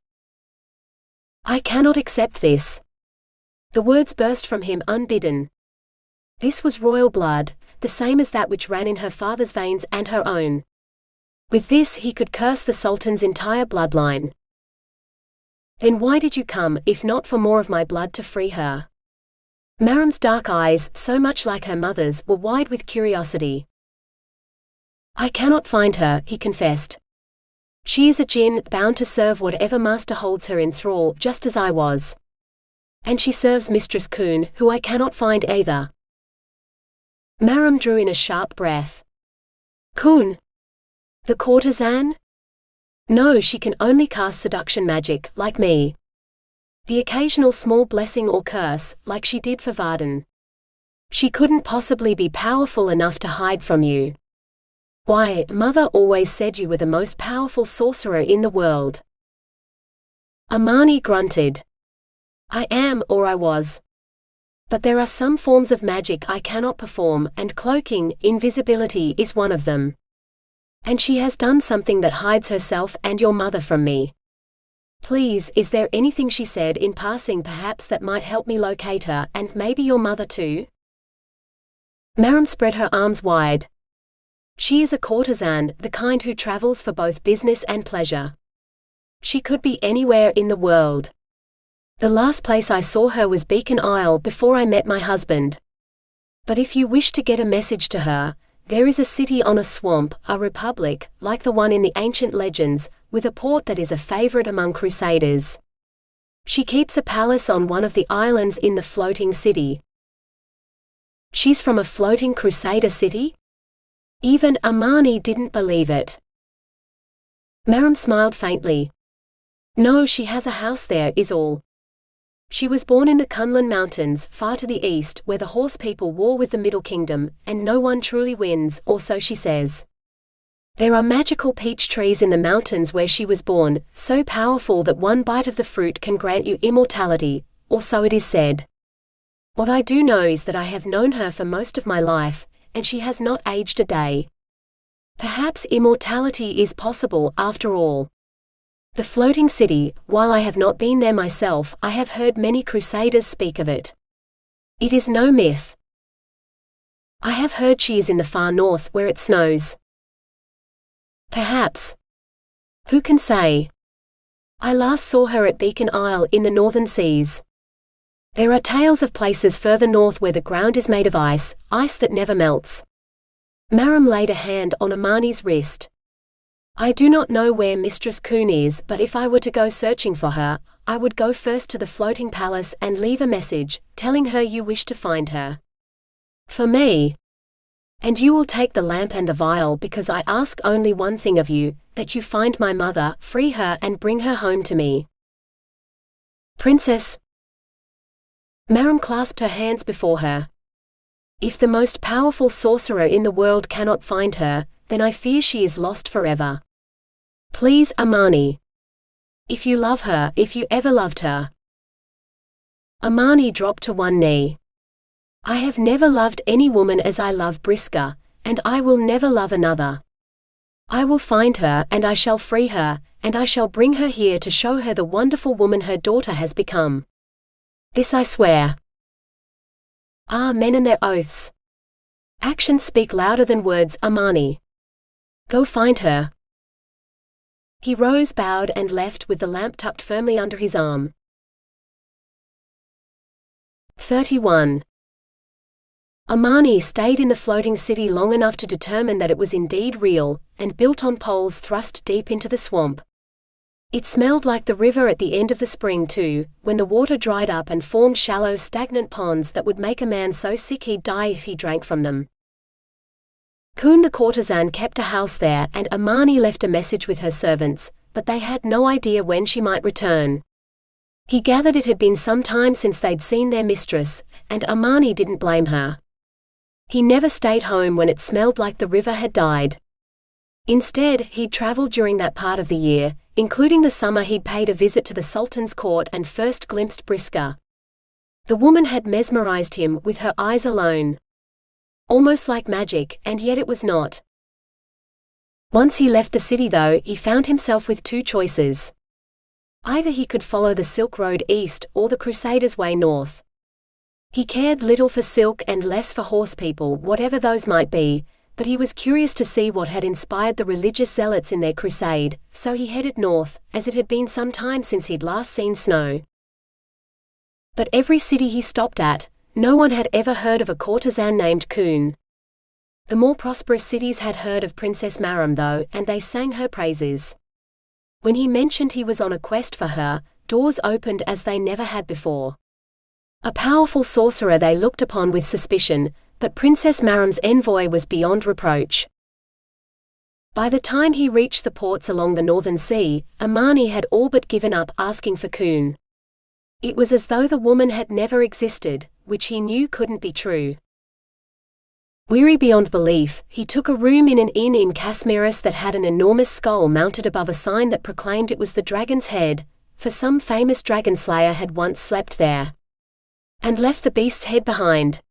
"I cannot accept this." The words burst from him unbidden. This was royal blood, the same as that which ran in her father's veins and her own. With this he could curse the Sultan's entire bloodline. "Then why did you come, if not for more of my blood to free her?" Maram's dark eyes, so much like her mother's, were wide with curiosity. "I cannot find her," he confessed. She is a jinn, bound to serve whatever master holds her in thrall, just as I was. And she serves Mistress Queen, who I cannot find either." Maram drew in a sharp breath. "Queen? The courtesan? No, she can only cast seduction magic, like me. The occasional small blessing or curse, like she did for Varden. She couldn't possibly be powerful enough to hide from you. Why, Mother always said you were the most powerful sorcerer in the world." Amani grunted. "I am, or I was. But there are some forms of magic I cannot perform, and cloaking, invisibility, is one of them. And she has done something that hides herself and your mother from me. Please, is there anything she said in passing perhaps that might help me locate her, and maybe your mother too?" Maram spread her arms wide. "She is a courtesan, the kind who travels for both business and pleasure. She could be anywhere in the world. The last place I saw her was Beacon Isle before I met my husband. But if you wish to get a message to her, there is a city on a swamp, a republic, like the one in the ancient legends, with a port that is a favorite among crusaders. She keeps a palace on one of the islands in the floating city." "She's from a floating crusader city?" Even Amani didn't believe it. Maram smiled faintly. "No, she has a house there, is all. She was born in the Kunlun Mountains, far to the east, where the horse people war with the Middle Kingdom, and no one truly wins, or so she says. There are magical peach trees in the mountains where she was born, so powerful that one bite of the fruit can grant you immortality, or so it is said. What I do know is that I have known her for most of my life, and she has not aged a day. Perhaps immortality is possible after all. The floating city, while I have not been there myself, I have heard many crusaders speak of it. It is no myth. I have heard she is in the far north, where it snows. Perhaps. Who can say? I last saw her at Beacon Isle in the northern seas. There are tales of places further north where the ground is made of ice, ice that never melts." Maram laid a hand on Amani's wrist. "I do not know where Mistress Queen is, but if I were to go searching for her, I would go first to the floating palace and leave a message, telling her you wish to find her. For me. And you will take the lamp and the vial, because I ask only one thing of you, that you find my mother, free her and bring her home to me." "Princess." Maram clasped her hands before her. "If the most powerful sorcerer in the world cannot find her, then I fear she is lost forever. Please, Amani. If you love her, if you ever loved her." Amani dropped to one knee. "I have never loved any woman as I love Briska, and I will never love another. I will find her, and I shall free her, and I shall bring her here to show her the wonderful woman her daughter has become. This I swear." Ah, men and their oaths. Actions speak louder than words, Amani. Go find her. He rose, bowed and left with the lamp tucked firmly under his arm. 31. Amani stayed in the floating city long enough to determine that it was indeed real, and built on poles thrust deep into the swamp. It smelled like the river at the end of the spring too, when the water dried up and formed shallow stagnant ponds that would make a man so sick he'd die if he drank from them. Queen the courtesan kept a house there, and Amani left a message with her servants, but they had no idea when she might return. He gathered it had been some time since they'd seen their mistress, and Amani didn't blame her. He never stayed home when it smelled like the river had died. Instead, he'd traveled during that part of the year, including the summer. He'd paid a visit to the Sultan's court and first glimpsed Briska. The woman had mesmerized him with her eyes alone. Almost like magic, and yet it was not. Once he left the city though, he found himself with two choices. Either he could follow the Silk Road east, or the Crusaders' way north. He cared little for silk and less for horse people, whatever those might be, but he was curious to see what had inspired the religious zealots in their crusade, so he headed north, as it had been some time since he'd last seen snow. But every city he stopped at, no one had ever heard of a courtesan named Queen. The more prosperous cities had heard of Princess Maram though, and they sang her praises. When he mentioned he was on a quest for her, doors opened as they never had before. A powerful sorcerer they looked upon with suspicion, but Princess Maram's envoy was beyond reproach. By the time he reached the ports along the Northern Sea, Amani had all but given up asking for Queen. It was as though the woman had never existed, which he knew couldn't be true. Weary beyond belief, he took a room in an inn in Casmiris that had an enormous skull mounted above a sign that proclaimed it was the Dragon's Head, for some famous dragon slayer had once slept there. And left the beast's head behind.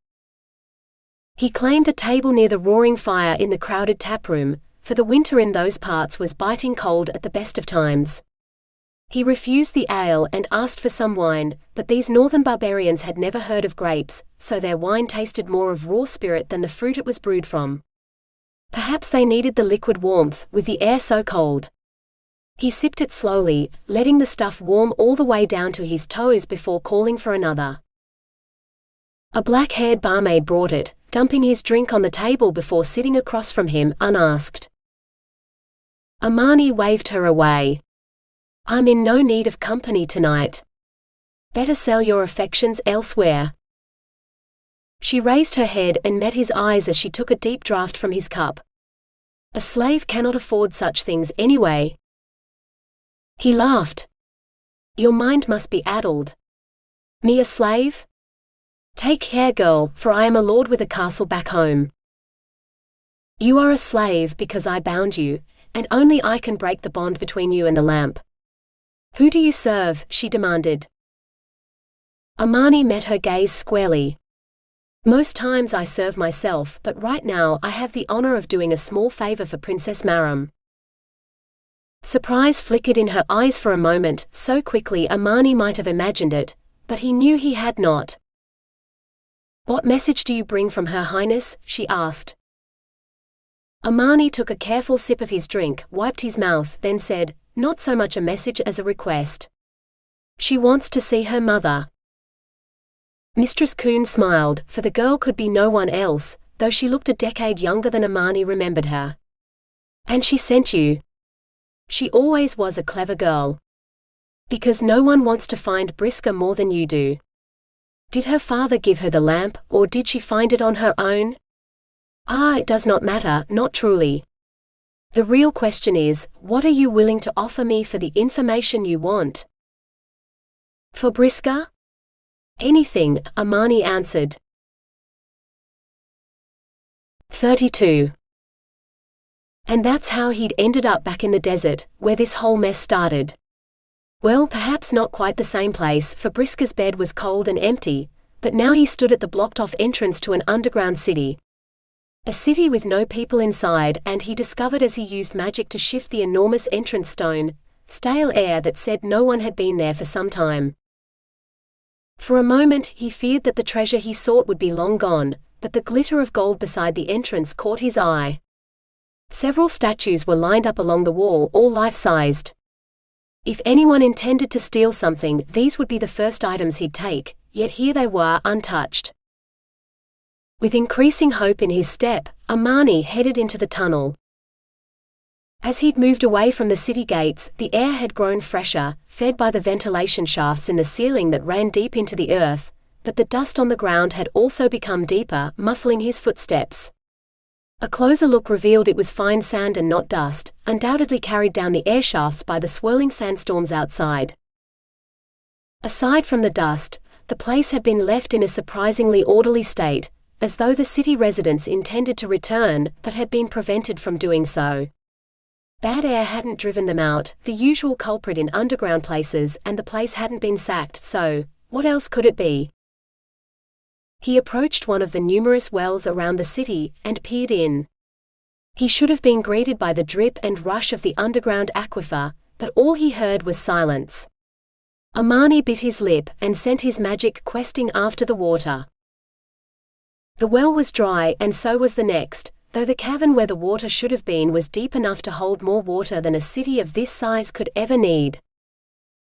He claimed a table near the roaring fire in the crowded taproom, for the winter in those parts was biting cold at the best of times. He refused the ale and asked for some wine, but these northern barbarians had never heard of grapes, so their wine tasted more of raw spirit than the fruit it was brewed from. Perhaps they needed the liquid warmth, with the air so cold. He sipped it slowly, letting the stuff warm all the way down to his toes before calling for another. A black-haired barmaid brought it, dumping his drink on the table before sitting across from him, unasked. Amani waved her away. I'm in no need of company tonight. Better sell your affections elsewhere. She raised her head and met his eyes as she took a deep draught from his cup. A slave cannot afford such things anyway. He laughed. Your mind must be addled. Me a slave? Take care, girl, for I am a lord with a castle back home. You are a slave because I bound you, and only I can break the bond between you and the lamp. Who do you serve? She demanded. Amani met her gaze squarely. Most times I serve myself, but right now I have the honor of doing a small favor for Princess Maram. Surprise flickered in her eyes for a moment, so quickly Amani might have imagined it, but he knew he had not. What message do you bring from Her Highness? She asked. Amani took a careful sip of his drink, wiped his mouth, then said, not so much a message as a request. She wants to see her mother. Mistress Queen smiled, for the girl could be no one else, though she looked a decade younger than Amani remembered her. And she sent you. She always was a clever girl. Because no one wants to find Briska more than you do. Did her father give her the lamp, or did she find it on her own? It does not matter, not truly. The real question is, what are you willing to offer me for the information you want? For Briska? Anything, Amani answered. 32. And that's how he'd ended up back in the desert, where this whole mess started. Well, perhaps not quite the same place, for Briska's bed was cold and empty, but now he stood at the blocked-off entrance to an underground city. A city with no people inside, and he discovered as he used magic to shift the enormous entrance stone, stale air that said no one had been there for some time. For a moment he feared that the treasure he sought would be long gone, but the glitter of gold beside the entrance caught his eye. Several statues were lined up along the wall, all life-sized. If anyone intended to steal something, these would be the first items he'd take, yet here they were, untouched. With increasing hope in his step, Amani headed into the tunnel. As he'd moved away from the city gates, the air had grown fresher, fed by the ventilation shafts in the ceiling that ran deep into the earth, but the dust on the ground had also become deeper, muffling his footsteps. A closer look revealed it was fine sand and not dust, undoubtedly carried down the air shafts by the swirling sandstorms outside. Aside from the dust, the place had been left in a surprisingly orderly state, as though the city residents intended to return, but had been prevented from doing so. Bad air hadn't driven them out, the usual culprit in underground places, and the place hadn't been sacked, so, what else could it be? He approached one of the numerous wells around the city, and peered in. He should have been greeted by the drip and rush of the underground aquifer, but all he heard was silence. Amani bit his lip, and sent his magic questing after the water. The well was dry, and so was the next, though the cavern where the water should have been was deep enough to hold more water than a city of this size could ever need.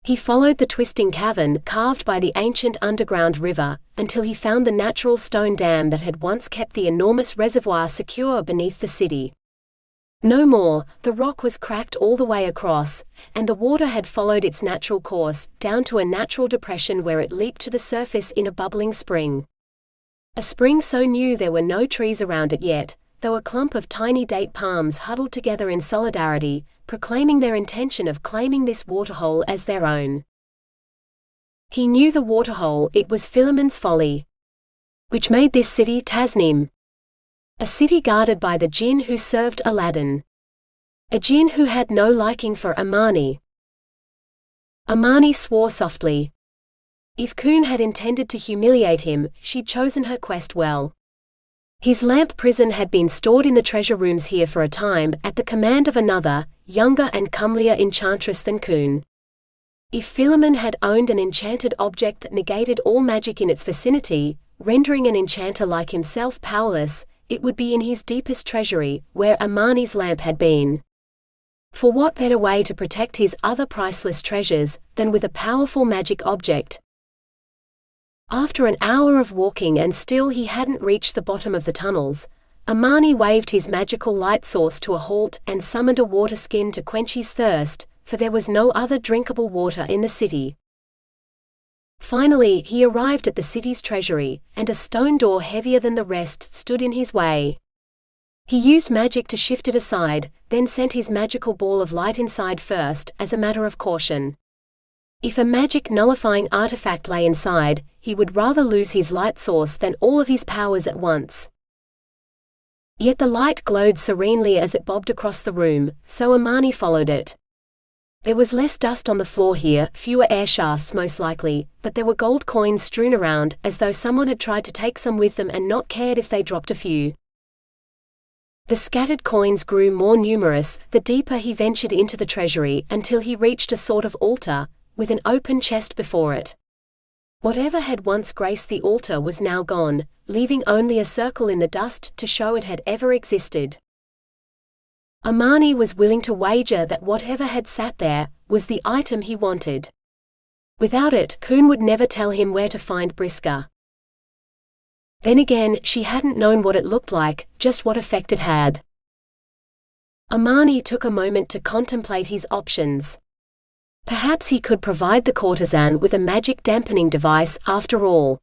He followed the twisting cavern carved by the ancient underground river, until he found the natural stone dam that had once kept the enormous reservoir secure beneath the city. No more, the rock was cracked all the way across, and the water had followed its natural course, down to a natural depression where it leaped to the surface in a bubbling spring. A spring so new there were no trees around it yet, though a clump of tiny date palms huddled together in solidarity, proclaiming their intention of claiming this waterhole as their own. He knew the waterhole, it was Philemon's folly, which made this city Tasnim, a city guarded by the jinn who served Aladdin, a jinn who had no liking for Amani. Amani swore softly. If Queen had intended to humiliate him, she'd chosen her quest well. His lamp prison had been stored in the treasure rooms here for a time, at the command of another, younger and comelier enchantress than Queen. If Philemon had owned an enchanted object that negated all magic in its vicinity, rendering an enchanter like himself powerless, it would be in his deepest treasury, where Amani's lamp had been. For what better way to protect his other priceless treasures, than with a powerful magic object? After an hour of walking and still he hadn't reached the bottom of the tunnels, Amani waved his magical light source to a halt and summoned a water skin to quench his thirst, for there was no other drinkable water in the city. Finally, he arrived at the city's treasury, and a stone door heavier than the rest stood in his way. He used magic to shift it aside, then sent his magical ball of light inside first, as a matter of caution. If a magic nullifying artifact lay inside, he would rather lose his light source than all of his powers at once. Yet the light glowed serenely as it bobbed across the room, so Amani followed it. There was less dust on the floor here, fewer air shafts most likely, but there were gold coins strewn around, as though someone had tried to take some with them and not cared if they dropped a few. The scattered coins grew more numerous, the deeper he ventured into the treasury, until he reached a sort of altar, with an open chest before it. Whatever had once graced the altar was now gone, leaving only a circle in the dust to show it had ever existed. Amani was willing to wager that whatever had sat there was the item he wanted. Without it, Queen would never tell him where to find Briska. Then again, she hadn't known what it looked like, just what effect it had. Amani took a moment to contemplate his options. Perhaps he could provide the courtesan with a magic dampening device after all.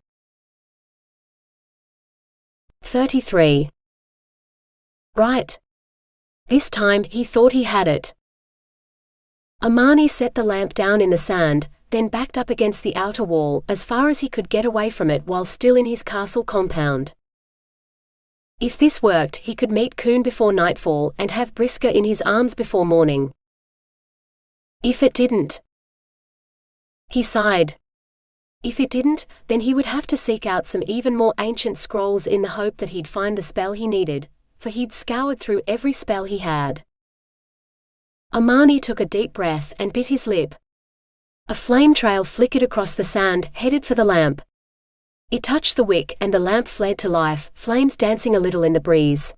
33. Right. This time, he thought he had it. Amani set the lamp down in the sand, then backed up against the outer wall, as far as he could get away from it while still in his castle compound. If this worked, he could meet Queen before nightfall and have Briska in his arms before morning. If it didn't, he sighed. If it didn't, then he would have to seek out some even more ancient scrolls in the hope that he'd find the spell he needed, for he'd scoured through every spell he had. Amani took a deep breath and bit his lip. A flame trail flickered across the sand, headed for the lamp. It touched the wick and the lamp flared to life, flames dancing a little in the breeze.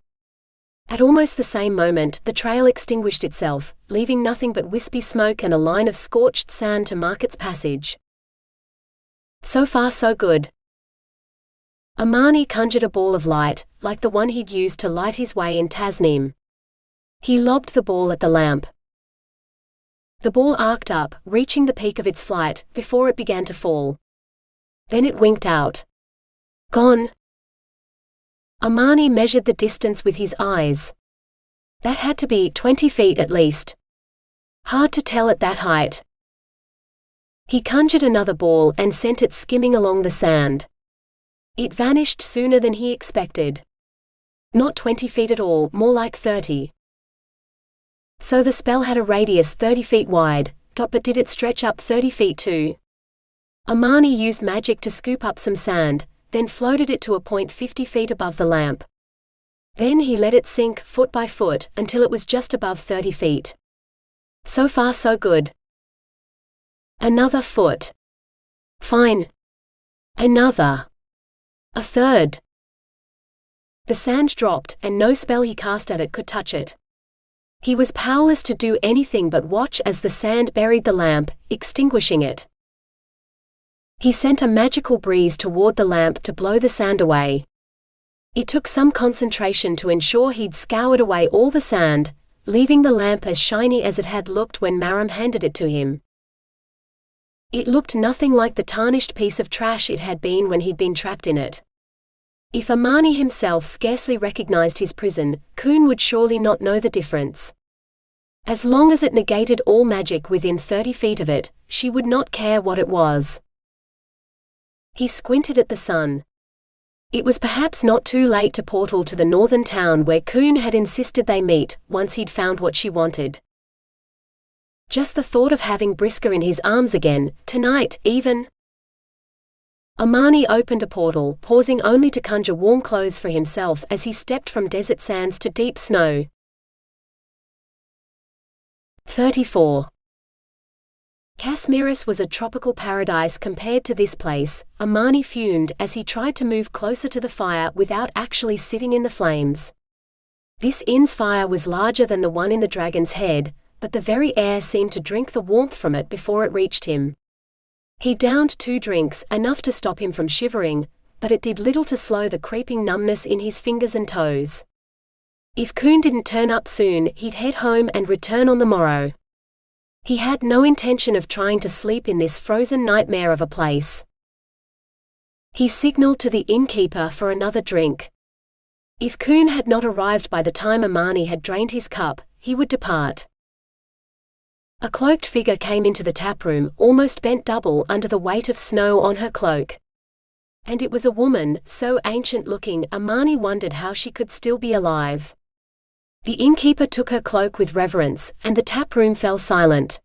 At almost the same moment, the trail extinguished itself, leaving nothing but wispy smoke and a line of scorched sand to mark its passage. So far so good. Amani conjured a ball of light, like the one he'd used to light his way in Tasnim. He lobbed the ball at the lamp. The ball arced up, reaching the peak of its flight, before it began to fall. Then it winked out. Gone. Amani measured the distance with his eyes. That had to be 20 feet at least. Hard to tell at that height. He conjured another ball and sent it skimming along the sand. It vanished sooner than he expected. Not 20 feet at all, more like 30. So the spell had a radius 30 feet wide, but did it stretch up 30 feet too? Amani used magic to scoop up some sand, then floated it to a point 50 feet above the lamp. Then he let it sink, foot by foot, until it was just above 30 feet. So far so good. Another foot. Fine. Another. A third. The sand dropped, and no spell he cast at it could touch it. He was powerless to do anything but watch as the sand buried the lamp, extinguishing it. He sent a magical breeze toward the lamp to blow the sand away. It took some concentration to ensure he'd scoured away all the sand, leaving the lamp as shiny as it had looked when Maram handed it to him. It looked nothing like the tarnished piece of trash it had been when he'd been trapped in it. If Amani himself scarcely recognized his prison, Queen would surely not know the difference. As long as it negated all magic within 30 feet of it, she would not care what it was. He squinted at the sun. It was perhaps not too late to portal to the northern town where Queen had insisted they meet, once he'd found what she wanted. Just the thought of having Briska in his arms again, tonight, even. Amani opened a portal, pausing only to conjure warm clothes for himself as he stepped from desert sands to deep snow. 34. Casmiris was a tropical paradise compared to this place. Amani fumed as he tried to move closer to the fire without actually sitting in the flames. This inn's fire was larger than the one in the dragon's head, but the very air seemed to drink the warmth from it before it reached him. He downed 2 drinks, enough to stop him from shivering, but it did little to slow the creeping numbness in his fingers and toes. If Queen didn't turn up soon, he'd head home and return on the morrow. He had no intention of trying to sleep in this frozen nightmare of a place. He signaled to the innkeeper for another drink. If Queen had not arrived by the time Amani had drained his cup, he would depart. A cloaked figure came into the taproom, almost bent double under the weight of snow on her cloak. And it was a woman, so ancient-looking, Amani wondered how she could still be alive. The innkeeper took her cloak with reverence, and the taproom fell silent.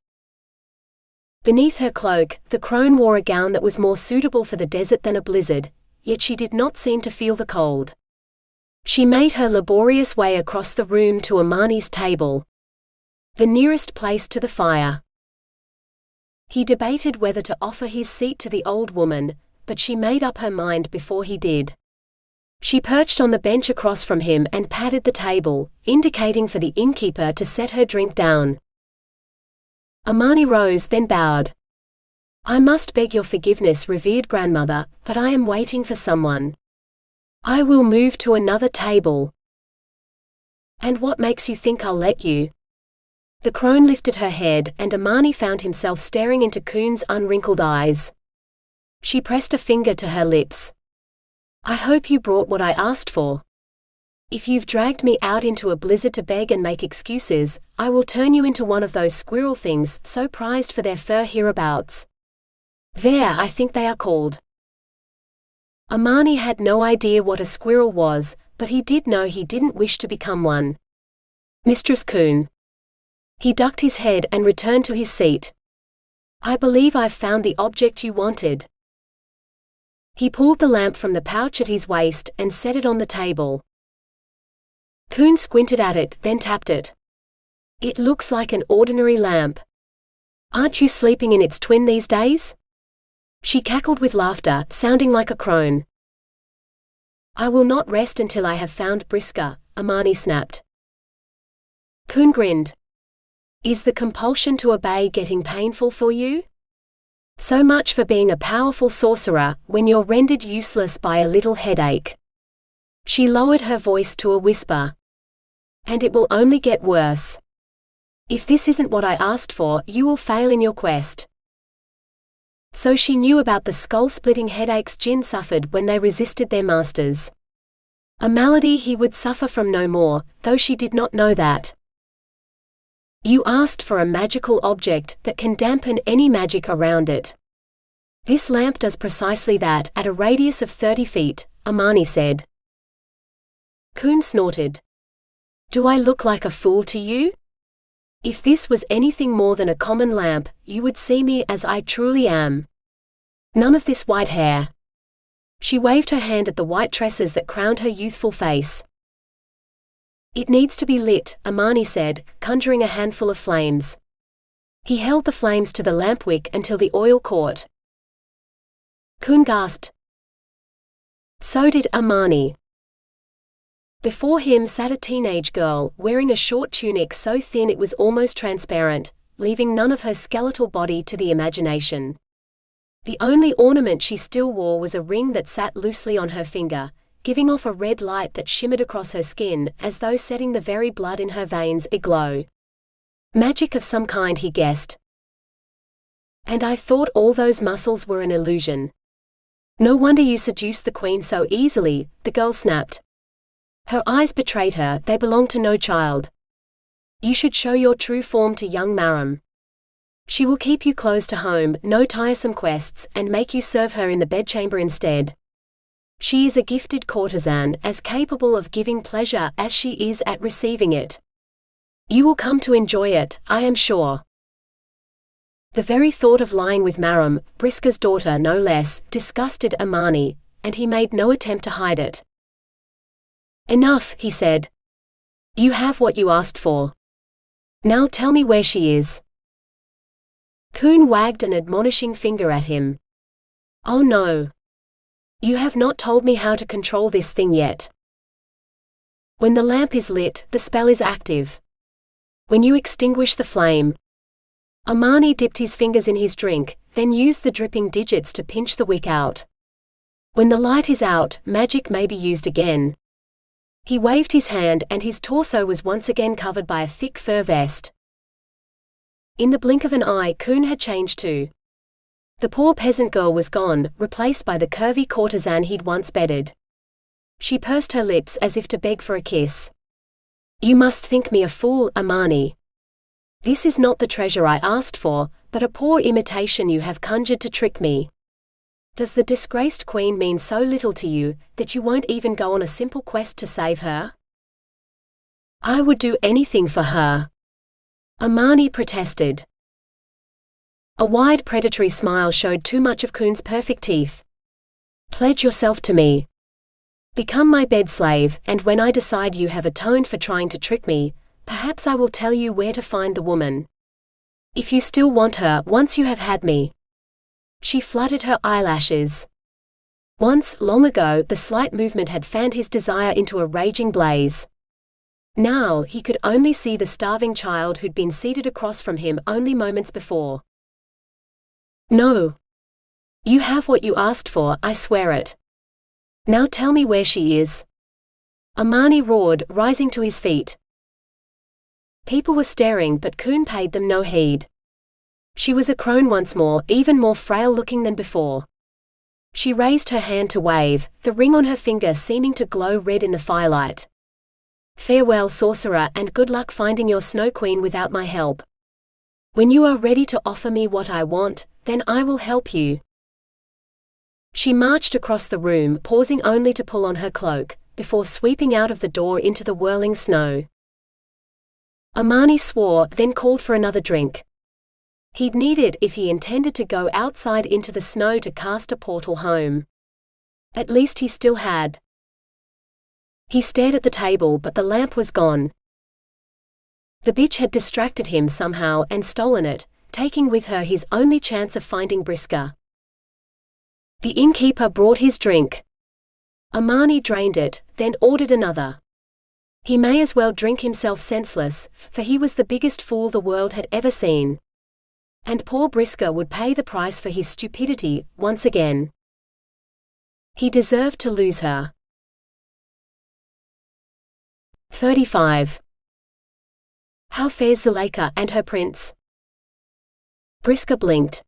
Beneath her cloak, the crone wore a gown that was more suitable for the desert than a blizzard, yet she did not seem to feel the cold. She made her laborious way across the room to Amani's table, the nearest place to the fire. He debated whether to offer his seat to the old woman, but she made up her mind before he did. She perched on the bench across from him and patted the table, indicating for the innkeeper to set her drink down. Amani rose, then bowed. "I must beg your forgiveness, revered grandmother, but I am waiting for someone. I will move to another table." "And what makes you think I'll let you?" The crone lifted her head, and Amani found himself staring into Queen's unwrinkled eyes. She pressed a finger to her lips. "I hope you brought what I asked for. If you've dragged me out into a blizzard to beg and make excuses, I will turn you into one of those squirrel things so prized for their fur hereabouts. There, I think they are called." Amani had no idea what a squirrel was, but he did know he didn't wish to become one. "Mistress Queen." He ducked his head and returned to his seat. "I believe I've found the object you wanted." He pulled the lamp from the pouch at his waist and set it on the table. Queen squinted at it, then tapped it. "It looks like an ordinary lamp. Aren't you sleeping in its twin these days?" She cackled with laughter, sounding like a crone. "I will not rest until I have found Briska," Amani snapped. Queen grinned. "Is the compulsion to obey getting painful for you? So much for being a powerful sorcerer, when you're rendered useless by a little headache." She lowered her voice to a whisper. "And it will only get worse. If this isn't what I asked for, you will fail in your quest." So she knew about the skull-splitting headaches Jinn suffered when they resisted their masters. A malady he would suffer from no more, though she did not know that. "You asked for a magical object that can dampen any magic around it. This lamp does precisely that, at a radius of 30 feet, Amani said. Queen snorted. "Do I look like a fool to you? If this was anything more than a common lamp, you would see me as I truly am. None of this white hair." She waved her hand at the white tresses that crowned her youthful face. "It needs to be lit," Amani said, conjuring a handful of flames. He held the flames to the lamp wick until the oil caught. Queen gasped. So did Amani. Before him sat a teenage girl, wearing a short tunic so thin it was almost transparent, leaving none of her skeletal body to the imagination. The only ornament she still wore was a ring that sat loosely on her finger, giving off a red light that shimmered across her skin, as though setting the very blood in her veins aglow. Magic of some kind, he guessed. And I thought all those muscles were an illusion. No wonder you seduced the queen so easily, the girl snapped. Her eyes betrayed her, they belonged to no child. You should show your true form to young Maram. She will keep you close to home, no tiresome quests, and make you serve her in the bedchamber instead. She is a gifted courtesan, as capable of giving pleasure as she is at receiving it. You will come to enjoy it, I am sure. The very thought of lying with Maram, Briska's daughter no less, disgusted Amani, and he made no attempt to hide it. Enough, he said. You have what you asked for. Now tell me where she is. Queen wagged an admonishing finger at him. Oh no. You have not told me how to control this thing yet. When the lamp is lit, the spell is active. When you extinguish the flame. Amani dipped his fingers in his drink, then used the dripping digits to pinch the wick out. When the light is out, magic may be used again. He waved his hand and his torso was once again covered by a thick fur vest. In the blink of an eye, Queen had changed too. The poor peasant girl was gone, replaced by the curvy courtesan he'd once bedded. She pursed her lips as if to beg for a kiss. You must think me a fool, Amani. This is not the treasure I asked for, but a poor imitation you have conjured to trick me. Does the disgraced queen mean so little to you, that you won't even go on a simple quest to save her? I would do anything for her. Amani protested. A wide predatory smile showed too much of Queen's perfect teeth. Pledge yourself to me. Become my bed slave, and when I decide you have atoned for trying to trick me, perhaps I will tell you where to find the woman. If you still want her once you have had me. She fluttered her eyelashes. Once, long ago, the slight movement had fanned his desire into a raging blaze. Now, he could only see the starving child who'd been seated across from him only moments before. No. You have what you asked for, I swear it. Now tell me where she is. Amani roared, rising to his feet. People were staring, but Queen paid them no heed. She was a crone once more, even more frail-looking than before. She raised her hand to wave, the ring on her finger seeming to glow red in the firelight. Farewell, sorcerer, and good luck finding your Snow Queen without my help. When you are ready to offer me what I want, then I will help you. She marched across the room, pausing only to pull on her cloak, before sweeping out of the door into the whirling snow. Amani swore, then called for another drink. He'd need it if he intended to go outside into the snow to cast a portal home. At least he still had. He stared at the table, but the lamp was gone. The bitch had distracted him somehow and stolen it, taking with her his only chance of finding Briska. The innkeeper brought his drink. Amani drained it, then ordered another. He may as well drink himself senseless, for he was the biggest fool the world had ever seen. And poor Briska would pay the price for his stupidity, once again. He deserved to lose her. 35. How fares Zuleika and her prince? Briska blinked.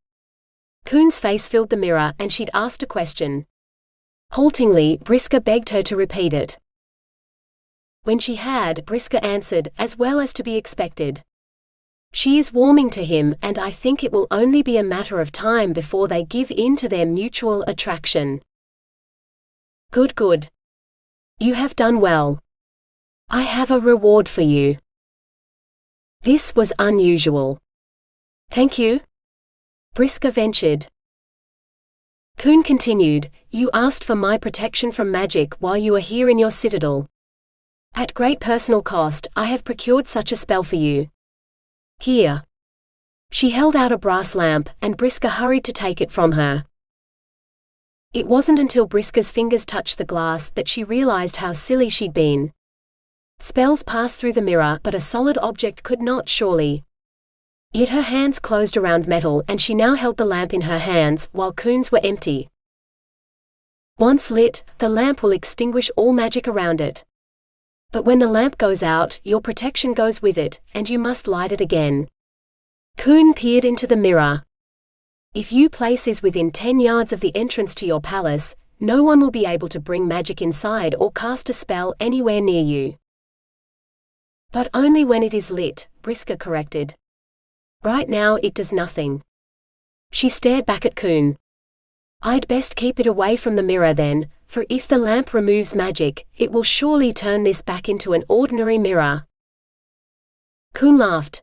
Queen's face filled the mirror, and she'd asked a question. Haltingly, Briska begged her to repeat it. When she had, Briska answered, as well as to be expected. She is warming to him, and I think it will only be a matter of time before they give in to their mutual attraction. Good, good. You have done well. I have a reward for you. This was unusual. Thank you. Briska ventured. Queen continued, you asked for my protection from magic while you are here in your citadel. At great personal cost, I have procured such a spell for you. Here. She held out a brass lamp, and Briska hurried to take it from her. It wasn't until Briska's fingers touched the glass that she realized how silly she'd been. Spells pass through the mirror, but a solid object could not, surely. Yet her hands closed around metal, and she now held the lamp in her hands, while Queen's were empty. Once lit, the lamp will extinguish all magic around it. But when the lamp goes out, your protection goes with it, and you must light it again. Queen peered into the mirror. If your place is within 10 yards of the entrance to your palace, no one will be able to bring magic inside or cast a spell anywhere near you. But only when it is lit, Briska corrected. Right now it does nothing. She stared back at Queen. I'd best keep it away from the mirror then, for if the lamp removes magic, it will surely turn this back into an ordinary mirror. Queen laughed.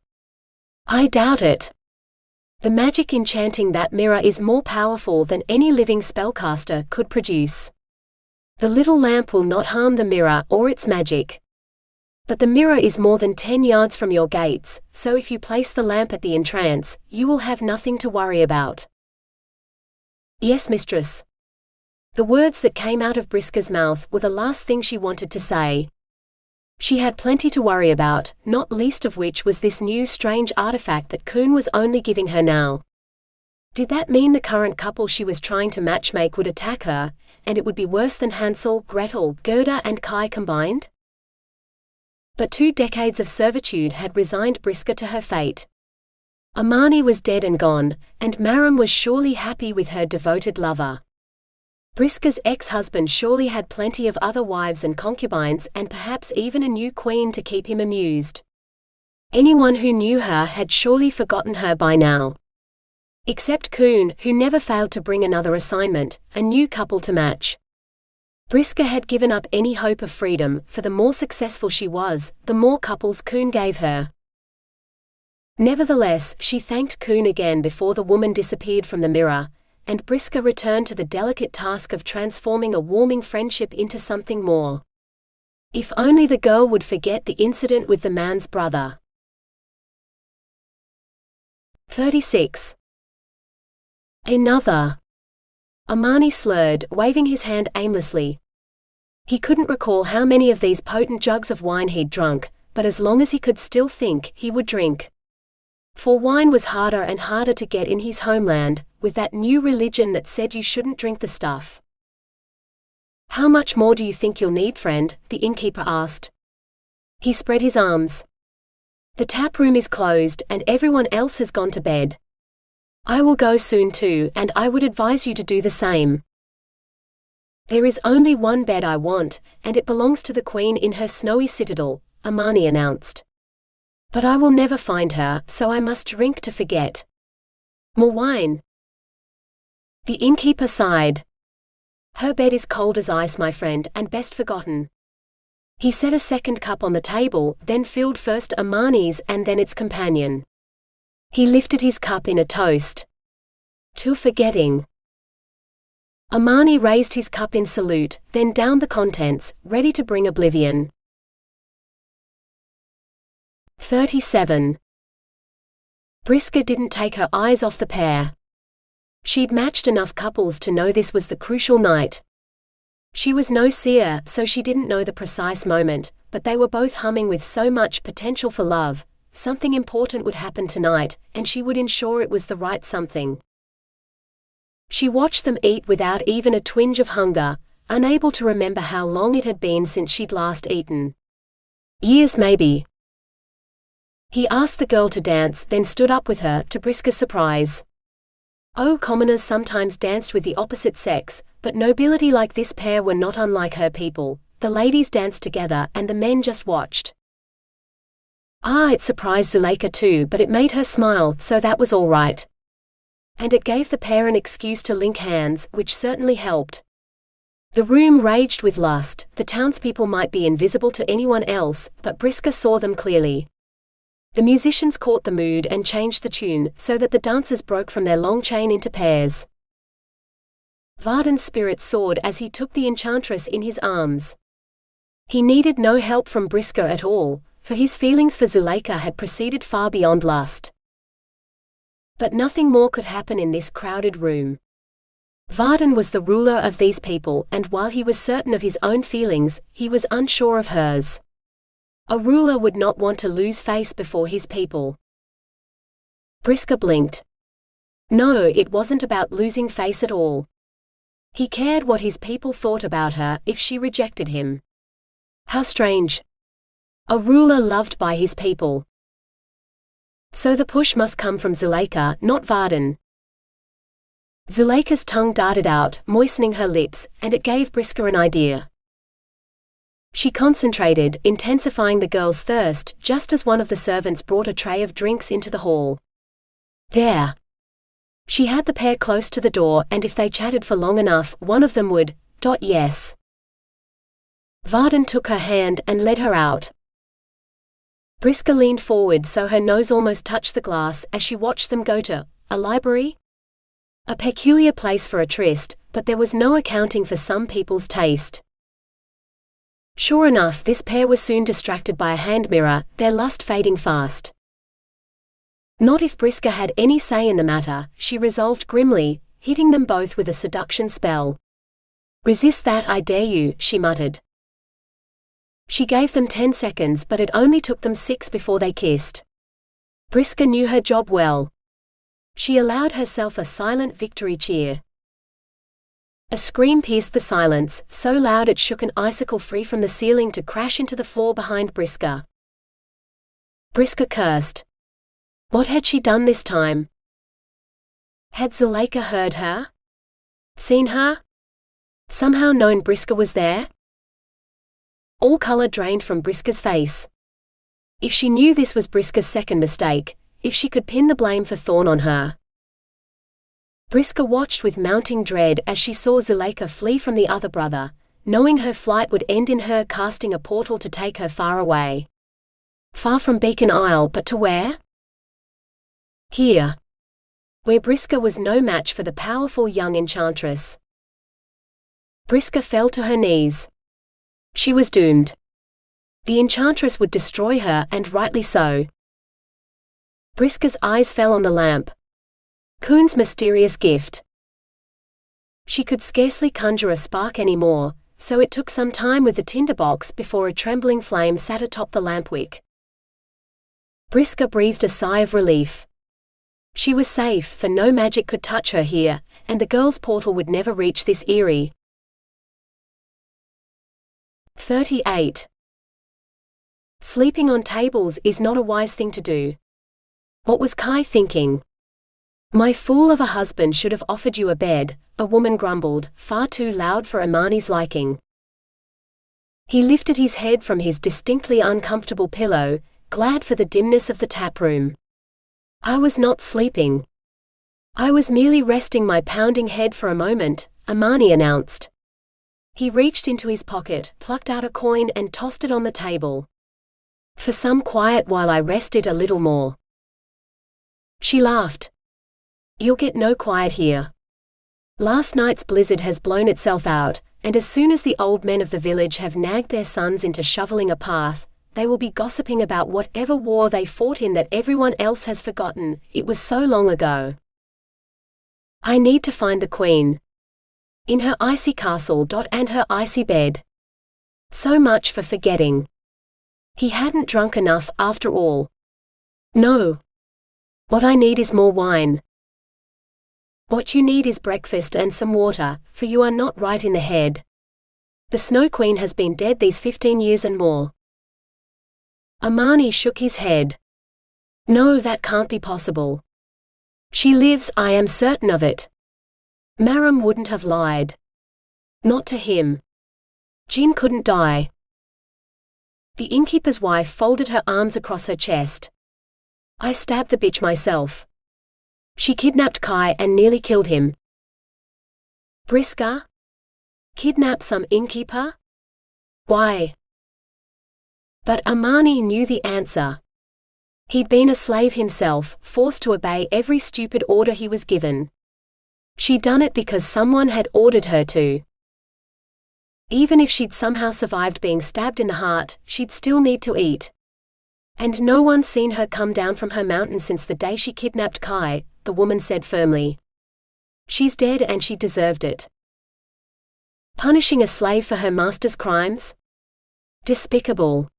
I doubt it. The magic enchanting that mirror is more powerful than any living spellcaster could produce. The little lamp will not harm the mirror or its magic. But the mirror is more than 10 yards from your gates, so if you place the lamp at the entrance, you will have nothing to worry about. Yes, mistress. The words that came out of Briska's mouth were the last thing she wanted to say. She had plenty to worry about, not least of which was this new strange artifact that Queen was only giving her now. Did that mean the current couple she was trying to matchmake would attack her, and it would be worse than Hansel, Gretel, Gerda and Kai combined? But 2 decades of servitude had resigned Briska to her fate. Amani was dead and gone, and Maram was surely happy with her devoted lover. Briska's ex-husband surely had plenty of other wives and concubines and perhaps even a new queen to keep him amused. Anyone who knew her had surely forgotten her by now. Except Queen, who never failed to bring another assignment, a new couple to match. Briska had given up any hope of freedom, for the more successful she was, the more couples Queen gave her. Nevertheless, she thanked Queen again before the woman disappeared from the mirror, and Briska returned to the delicate task of transforming a warming friendship into something more. If only the girl would forget the incident with the man's brother. 36. Another. Amani slurred, waving his hand aimlessly. He couldn't recall how many of these potent jugs of wine he'd drunk, but as long as he could still think, he would drink. For wine was harder and harder to get in his homeland, with that new religion that said you shouldn't drink the stuff. How much more do you think you'll need, friend? The innkeeper asked. He spread his arms. The tap room is closed, and everyone else has gone to bed. I will go soon too, and I would advise you to do the same. There is only one bed I want, and it belongs to the queen in her snowy citadel, Amani announced. But I will never find her, so I must drink to forget. More wine. The innkeeper sighed. Her bed is cold as ice, my friend, and best forgotten. He set a second cup on the table, then filled first Amani's and then its companion. He lifted his cup in a toast. To forgetting. Amani raised his cup in salute, then downed the contents, ready to bring oblivion. 37. Briska didn't take her eyes off the pair. She'd matched enough couples to know this was the crucial night. She was no seer, so she didn't know the precise moment, but they were both humming with so much potential for love. Something important would happen tonight, and she would ensure it was the right something. She watched them eat without even a twinge of hunger, unable to remember how long it had been since she'd last eaten. Years maybe. He asked the girl to dance, then stood up with her, to Briska's surprise. Oh, commoners sometimes danced with the opposite sex, but nobility like this pair were not unlike her people. The ladies danced together, and the men just watched. It surprised Zuleika too, but it made her smile, so that was all right. And it gave the pair an excuse to link hands, which certainly helped. The room raged with lust. The townspeople might be invisible to anyone else, but Briska saw them clearly. The musicians caught the mood and changed the tune, so that the dancers broke from their long chain into pairs. Varden's spirit soared as he took the enchantress in his arms. He needed no help from Briska at all, for his feelings for Zuleika had proceeded far beyond lust. But nothing more could happen in this crowded room. Varden was the ruler of these people, and while he was certain of his own feelings, he was unsure of hers. A ruler would not want to lose face before his people. Briska blinked. No, it wasn't about losing face at all. He cared what his people thought about her if she rejected him. How strange. A ruler loved by his people. So the push must come from Zuleika, not Varden. Zuleika's tongue darted out, moistening her lips, and it gave Briska an idea. She concentrated, intensifying the girl's thirst, just as one of the servants brought a tray of drinks into the hall. There. She had the pair close to the door, and if they chatted for long enough, one of them would, yes. Varden took her hand and led her out. Briska leaned forward so her nose almost touched the glass as she watched them go to a library. A peculiar place for a tryst, but there was no accounting for some people's taste. Sure enough, this pair were soon distracted by a hand mirror, their lust fading fast. Not if Briska had any say in the matter, she resolved grimly, hitting them both with a seduction spell. Resist that, I dare you, she muttered. She gave them 10 seconds, but it only took them 6 before they kissed. Briska knew her job well. She allowed herself a silent victory cheer. A scream pierced the silence, so loud it shook an icicle free from the ceiling to crash into the floor behind Briska. Briska cursed. What had she done this time? Had Zuleika heard her? Seen her? Somehow known Briska was there? All color drained from Briska's face. If she knew this was Briska's second mistake, if she could pin the blame for Thorn on her. Briska watched with mounting dread as she saw Zuleika flee from the other brother, knowing her flight would end in her casting a portal to take her far away. Far from Beacon Isle, but to where? Here. Where Briska was no match for the powerful young enchantress. Briska fell to her knees. She was doomed. The enchantress would destroy her, and rightly so. Briska's eyes fell on the lamp. Kuhn's mysterious gift. She could scarcely conjure a spark anymore, so it took some time with the tinderbox before a trembling flame sat atop the lamp wick. Briska breathed a sigh of relief. She was safe, for no magic could touch her here, and the girl's portal would never reach this eyrie. 38. Sleeping on tables is not a wise thing to do. What was Kai thinking? My fool of a husband should have offered you a bed, a woman grumbled, far too loud for Amani's liking. He lifted his head from his distinctly uncomfortable pillow, glad for the dimness of the tap room. I was not sleeping. I was merely resting my pounding head for a moment, Amani announced. He reached into his pocket, plucked out a coin and tossed it on the table. For some quiet while I rested a little more. She laughed. You'll get no quiet here. Last night's blizzard has blown itself out, and as soon as the old men of the village have nagged their sons into shoveling a path, they will be gossiping about whatever war they fought in that everyone else has forgotten. It was so long ago. I need to find the Queen. In her icy castle. And her icy bed. So much for forgetting. He hadn't drunk enough after all. No. What I need is more wine. What you need is breakfast and some water, for you are not right in the head. The Snow Queen has been dead these 15 years and more. Amani shook his head. No, that can't be possible. She lives, I am certain of it. Maram wouldn't have lied. Not to him. Jin couldn't die. The innkeeper's wife folded her arms across her chest. I stabbed the bitch myself. She kidnapped Kai and nearly killed him. Briska? Kidnap some innkeeper? Why? But Amani knew the answer. He'd been a slave himself, forced to obey every stupid order he was given. She'd done it because someone had ordered her to. Even if she'd somehow survived being stabbed in the heart, she'd still need to eat. And no one's seen her come down from her mountain since the day she kidnapped Kai, the woman said firmly. She's dead and she deserved it. Punishing a slave for her master's crimes? Despicable.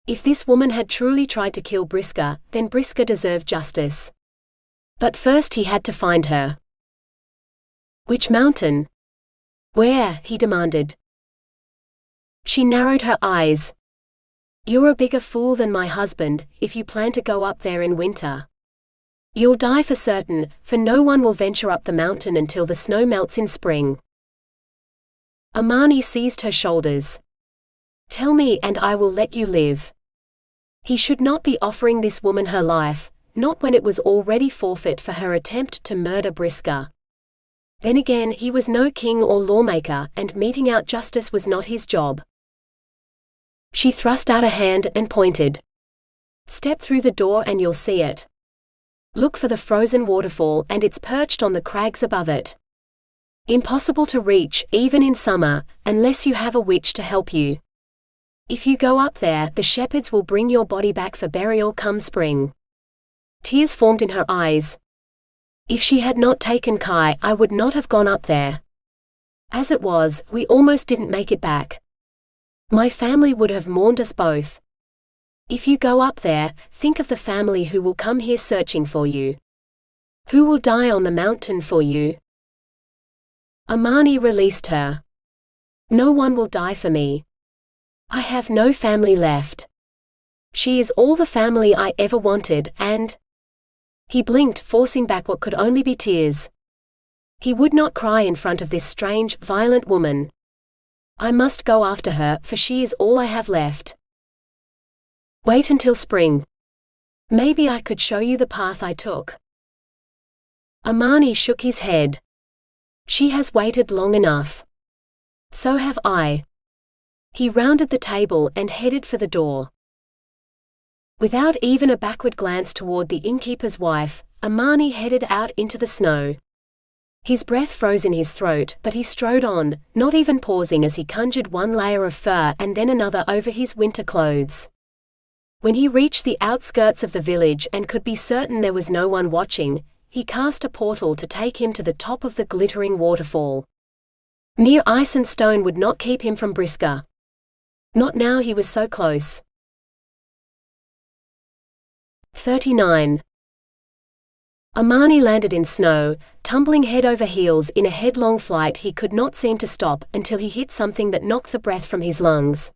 If this woman had truly tried to kill Briska, then Briska deserved justice. But first he had to find her. Which mountain? Where? He demanded. She narrowed her eyes. You're a bigger fool than my husband, if you plan to go up there in winter. You'll die for certain, for no one will venture up the mountain until the snow melts in spring. Amani seized her shoulders. Tell me and I will let you live. He should not be offering this woman her life, not when it was already forfeit for her attempt to murder Briska. Then again, he was no king or lawmaker, and meting out justice was not his job. She thrust out a hand and pointed. Step through the door and you'll see it. Look for the frozen waterfall, and it's perched on the crags above it. Impossible to reach, even in summer, unless you have a witch to help you. If you go up there, the shepherds will bring your body back for burial come spring. Tears formed in her eyes. If she had not taken Kai, I would not have gone up there. As it was, we almost didn't make it back. My family would have mourned us both. If you go up there, think of the family who will come here searching for you. Who will die on the mountain for you? Amani released her. No one will die for me. I have no family left. She is all the family I ever wanted, and... He blinked, forcing back what could only be tears. He would not cry in front of this strange, violent woman. I must go after her, for she is all I have left. Wait until spring. Maybe I could show you the path I took. Amani shook his head. She has waited long enough. So have I. He rounded the table and headed for the door. Without even a backward glance toward the innkeeper's wife, Amani headed out into the snow. His breath froze in his throat, but he strode on, not even pausing as he conjured one layer of fur and then another over his winter clothes. When he reached the outskirts of the village and could be certain there was no one watching, he cast a portal to take him to the top of the glittering waterfall. Mere ice and stone would not keep him from Briska. Not now he was so close. 39. Amani landed in snow, tumbling head over heels in a headlong flight. He could not seem to stop until he hit something that knocked the breath from his lungs.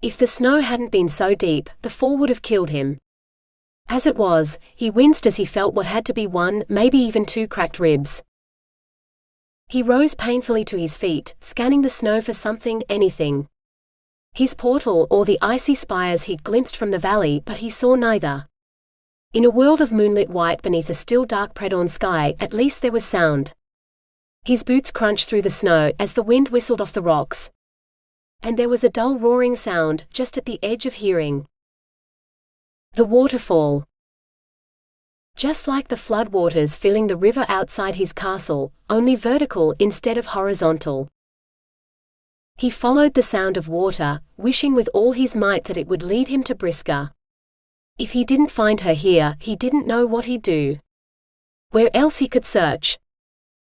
If the snow hadn't been so deep, the fall would have killed him. As it was, he winced as he felt what had to be one, maybe even two cracked ribs. He rose painfully to his feet, scanning the snow for something, anything. His portal or the icy spires he'd glimpsed from the valley, but he saw neither. In a world of moonlit white beneath a still dark Predorn sky, at least there was sound. His boots crunched through the snow as the wind whistled off the rocks. And there was a dull roaring sound, just at the edge of hearing. The waterfall. Just like the flood waters filling the river outside his castle, only vertical instead of horizontal. He followed the sound of water, wishing with all his might that it would lead him to Briska. If he didn't find her here, he didn't know what he'd do. Where else he could search?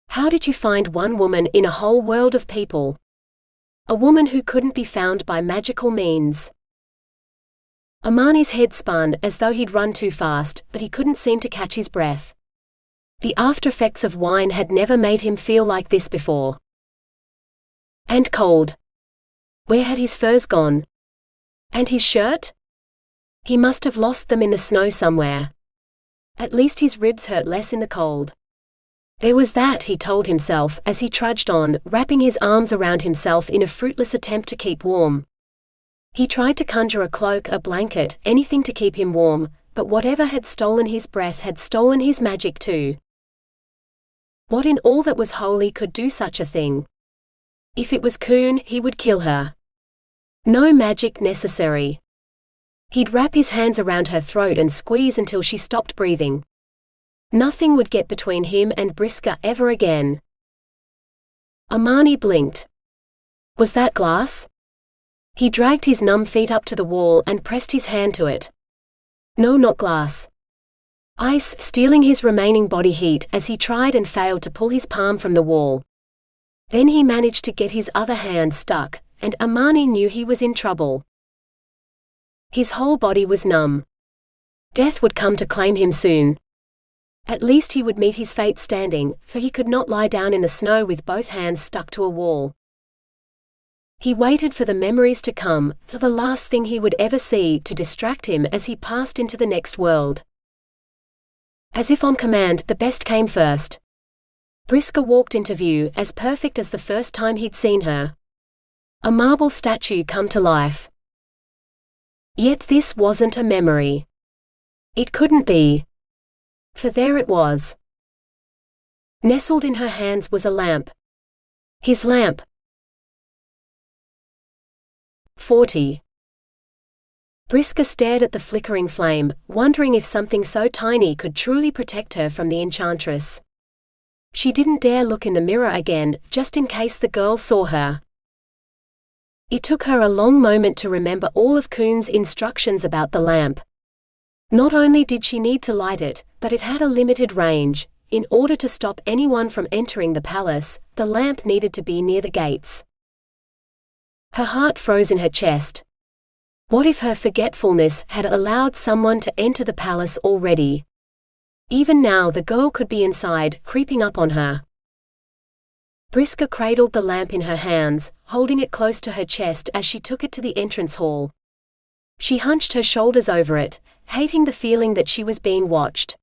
How did you find one woman in a whole world of people? A woman who couldn't be found by magical means. Amani's head spun as though he'd run too fast, but he couldn't seem to catch his breath. The after-effects of wine had never made him feel like this before. And cold. Where had his furs gone? And his shirt? He must have lost them in the snow somewhere. At least his ribs hurt less in the cold. There was that, he told himself, as he trudged on, wrapping his arms around himself in a fruitless attempt to keep warm. He tried to conjure a cloak, a blanket, anything to keep him warm, but whatever had stolen his breath had stolen his magic too. What in all that was holy could do such a thing? If it was Kuhn, he would kill her. No magic necessary. He'd wrap his hands around her throat and squeeze until she stopped breathing. Nothing would get between him and Briska ever again. Amani blinked. Was that glass? He dragged his numb feet up to the wall and pressed his hand to it. No, not glass. Ice, stealing his remaining body heat as he tried and failed to pull his palm from the wall. Then he managed to get his other hand stuck, and Amani knew he was in trouble. His whole body was numb. Death would come to claim him soon. At least he would meet his fate standing, for he could not lie down in the snow with both hands stuck to a wall. He waited for the memories to come, for the last thing he would ever see, to distract him as he passed into the next world. As if on command, the best came first. Briska walked into view, as perfect as the first time he'd seen her. A marble statue come to life. Yet this wasn't a memory. It couldn't be. For there it was. Nestled in her hands was a lamp. His lamp. 40. Briska stared at the flickering flame, wondering if something so tiny could truly protect her from the enchantress. She didn't dare look in the mirror again, just in case the girl saw her. It took her a long moment to remember all of Kuhn's instructions about the lamp. Not only did she need to light it, but it had a limited range. In order to stop anyone from entering the palace, the lamp needed to be near the gates. Her heart froze in her chest. What if her forgetfulness had allowed someone to enter the palace already? Even now the girl could be inside, creeping up on her. Briska cradled the lamp in her hands, holding it close to her chest as she took it to the entrance hall. She hunched her shoulders over it, hating the feeling that she was being watched.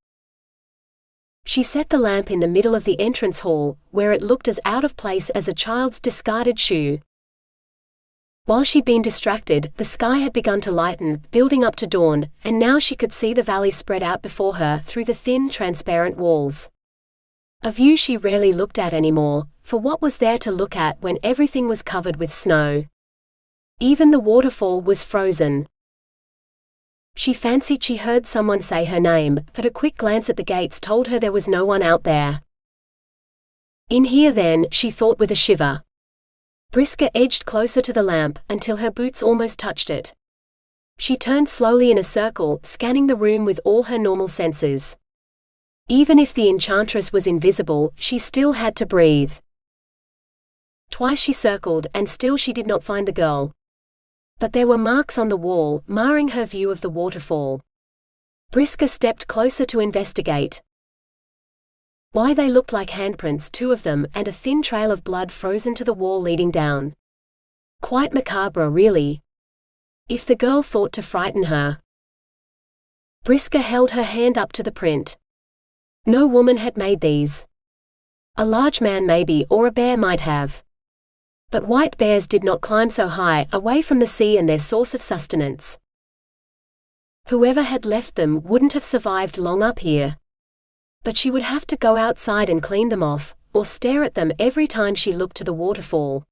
She set the lamp in the middle of the entrance hall, where it looked as out of place as a child's discarded shoe. While she'd been distracted, the sky had begun to lighten, building up to dawn, and now she could see the valley spread out before her through the thin, transparent walls. A view she rarely looked at anymore, for what was there to look at when everything was covered with snow? Even the waterfall was frozen. She fancied she heard someone say her name, but a quick glance at the gates told her there was no one out there. In here then, she thought with a shiver. Briska edged closer to the lamp, until her boots almost touched it. She turned slowly in a circle, scanning the room with all her normal senses. Even if the enchantress was invisible, she still had to breathe. Twice she circled, and still she did not find the girl. But there were marks on the wall, marring her view of the waterfall. Briska stepped closer to investigate. Why, they looked like handprints, two of them, and a thin trail of blood frozen to the wall leading down. Quite macabre, really. If the girl thought to frighten her. Briska held her hand up to the print. No woman had made these. A large man maybe, or a bear might have. But white bears did not climb so high, away from the sea and their source of sustenance. Whoever had left them wouldn't have survived long up here. But she would have to go outside and clean them off, or stare at them every time she looked to the waterfall.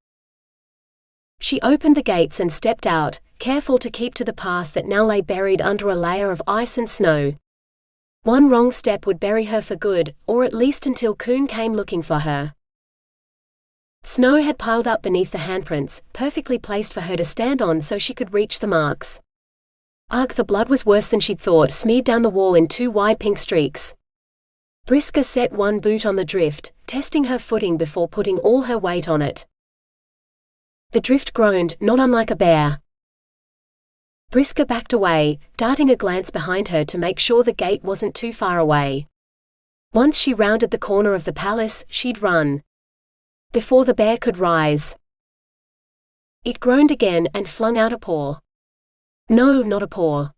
She opened the gates and stepped out, careful to keep to the path that now lay buried under a layer of ice and snow. One wrong step would bury her for good, or at least until Kuhn came looking for her. Snow had piled up beneath the handprints, perfectly placed for her to stand on so she could reach the marks. Ugh, the blood was worse than she'd thought, smeared down the wall in two wide pink streaks. Briska set one boot on the drift, testing her footing before putting all her weight on it. The drift groaned, not unlike a bear. Briska backed away, darting a glance behind her to make sure the gate wasn't too far away. Once she rounded the corner of the palace, she'd run. Before the bear could rise. It groaned again and flung out a paw. No, not a paw.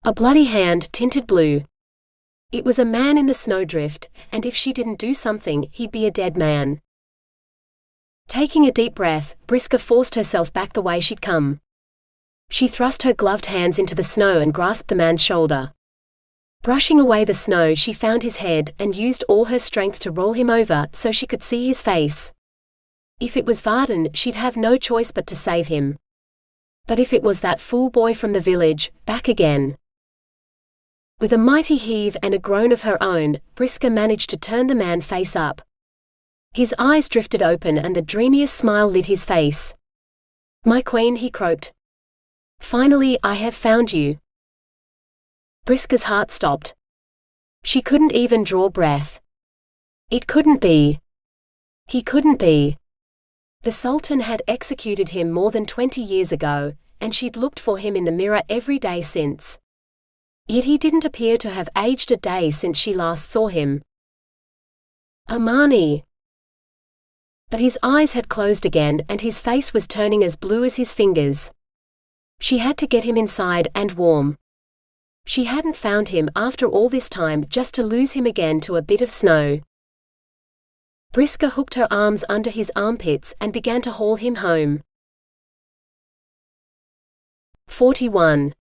A bloody hand, tinted blue. It was a man in the snowdrift, and if she didn't do something, he'd be a dead man. Taking a deep breath, Briska forced herself back the way she'd come. She thrust her gloved hands into the snow and grasped the man's shoulder. Brushing away the snow, she found his head and used all her strength to roll him over so she could see his face. If it was Varden, she'd have no choice but to save him. But if it was that fool boy from the village, back again. With a mighty heave and a groan of her own, Briska managed to turn the man face up. His eyes drifted open and the dreamiest smile lit his face. "My queen," he croaked. "Finally, I have found you." Briska's heart stopped. She couldn't even draw breath. It couldn't be. He couldn't be. The Sultan had executed him more than 20 years ago, and she'd looked for him in the mirror every day since. Yet he didn't appear to have aged a day since she last saw him. Amani! But his eyes had closed again and his face was turning as blue as his fingers. She had to get him inside and warm. She hadn't found him after all this time just to lose him again to a bit of snow. Briska hooked her arms under his armpits and began to haul him home. 41.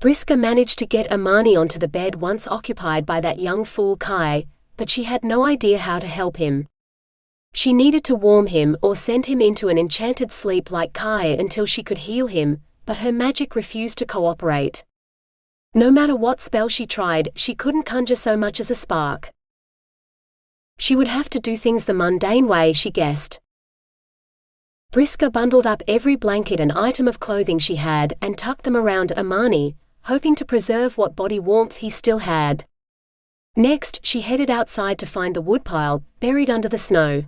Briska managed to get Amani onto the bed once occupied by that young fool Kai, but she had no idea how to help him. She needed to warm him or send him into an enchanted sleep like Kai until she could heal him, but her magic refused to cooperate. No matter what spell she tried, she couldn't conjure so much as a spark. She would have to do things the mundane way, she guessed. Briska bundled up every blanket and item of clothing she had and tucked them around Amani, hoping to preserve what body warmth he still had. Next, she headed outside to find the woodpile, buried under the snow.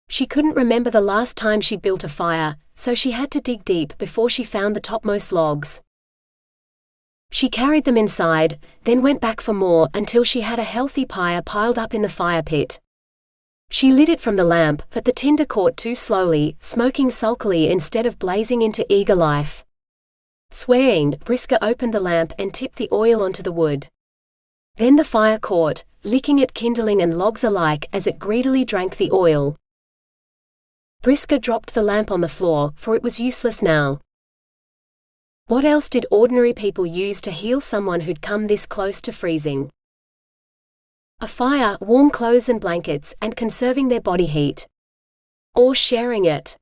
She couldn't remember the last time she built a fire, so she had to dig deep before she found the topmost logs. She carried them inside, then went back for more until she had a healthy pyre piled up in the fire pit. She lit it from the lamp, but the tinder caught too slowly, smoking sulkily instead of blazing into eager life. Swearing, Briska opened the lamp and tipped the oil onto the wood. Then the fire caught, licking at kindling and logs alike as it greedily drank the oil. Briska dropped the lamp on the floor, for it was useless now. What else did ordinary people use to heal someone who'd come this close to freezing? A fire, warm clothes and blankets, and conserving their body heat. Or sharing it.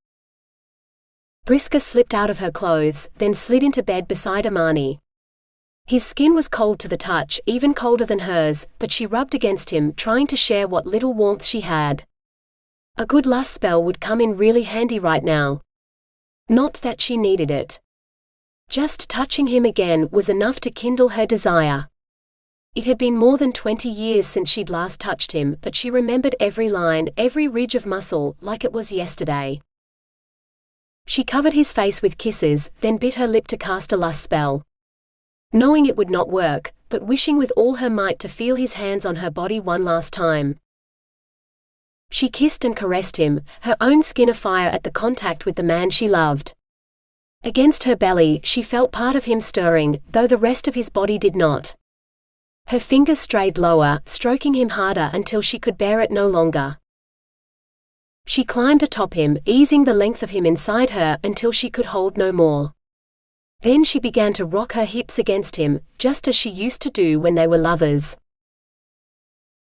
Briska slipped out of her clothes, then slid into bed beside Amani. His skin was cold to the touch, even colder than hers, but she rubbed against him, trying to share what little warmth she had. A good lust spell would come in really handy right now. Not that she needed it. Just touching him again was enough to kindle her desire. It had been more than 20 years since she'd last touched him, but she remembered every line, every ridge of muscle, like it was yesterday. She covered his face with kisses, then bit her lip to cast a lust spell. Knowing it would not work, but wishing with all her might to feel his hands on her body one last time. She kissed and caressed him, her own skin afire at the contact with the man she loved. Against her belly, she felt part of him stirring, though the rest of his body did not. Her fingers strayed lower, stroking him harder until she could bear it no longer. She climbed atop him, easing the length of him inside her until she could hold no more. Then she began to rock her hips against him, just as she used to do when they were lovers.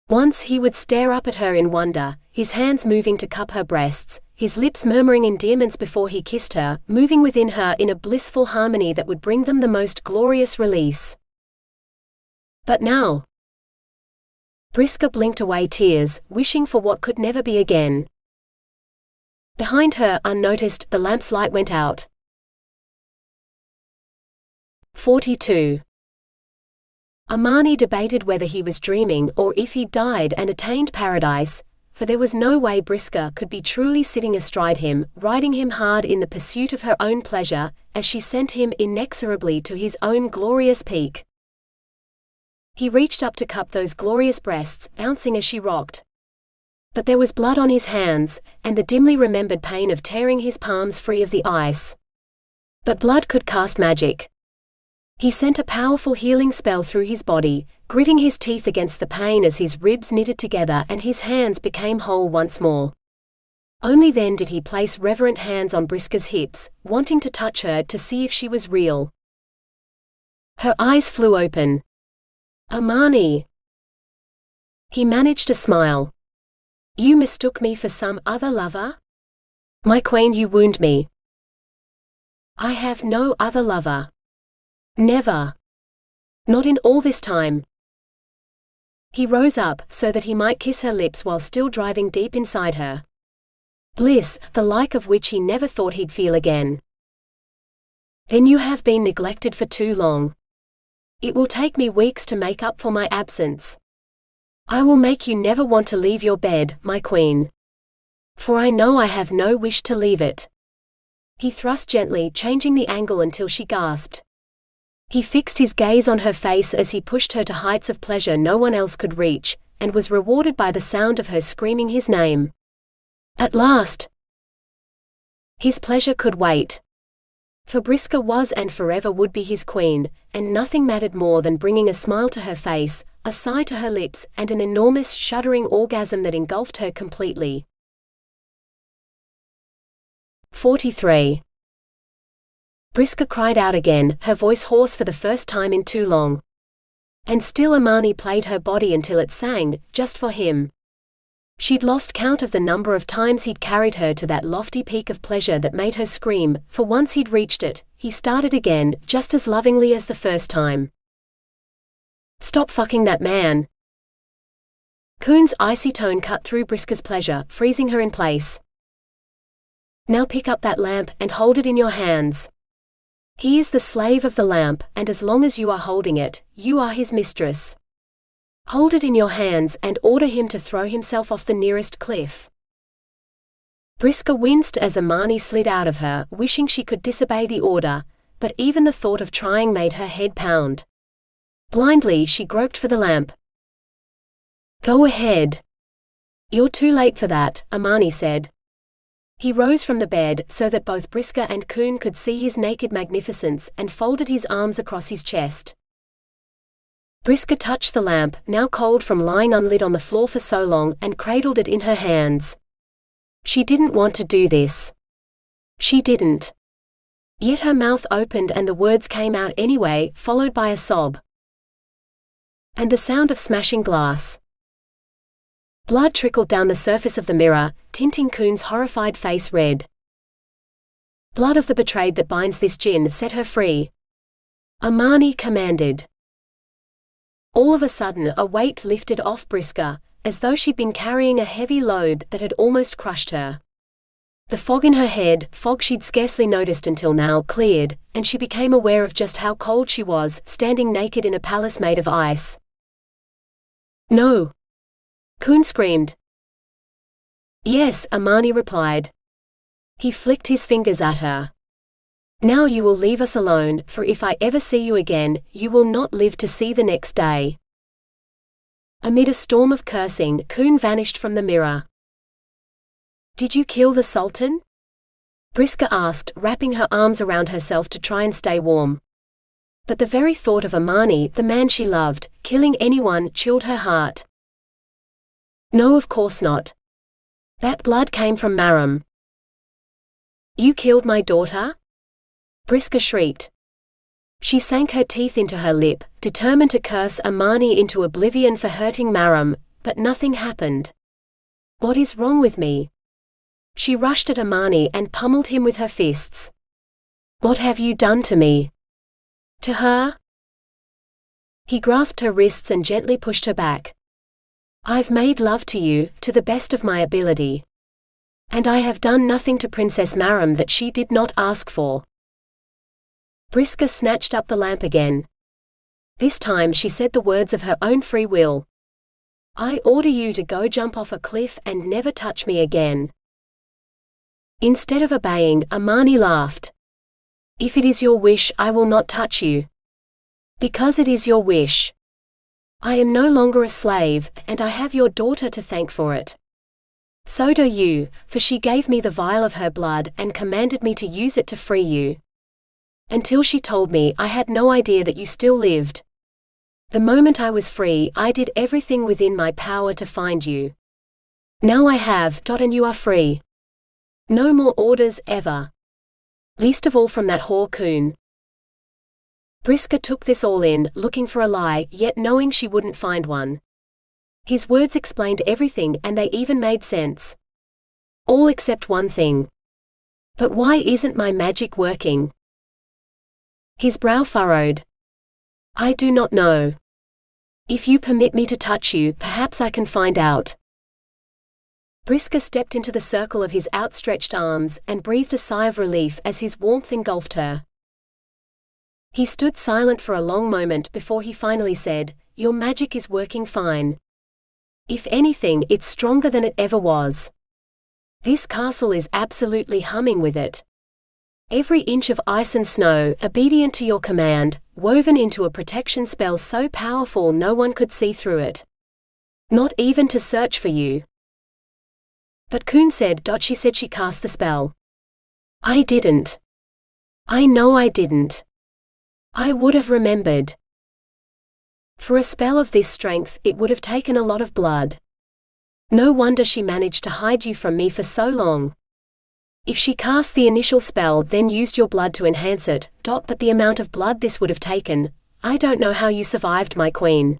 Once he would stare up at her in wonder, his hands moving to cup her breasts, his lips murmuring endearments before he kissed her, moving within her in a blissful harmony that would bring them the most glorious release. But now, Briska blinked away tears, wishing for what could never be again. Behind her, unnoticed, the lamp's light went out. 42. Amani debated whether he was dreaming or if he died and attained paradise, for there was no way Briska could be truly sitting astride him, riding him hard in the pursuit of her own pleasure, as she sent him inexorably to his own glorious peak. He reached up to cup those glorious breasts, bouncing as she rocked. But there was blood on his hands, and the dimly remembered pain of tearing his palms free of the ice. But blood could cast magic. He sent a powerful healing spell through his body, gritting his teeth against the pain as his ribs knitted together and his hands became whole once more. Only then did he place reverent hands on Briska's hips, wanting to touch her to see if she was real. Her eyes flew open. Amani! He managed to smile. You mistook me for some other lover? My queen, you wound me. I have no other lover. Never. Not in all this time. He rose up, so that he might kiss her lips while still driving deep inside her. Bliss, the like of which he never thought he'd feel again. Then you have been neglected for too long. It will take me weeks to make up for my absence. I will make you never want to leave your bed, my queen. For I know I have no wish to leave it. He thrust gently, changing the angle until she gasped. He fixed his gaze on her face as he pushed her to heights of pleasure no one else could reach, and was rewarded by the sound of her screaming his name. At last! His pleasure could wait. For Briska was and forever would be his queen, and nothing mattered more than bringing a smile to her face, a sigh to her lips, and an enormous shuddering orgasm that engulfed her completely. 43. Briska cried out again, her voice hoarse for the first time in too long. And still Amani played her body until it sang, just for him. She'd lost count of the number of times he'd carried her to that lofty peak of pleasure that made her scream, for once he'd reached it, he started again, just as lovingly as the first time. "Stop fucking that man!" Queen's icy tone cut through Briska's pleasure, freezing her in place. "Now pick up that lamp and hold it in your hands. He is the slave of the lamp, and as long as you are holding it, you are his mistress. Hold it in your hands and order him to throw himself off the nearest cliff." Briska winced as Amani slid out of her, wishing she could disobey the order, but even the thought of trying made her head pound. Blindly she groped for the lamp. "Go ahead." "You're too late for that," Amani said. He rose from the bed so that both Briska and Queen could see his naked magnificence, and folded his arms across his chest. Briska touched the lamp, now cold from lying unlit on the floor for so long, and cradled it in her hands. She didn't want to do this. She didn't. Yet her mouth opened and the words came out anyway, followed by a sob. And the sound of smashing glass. Blood trickled down the surface of the mirror, tinting Queen's horrified face red. "Blood of the betrayed that binds this djinn, set her free," Amani commanded. All of a sudden a weight lifted off Briska, as though she'd been carrying a heavy load that had almost crushed her. The fog in her head, fog she'd scarcely noticed until now, cleared, and she became aware of just how cold she was, standing naked in a palace made of ice. "No!" Queen screamed. "Yes," Amani replied. He flicked his fingers at her. "Now you will leave us alone, for if I ever see you again, you will not live to see the next day." Amid a storm of cursing, Queen vanished from the mirror. "Did you kill the Sultan?" Briska asked, wrapping her arms around herself to try and stay warm. But the very thought of Amani, the man she loved, killing anyone, chilled her heart. "No, of course not. That blood came from Maram." "You killed my daughter?" Briska shrieked. She sank her teeth into her lip, determined to curse Amani into oblivion for hurting Maram, but nothing happened. "What is wrong with me?" She rushed at Amani and pummeled him with her fists. "What have you done to me?" "To her?" He grasped her wrists and gently pushed her back. "I've made love to you, to the best of my ability. And I have done nothing to Princess Maram that she did not ask for." Briska snatched up the lamp again. This time she said the words of her own free will. "I order you to go jump off a cliff and never touch me again." Instead of obeying, Amani laughed. "If it is your wish, I will not touch you. Because it is your wish. I am no longer a slave, and I have your daughter to thank for it. So do you, for she gave me the vial of her blood and commanded me to use it to free you. Until she told me, I had no idea that you still lived. The moment I was free, I did everything within my power to find you. Now I have, and you are free. No more orders, ever. Least of all from that whore Queen." Briska took this all in, looking for a lie, yet knowing she wouldn't find one. His words explained everything, and they even made sense. All except one thing. "But why isn't my magic working?" His brow furrowed. "I do not know. If you permit me to touch you, perhaps I can find out." Briska stepped into the circle of his outstretched arms, and breathed a sigh of relief as his warmth engulfed her. He stood silent for a long moment before he finally said, "Your magic is working fine. If anything, it's stronger than it ever was. This castle is absolutely humming with it. Every inch of ice and snow, obedient to your command, woven into a protection spell so powerful no one could see through it. Not even to search for you. But Queen said, she said she cast the spell. I didn't. I know I didn't. I would have remembered. For a spell of this strength, it would have taken a lot of blood. No wonder she managed to hide you from me for so long. If she cast the initial spell then used your blood to enhance it, but the amount of blood this would have taken, I don't know how you survived, my queen.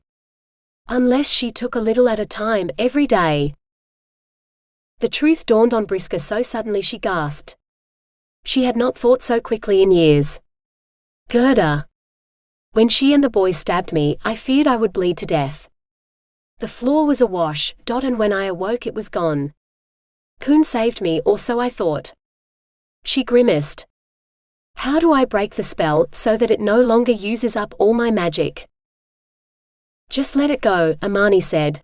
Unless she took a little at a time every day. The truth dawned on Briska so suddenly she gasped. She had not thought so quickly in years. Gerda. When she and the boys stabbed me, I feared I would bleed to death. The floor was awash, and when I awoke it was gone. Queen saved me, or so I thought. She grimaced. How do I break the spell so that it no longer uses up all my magic? Just let it go, Amani said.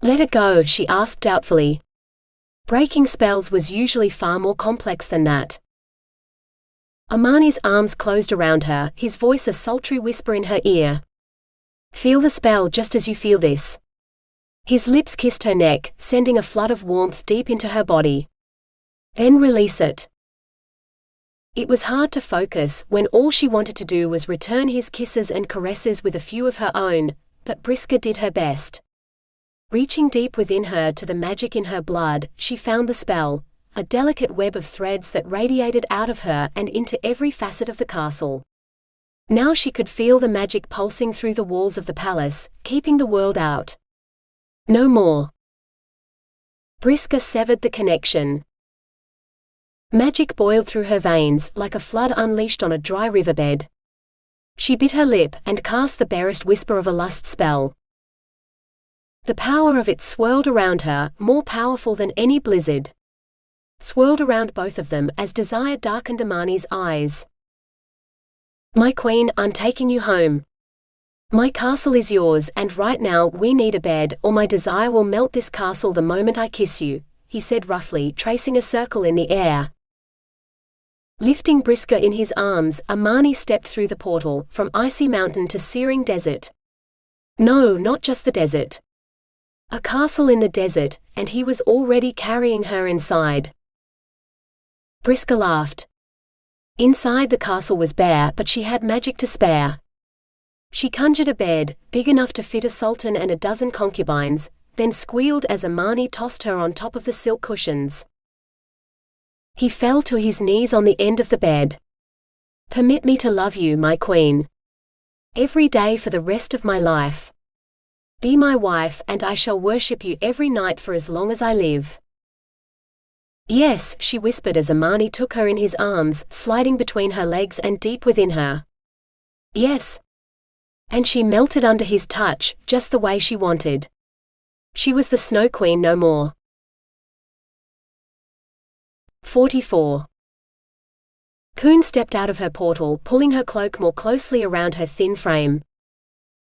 Let it go, she asked doubtfully. Breaking spells was usually far more complex than that. Amani's arms closed around her, his voice a sultry whisper in her ear. Feel the spell just as you feel this. His lips kissed her neck, sending a flood of warmth deep into her body. Then release it. It was hard to focus when all she wanted to do was return his kisses and caresses with a few of her own, but Briska did her best. Reaching deep within her to the magic in her blood, she found the spell, a delicate web of threads that radiated out of her and into every facet of the castle. Now she could feel the magic pulsing through the walls of the palace, keeping the world out. No more. Briska severed the connection. Magic boiled through her veins, like a flood unleashed on a dry riverbed. She bit her lip, and cast the barest whisper of a lust spell. The power of it swirled around her, more powerful than any blizzard. Swirled around both of them as desire darkened Amani's eyes. My queen, I'm taking you home. My castle is yours, and right now we need a bed, or my desire will melt this castle the moment I kiss you, he said roughly, tracing a circle in the air. Lifting Briska in his arms, Amani stepped through the portal, from icy mountain to searing desert. No, not just the desert. A castle in the desert, and he was already carrying her inside. Briska laughed. Inside the castle was bare, but she had magic to spare. She conjured a bed, big enough to fit a sultan and a dozen concubines, then squealed as Amani tossed her on top of the silk cushions. He fell to his knees on the end of the bed. Permit me to love you, my queen. Every day for the rest of my life. Be my wife, and I shall worship you every night for as long as I live. Yes, she whispered as Amani took her in his arms, sliding between her legs and deep within her. Yes. And she melted under his touch, just the way she wanted. She was the Snow Queen no more. 44. Queen stepped out of her portal, pulling her cloak more closely around her thin frame.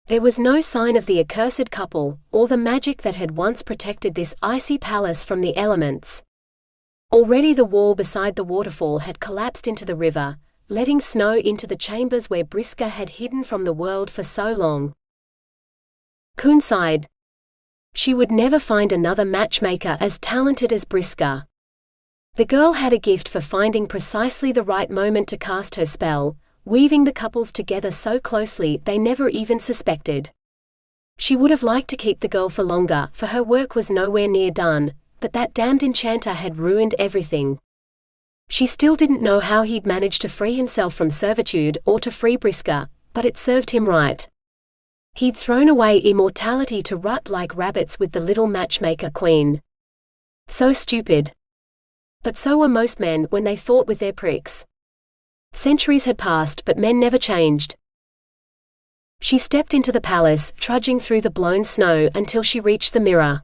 There was no sign of the accursed couple, or the magic that had once protected this icy palace from the elements. Already the wall beside the waterfall had collapsed into the river, letting snow into the chambers where Briska had hidden from the world for so long. Queen sighed. She would never find another matchmaker as talented as Briska. The girl had a gift for finding precisely the right moment to cast her spell, weaving the couples together so closely they never even suspected. She would have liked to keep the girl for longer, for her work was nowhere near done, but that damned enchanter had ruined everything. She still didn't know how he'd managed to free himself from servitude or to free Briska, but it served him right. He'd thrown away immortality to rut like rabbits with the little matchmaker queen. So stupid. But so were most men when they thought with their pricks. Centuries had passed, but men never changed. She stepped into the palace, trudging through the blown snow until she reached the mirror.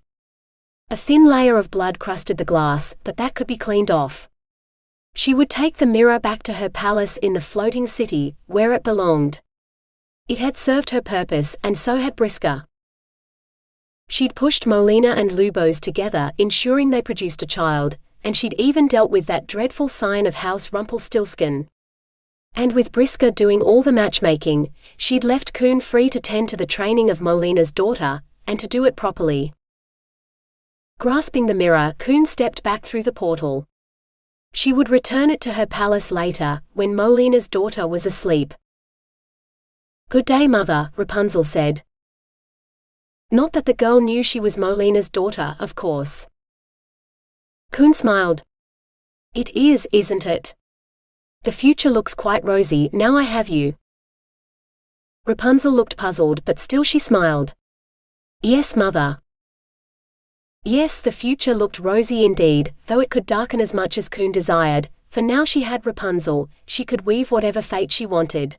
A thin layer of blood crusted the glass, but that could be cleaned off. She would take the mirror back to her palace in the floating city, where it belonged. It had served her purpose, and so had Briska. She'd pushed Molina and Lubos together, ensuring they produced a child, and she'd even dealt with that dreadful sign of House Rumpelstiltskin. And with Briska doing all the matchmaking, she'd left Queen free to tend to the training of Molina's daughter, and to do it properly. Grasping the mirror, Queen stepped back through the portal. She would return it to her palace later, when Molina's daughter was asleep. "Good day, Mother," Rapunzel said. Not that the girl knew she was Molina's daughter, of course. Queen smiled. "It is, isn't it? The future looks quite rosy, now I have you." Rapunzel looked puzzled, but still she smiled. "Yes, Mother." Yes, the future looked rosy indeed, though it could darken as much as Queen desired, for now she had Rapunzel, she could weave whatever fate she wanted.